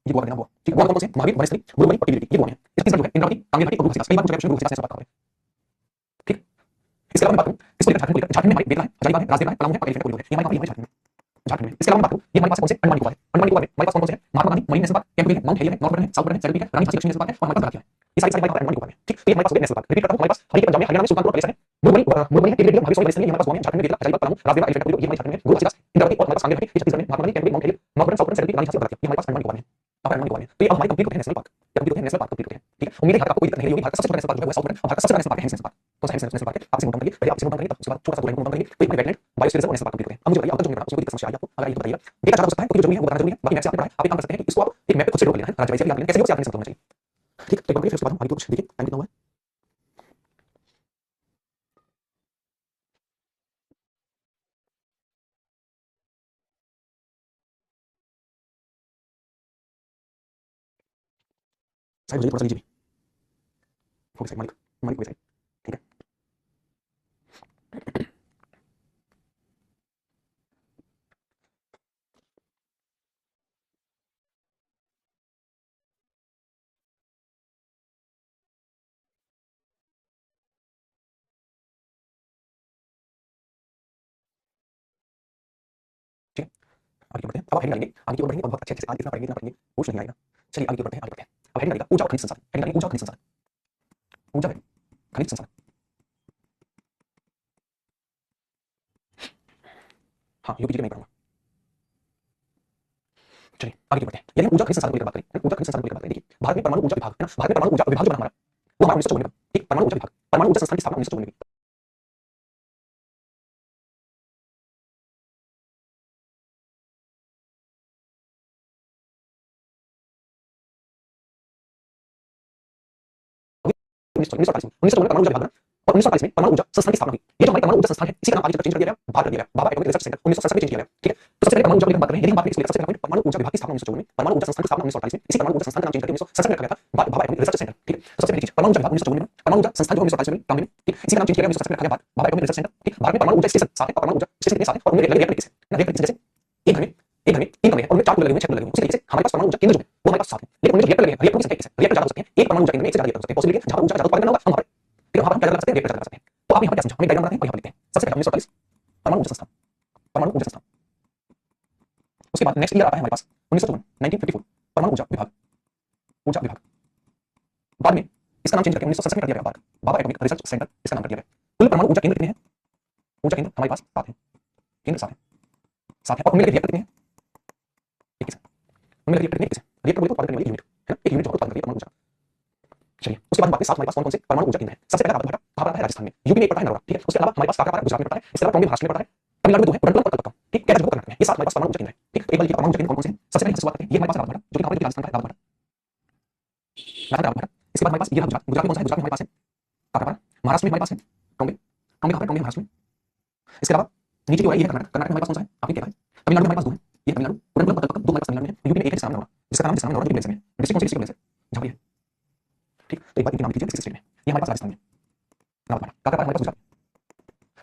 ये गोवा देना गोवा, ठीक है। गोवा कौन से महावीर, वनस्थली, गुरुवारी और टिबेटी, ये गोवा है। छत्तीसगढ़ जो है इंद्रावती, कांगेर और गुरु घाटी, कई बार पूछा गया गुरु घाटी से बात करें, ठीक। इसके अलावा मैं बात करूं इसको लेकर झारखंड को लेकर, झारखंड में हमारे बेतला है, हजारीबाग है, राजदेव है, पलामू है और एलिफेंट है, ये हमारे झारखंड में, झारखंड में। इसके अलावा मैं बात करूं ये हमारे पास कौन से अंडमान निकोबार है, अंडमान निकोबार में हमारे पास कौन कौन से है, Mahatma Gandhi marine national park, Campbell है, माउंट हेरियर है, नॉर्थ बर्न है, साउथ बर्न है, सैलपीक है, रानी झांसी लक्ष्मी नेशनल पार्क है, और हमारे पास गलाथिया है, ये सारी सारी बातें अंडमान निकोबार में, ठीक। तो ये हमारे पास नेशनल पार्क, रिपीट करता हूं, हमारे पास हरियाणा पंजाब में, हरियाणा में सुल्तानपुर और कलिसा है, मुरमुरी है, टिबेटी है, महावीर सॉरी ये हमारे पास गोवा में, झारखंड में बेतला, हजारीबाग, पलामू, राजदेव, एलिफेंट ये हमारे झारखंड में, गुरु घाटी, इंद्रावती और हमारे पास कांगेर है, ये छत्तीसगढ़ में, Mahatma Gandhi, Campbell, mount Harriet, north बर्न, साउथ बर्न, सैलपीक, रानी झांसी और गलाथिया, ये हमारे पास अंडमान निकोबार में, अब अंडमान निकोबार में, तो ये अब हमारे कंप्लीट होते हैं नेशनल पार्क, या कंप्लीट होते हैं नेशनल पार्क, कंप्लीट होते हैं, ठीक है। उम्मीद है कि आपको कोई दिक्कत नहीं होगी, भारत का सबसे छोटा नेशनल पार्क जो है साउथ बर्न, और भारत का सबसे बड़ा नेशनल पार्क है नेशनल पार्क, तो साइंस नेशनल पार्क है, आपसे नोट करिए, पहले आपसे नोट करिए, तब उसके बाद छोटा सा दो नोट करिए, तो ये वेटलैंड बायोस्फीयर रिजर्व और नेशनल पार्क कंप्लीट होते हैं। अब मुझे बताइए आपका जो मेरा उसमें कोई दिक्कत समस्या आई आपको, अगर ये तो बताइएगा, देखा जा सकता है क्योंकि जो जरूरी है वो बताना जरूरी है, बाकी मैप से आपने पढ़ा है, आप एक काम कर सकते हैं कि इसको आप एक मैप पे खुद से ड्रॉ कर लेना है, राज्य वाइज से भी आप कैसे भी आपने समझना चाहिए, ठीक। तो एक बार फिर उसके बाद हम आगे कुछ देखिए, टाइम कितना हुआ है, साइड हो जाइए थोड़ा सा लीजिए, फोकस मालिक, मालिक वैसे, ठीक है। ठीक है आगे की बढ़ते हैं, अब आप हेडिंग डालेंगे, आगे की ओर बढ़ेंगे और बहुत अच्छे अच्छे से आज इतना पढ़ेंगे, इतना पढ़ेंगे कुछ नहीं आएगा। चलिए आगे की ओर बढ़ते हैं, आगे बढ़ते हैं। अब हेडिंग डालेगा ऊर्जा और खनिज संसाधन, हेडिंग डालेंगे ऊर्जा और खनिज संसाधन, ऊर्जा है खनिज संसाधन, हाँ यूपी जी का नहीं पढ़ूंगा। चलिए आगे बढ़ते हैं, यदि हम ऊर्जा खनिज संसाधन को लेकर बात करें, ऊर्जा खनिज संसाधन को लेकर बात करें, देखिए भारत में परमाणु ऊर्जा विभाग है ना, भारत में परमाणु ऊर्जा विभाग जो बना हमारा, वो हमारा 1954 में, ठीक। परमाणु ऊर्जा विभाग, परमाणु ऊर्जा संस्थान की स्थापना 1954 में, 1948 में परमाणु ऊर्जा विभाग बना और 1948 में परमाणु ऊर्जा संस्थान की स्थापना हुई। ये जो हमारे परमाणु ऊर्जा संस्थान है, इसी का नाम आगे चेंज कर दिया गया, भारत कर दिया गया, बाबा एटॉमिक रिसर्च सेंटर 1967 में चेंज किया गया। ठीक है, तो सबसे पहले परमाणु ऊर्जा की बात करें, यदि हम बात करें सबसे पहले परमाणु ऊर्जा विभाग की स्थापना 1954 में, परमाणु ऊर्जा संस्थान की स्थापना 1948 में, इसी परमाणु ऊर्जा संस्थान का नाम चेंज करके 1967 में रखा गया था बाबा एटॉमिक रिसर्च सेंटर। ठीक है, तो सबसे पहली चीज परमाणु ऊर्जा विभाग 1954 में, परमाणु ऊर्जा संस्थान जो 1948 में काम में, ठीक, इसी का नाम चेंज किया गया 1967 में रखा गया बाबा एटॉमिक रिसर्च सेंटर। ठीक, भारत में परमाणु ऊर्जा स्टेशन साथ है और परमाणु ऊर्जा स्टेशन के साथ है और उनमें रिएक्टर जैसे जैसे एक घर में 3 कमरे हैं और उनमें 4 कूलर लगे हुए हैं, 6 कूलर लगे हुए हैं। उसी तरीके से हमारे पास परमाणु ऊर्जा केंद्र जो है वो हमारे पास साथ है, लेकिन उनमें जो रिएक्टर लगे हैं, रिएक्टर की संख्या कैसे रिएक्टर ज्यादा हो सकते हैं, एक परमाणु ऊर्जा केंद्र में एक से ज्यादा रिएक्टर हो सकते हैं, पॉसिबल है जहां ऊर्जा का ज्यादा उत्पादन करना होगा हम वहां पर, ठीक है, वहां पर हम क्या कर सकते हैं, रिएक्टर चला सकते हैं। तो आप यहां पर क्या समझा, हम एक डायग्राम बनाते हैं और यहां पर लिखते हैं। सबसे पहले 1948 परमाणु ऊर्जा संस्थान, परमाणु ऊर्जा संस्थान। उसके बाद नेक्स्ट ईयर आता है हमारे पास 1954 परमाणु ऊर्जा विभाग, ऊर्जा विभाग। बाद में इसका नाम चेंज करके 1967 में कर दिया गया बाबा एटॉमिक रिसर्च सेंटर, इसका नाम कर दिया गया। कुल परमाणु ऊर्जा केंद्र कितने हैं, ऊर्जा केंद्र हमारे पास 7 हैं, केंद्र 7 है, 7 है और उनमें रिएक्टर कितने हैं, 21 है। उनमें रिएक्टर कितने, 21 है। रिएक्टर बोले तो उत्पादन करने वाली यूनिट है ना, एक यूनिट जो उत्पादन करती है परमाणु ऊर्जा। चलिए उसके बाद बात करें 7 हमारे पास कौन कौन से परमाणु ऊर्जा केंद्र हैं। सबसे पहला बात कहाँ आता है, राजस्थान में, यूपी में एक पड़ता है नरोरा। ठीक है, उसके अलावा हमारे पास काका गुजरात में पड़ता है, इसके अलावा बॉम्बे महाराष्ट्र में पड़ता है, तमिलनाडु में 2 है, उड़नकलम और कलकत्ता। ठीक, कैलाश कर्नाटक में। ये 7 हमारे पास परमाणु ऊर्जा केंद्र है। ठीक, एक बार लिखिए परमाणु ऊर्जा केंद्र कौन कौन से हैं। सबसे पहले शुरुआत करते हैं, ये हमारे पास रावतभाटा जो कि हमारे राजस्थान का है, रावतभाटा, रावतभाटा। इसके बाद हमारे पास ये गुजरात, गुजरात में कौन सा है, गुजरात में हमारे पास है काकापारा, महाराष्ट्र में हमारे पास है टोंबे, टोंबे कहाँ है, टोंबे महाराष्ट्र में। इसके अलावा नीचे की ओर ये है कर्नाटक, कर्नाटक में हमारे पास कौन सा है, आपको क्या है, तमिलनाडु में हमारे पास 2 है, ये तमिलनाडु, उड़नकलम और कलकत्ता 2 हमारे पास तमिलनाडु में है। यूपी में एक है जिसका नाम नरोरा, जिसका नाम नरोरा यूपी में डिस्ट्रिक्ट कौन सी डिस्ट्रिक्ट है, झाबुआ। ठीक, तो एक बार इनके नाम लिखिए, किस स्टेट में, ये हमारे पास राजस्थान में रावतभाटा, काकापारा हमारे पास गुजरात।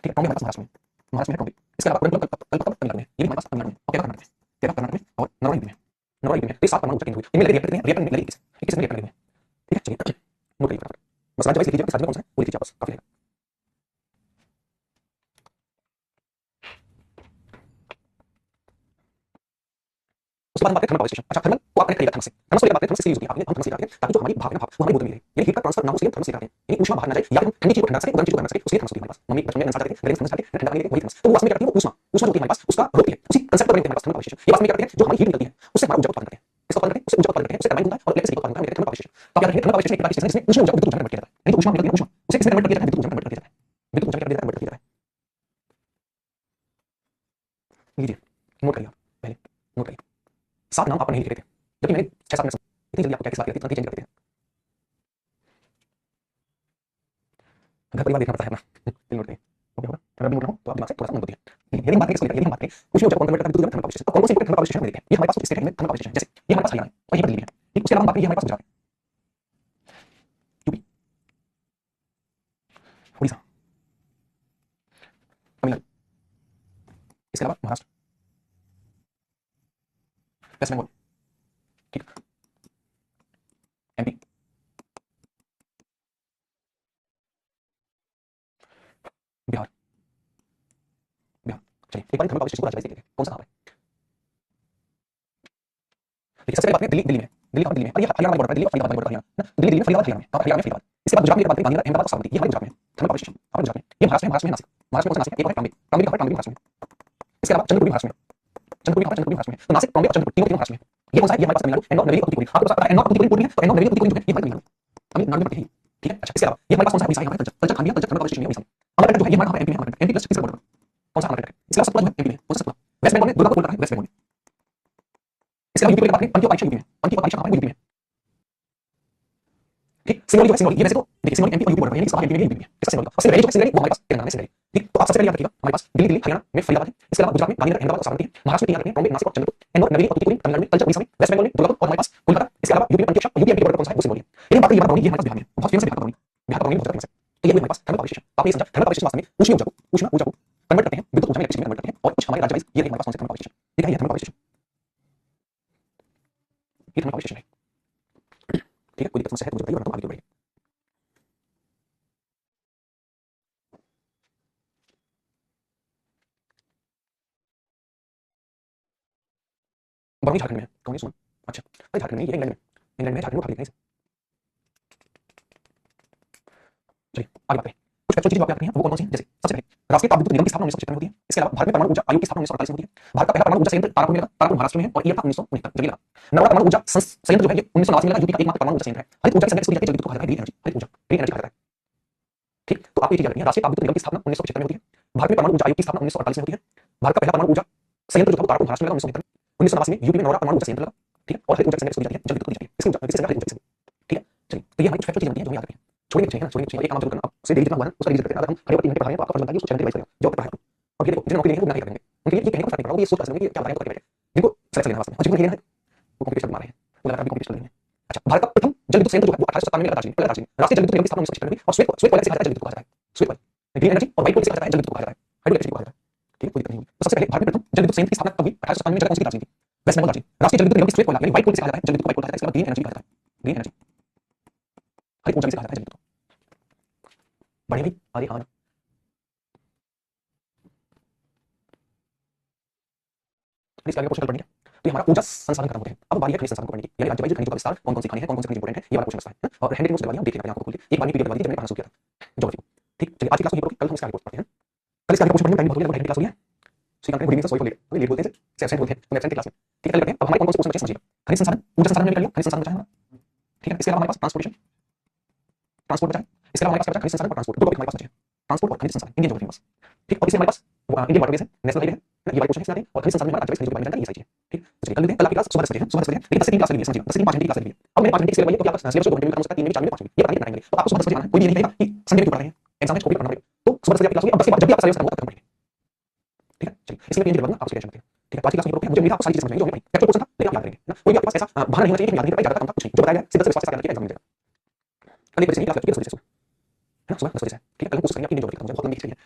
ठीक है, टोंबे हमारे पास महाराष्ट्र में, महाराष्ट्र में है टोंबे। इसके अलावा उड़नकलम कलकत्ता तमिलनाडु में, ये भी हमारे पास तमिलनाडु में और केरल कर्नाटक में, केरल कर्नाटक में और नरोरा यूपी में, नरोरा यूपी में। तो 7 परमाणु ऊर्जा केंद्र हुए, इनमें रिएक्टर कितने हैं, रिएक्टर लगे 21 में रिएक्टर लगे हुए हैं। ठीक है, चलिए नोट करिए फटाफट, बस राज्य वाइज लिख लीजिए, किस राज्य में कौन सा है वो लिख लीजिए, बस काफी है। उसके बाद हम बात करें थर्मल पावर स्टेशन। अच्छा, थर्मल को आप कनेक्ट करिएगा थर्मल से, थर्मल से बात करें, थर्मल से यूज होती है, हम थर्मल से लगाते हैं ताकि जो हमारी भाप है ना, भाप वो हमारी बोतल में रहे, यानी हीट का ट्रांसफर ना हो, इसलिए थर्मल से लगाते हैं, यानी ऊष्मा बाहर ना जाए, या हम ठंडी चीज को ठंडा सके, गर्म चीज को गर्म सके, उसके लिए थर्मल होती है हमारे पास। मम्मी बचपन में इंसान करते थे, गले में थर्मस डालते ठंडा पानी लेके वही थर्मस, तो वो वास्तव में क्या करती है, वो ऊष्मा ऊष्मा जो होती है हमारे पास उसका रोकती है, उसी कंसेप्ट को हमारे पास थर्मल पावर स्टेशन। ये वास्तव में क्या करते हैं, जो हमारी हीट निकलती है उससे हमारा ऊर्जा उत्पादन करते हैं, इसका उत्पादन करते हैं, उससे ऊर्जा उत्पादन करते हैं, उससे टरबाइन घूमता है और इलेक्ट्रिसिटी उत्पादन करता है, थर्मल पावर स्टेशन। तो आप याद रखिए, थर्मल पावर स्टेशन एक स्टेशन है जिसमें ऊष्मा ऊर्जा को विद्युत ऊर्जा में कन्वर्ट किया जाता है, यानी ऊष्मा निकलती है, ऊष्मा उसे किसमें कन्वर्ट किया जाता है, विद्युत ऊर्जा में कन्वर्ट किया जाता है, विद्युत ऊर्जा में कन्वर्ट किया जाता है। लीजिए नोट करिए, पहले नोट करिए, 7 नाम आपको नहीं लिखे थे, जबकि मैंने 6-7 मिनट इतनी जल्दी आपको क्या किस बात की थी, इतना चेंज करते हैं। घर परिवार देखना पड़ता है अपना, दिल नोट करिए, ओके होगा। अगर मैं बोल रहा हूं तो आप दिमाग से थोड़ा सा नोट करिए। यदि हम बात करें इसको लेकर, यदि हम बात करें ऊष्मा ऊर्जा को कन्वर्ट करता है विद्युत ऊर्जा में, थर्मल पावर स्टेशन, तो कौन कौन से थर्मल पावर स्टेशन हम देखते हैं। ये हमारे पास कुछ स्टेट है थर्मल पावर स्टेशन, जैसे ये हमारे पास हरियाणा है और ये दिल्ली है। ठीक, उसके अलावा हम बात करें, ये हमारे पास गुजरात है, यूपी, उड़ीसा, तमिलनाडु, इसके अलावा महाराष्ट्र, वेस्ट बंगाल, ठीक, एमपी, बिहार, बिहार। चलिए एक बार थर्मल पावर स्टेशन को राज्य वाइज देख लेते हैं, कौन सा कहाँ है। देखिए सबसे पहले बात करें दिल्ली, दिल्ली में, दिल्ली कहाँ, दिल्ली में, और ये हरियाणा बॉर्डर है, दिल्ली और फरीदाबाद बॉर्डर हरियाणा ना, दिल्ली, दिल्ली, फरीदाबाद हरियाणा में, और हरियाणा में फरीदाबाद। इसके बाद गुजरात में एक बात करें, गांधीनगर, अहमदाबाद और साबरमती, ये हमारे गुजरात में थर्मल पावर स्टेशन, हमारे गुजरात में। ये महाराष्ट्र में, महाराष्ट्र में नासिक, महाराष्ट्र में कौन सा नासिक, एक और है टांबे, टांबे कहाँ है, टांबे महाराष्ट्र में। इसके अलावा चंद्रपुर महाराष्ट्र में, चंद्रपुर कहाँ है, चंद्रपुर महाराष्ट्र में। तो नासिक, टांबे और चंद्रपुर तीनों महाराष्ट्र में। ये कौन सा है, ये हमारे पास तमिलनाडु, एन्नौर, नवेली और तूतीकोरिन। आपको पता है एन्नौर और तूतीकोरिन पूर्व में, तो एन्नौर, नवेली और तूतीकोरिन जो है ये हमारे तमिलनाडु में पड़ती है। ठीक है, अच्छा, इसके अलावा ये हमारे पास कौन सा है, उड़ीसा, हमारे कल्चर, कल्चर खामिया, कल्चर थर्मल पावर स्टेशन है उड़ीसा में। अमरकंटक जो है ये हमारे एमपी में, Amarkantak, MP plus Chhattisgarh border, कौन सा अमरकंटक है। इसके अलावा सतपुड़ा जो है एमपी में, कौन सा सतपुड़ा, वेस्ट बंगाल में दुर्गापुर कोलकाता है, वेस्ट बंगाल में। इसके अलावा यूपी की बात करें, पंथी और परीक्षा यूपी में, पंथी और परीक्षा कहाँ है, वो यूपी में। ठीक, सिंगरौली जो है, सिंगरौली ये वैसे तो देखिए सिंगरौली एमपी और यूपी बॉर्डर है, यानी इसका एमपी में, ये यूपी में है, इसका सिंगरौली का। और सिंगरौली जो है, सिंगरौली वो हमारे पास तेलंगाना में, सिंगरौली। ठीक, तो आप सबसे पहले याद रखिएगा हमारे पास दिल्ली, दिल्ली, हरियाणा में फरीदाबाद है। इसके अलावा गुजरात में गांधीनगर, अहमदाबाद और साबरमती है। महाराष्ट्र में याद रखें, टॉम्बे, नासिक और चंद्रपुर, एन्नौर, नवेली और तूतीकोरिन तमिलनाडु में, कल्चर उड़ीसा में, वेस्ट बंगाल में दुर्गापुर और हमारे पास कोलकाता। इसके अलावा यूपी में पंथी, यूपी एमपी बॉर्डर कौन सा है, वो सिंगरौली है। लेकिन बात करें ये हमारे पास बिहार में, बहुत फेमस है बिहार का बरौनी, बिहार का बरौनी बहुत फेमस है। तो ये हमारे पास थर्मल पावर स्टेशन, आपने ये समझा, थर्मल पावर स्टेशन वास्तव में ऊष्मा ऊर्जा को कन्वर्ट करते हैं, विद्युत ऊर्जा में, इलेक्ट्रिसिटी में कन्वर्ट करते हैं, और कुछ हमारे राज्य वाइज ये हमारे पास कौन से थर्मल पावर स्टेशन, ठीक है, ये थर्मल पावर स्टेशन, ये थर्मल पावर स्टेशन है। ठीक है, कोई दिक्कत समस्या है तो मुझे बताइए, वरना तो आगे बढ़िए। बरौनी झारखंड में है, कौन है सुमन, अच्छा, अरे झारखंड में, ये इंग्लैंड में, इंग्लैंड में, झारखंड में उठा लेते हैं इसे। चलिए आगे बात करें, कुछ फैक्चुअल चीजें जो आप याद रखनी है वो कौन सी हैं, जैसे सबसे पहले राष्ट्रीय ताप विद्युत निगम की स्थापना 1976 में होती है। इसके अलावा भारत में परमाणु ऊर्जा आयोग की स्थापना 1948 में होती है। भारत का पहला परमाणु ऊर्जा संयंत्र तारापुर में लगा, तारापुर महाराष्ट्र में है, और ये था 1969 जब ये लगा। नर्मदा परमाणु ऊर्जा संयंत्र जो है ये 1989 में लगा, यूपी का एकमात्र परमाणु ऊर्जा संयंत्र है। हरित ऊर्जा की संख्या इसको जल्दी को कहा जाता है ग्रीन एनर्जी, हरित ऊर्जा, ग्रीन एनर्जी कहा जाता है। ठीक, तो आप ये चीज याद रखिए, राष्ट्रीय ताप विद्युत निगम की स्थापना 1975 में होती है। भारत में परमाणु ऊर्जा आयोग की स्थापना 1948 में होती है। भारत का पहला परमाणु ऊर्जा संयंत्र जो था तारापुर महाराष्ट्र में लगा 1979 में। 1989 में यूपी में नौरा परमाणु ऊर्जा संयंत्र लगा। ठीक है, और हरित ऊर्जा की संख्या इसको दी जाती है, जल्दी को दी जाती है, इसकी ऊर्जा किसी से हरित ऊर्जा की संख्या। ठीक है, चलिए तो ये हमारी कुछ फैक्चुअल चीजें बनती हैं जो हमें याद रखनी है। छोड़ने चाहिए ना, छोड़ने चाहिए, एक काम जरूर करना, आप उससे डेली जितना हुआ ना उसका रिवीजन करते हैं। अगर हम खड़े होकर 3 घंटे पढ़ रहे हैं तो आपको समझ आता है कि उसको चैलेंज रिवाइज करें जो आपने पढ़ा है। और ये देखो जिन्हें नौकरी नहीं है वो बिना करेंगे, उनके लिए ये कहने का फर्क नहीं पड़ता, वो ये सोच कर कि क्या बताएं तो करके बैठे, जिनको सेलेक्ट लेना वास्तव में, और जिनको नहीं लेना है वो कॉम्पिटिशन मार रहे हैं, वो लगातार भी कॉम्पिटिशन लेंगे। अच्छा, भारत का प्रथम जल विद्युत संयंत्र जो है वो 1897 में लगा दार्जिलिंग, राष्ट्रीय जल विद्युत निगम की स्थापना 1995 में, और श्वेत कोयला से कहा जाता है जल विद्युत को कहा जाता है, श्वेत कोयला, ग्रीन एनर्जी और व्हाइट कोयला से कहा जाता है जल विद्युत को कहा जाता है, हाइड्रो इलेक्ट्रिसिटी को कहा जाता है। ठीक है, कोई दिक्कत नहीं होगी। तो सबसे पहले भारत में प्रथम जल विद्युत संयंत्र की स्थापना कब हुई? 1897 में जगह कौन सी थी? दार्जिलिंग, वेस्ट बंगाल दार्जिलिंग। राष्ट्रीय जल विद्युत निगम की श्वेत कोयला यानी व्हाइट कोयला से कहा जाता है जल विद्युत को, व्हाइट कोयला कहा जाता है, इसके बाद ग्रीन एनर्जी कहा जाता है, ग्रीन एनर्जी हरित ऊर्जा से कहा जाता है जल विद्युत को। बढ़िया भाई, आगे हाँ इस कार्य का क्वेश्चन पढ़ने का तो ये हमारा ऊर्जा संसाधन खत्म होते हैं। अब बारी है खनिज संसाधन को पढ़ने की, यानी राज्य वाइज खनिजों का विस्तार, कौन कौन सी खानें हैं, कौन कौन से खनिज इंपॉर्टेंट है, ये वाला क्वेश्चन आता है। और हैंडलिंग नोट्स दिलवा दिया, देख लेना आंखों खोल के, एक बार में पीडीएफ दिलवा दी जब मैंने पढ़ना शुरू किया था ज्योग्राफी को। ठीक, चलिए आज की क्लास में ये पढ़ो, कल हम इसका आगे पढ़ते हैं। कल इसका आगे क्वेश्चन पढ़ने में टाइम बहुत हो गया, लगभग क्लास हो गया है। श्रीकांत ने good evening sir, sorry for late, अभी लेट बोलते हैं से एब्सेंट बोलते हैं, तो एब्सेंट क्लास में। ठीक है, कल करते हैं। अब हमारे कौन कौन से क्वेश्चन बचे समझिए। खनिज संसाधन, ऊर्जा संसाधन हमने कर लिया, खनिज संसाधन बचा है हमारा। ठीक है, इसके अलावा हमारे पास ट्रांसपोर्टेशन, ट्रांसपोर्ट बचा है। इसके अलावा हमारे पास बचा खनिज संसाधन और ट्रांसपोर्ट, दो टॉपिक हमारे पास बचे हैं, ट्रांसपोर्ट और खनिज संसाधन, इंडियन ज्योग्राफी में बस। ठीक, और इसमें हमारे पास इंडियन वाटरवेज है, नेशनल हाईवे है, ये वाले क्वेश्चन इसमें आते हैं। और खनिज संसाधन में हमारा राज्य खनिजों के बारे में जानकारी, ये सारी चीजें। ठीक, तो चलिए कल मिलते हैं। कल आपकी क्लास सुबह 10 बजे है, सुबह 10 बजे है, लेकिन 10 से 3 क्लास लगेगी, समझिए 10 से 3 5 घंटे की क्लास लगेगी। अब मैंने 5 घंटे इसलिए लगवाई है क्योंकि आपका सिलेबस 2 घंटे में खत्म हो सकता है, 3 में 4 में 5 में ये बताएंगे बनाएंगे, तो आपको सुबह 10 बजे आना है। कोई भी ये नहीं कहेगा कि संडे में क्यों पढ़ रहे हैं, एग्जाम में कॉपी पढ़ना पड़ेगा, तो सुबह 10 बजे आपकी क्लास होगी। अब 10 के बाद जब भी आपका सिलेबस खत्म होगा तब पढ़ेंगे। ठीक है, चलिए इसमें पेन लगवाऊंगा, आप उसकी टेंशन मत लीजिए। ठीक है, आज की क्लास में रोकते हैं। मुझे उम्मीद है आपको सारी चीजें समझ में आई होंगी, जो हमने प्रैक्टिकल क्वेश्चन था लेकिन आप याद करेंगे ना, कोई भी आपके पास ऐसा बहाना नहीं होना चाहिए कि याद नहीं कर पाए, ज्यादा कम था, कुछ नहीं, जो बताया गया सीधा से विश्वास के साथ याद किया, एग्जाम मिल जाएगा। कल 1 बजे से नहीं क्लास लग चुकी है, 10 बजे से है ना, सुबह 10 बजे से। ठीक है, कल हम कोशिश करेंगे आपकी इंडियन ज्योग्राफी खत्म हो जाए, बहुत लंबी खींच रही है।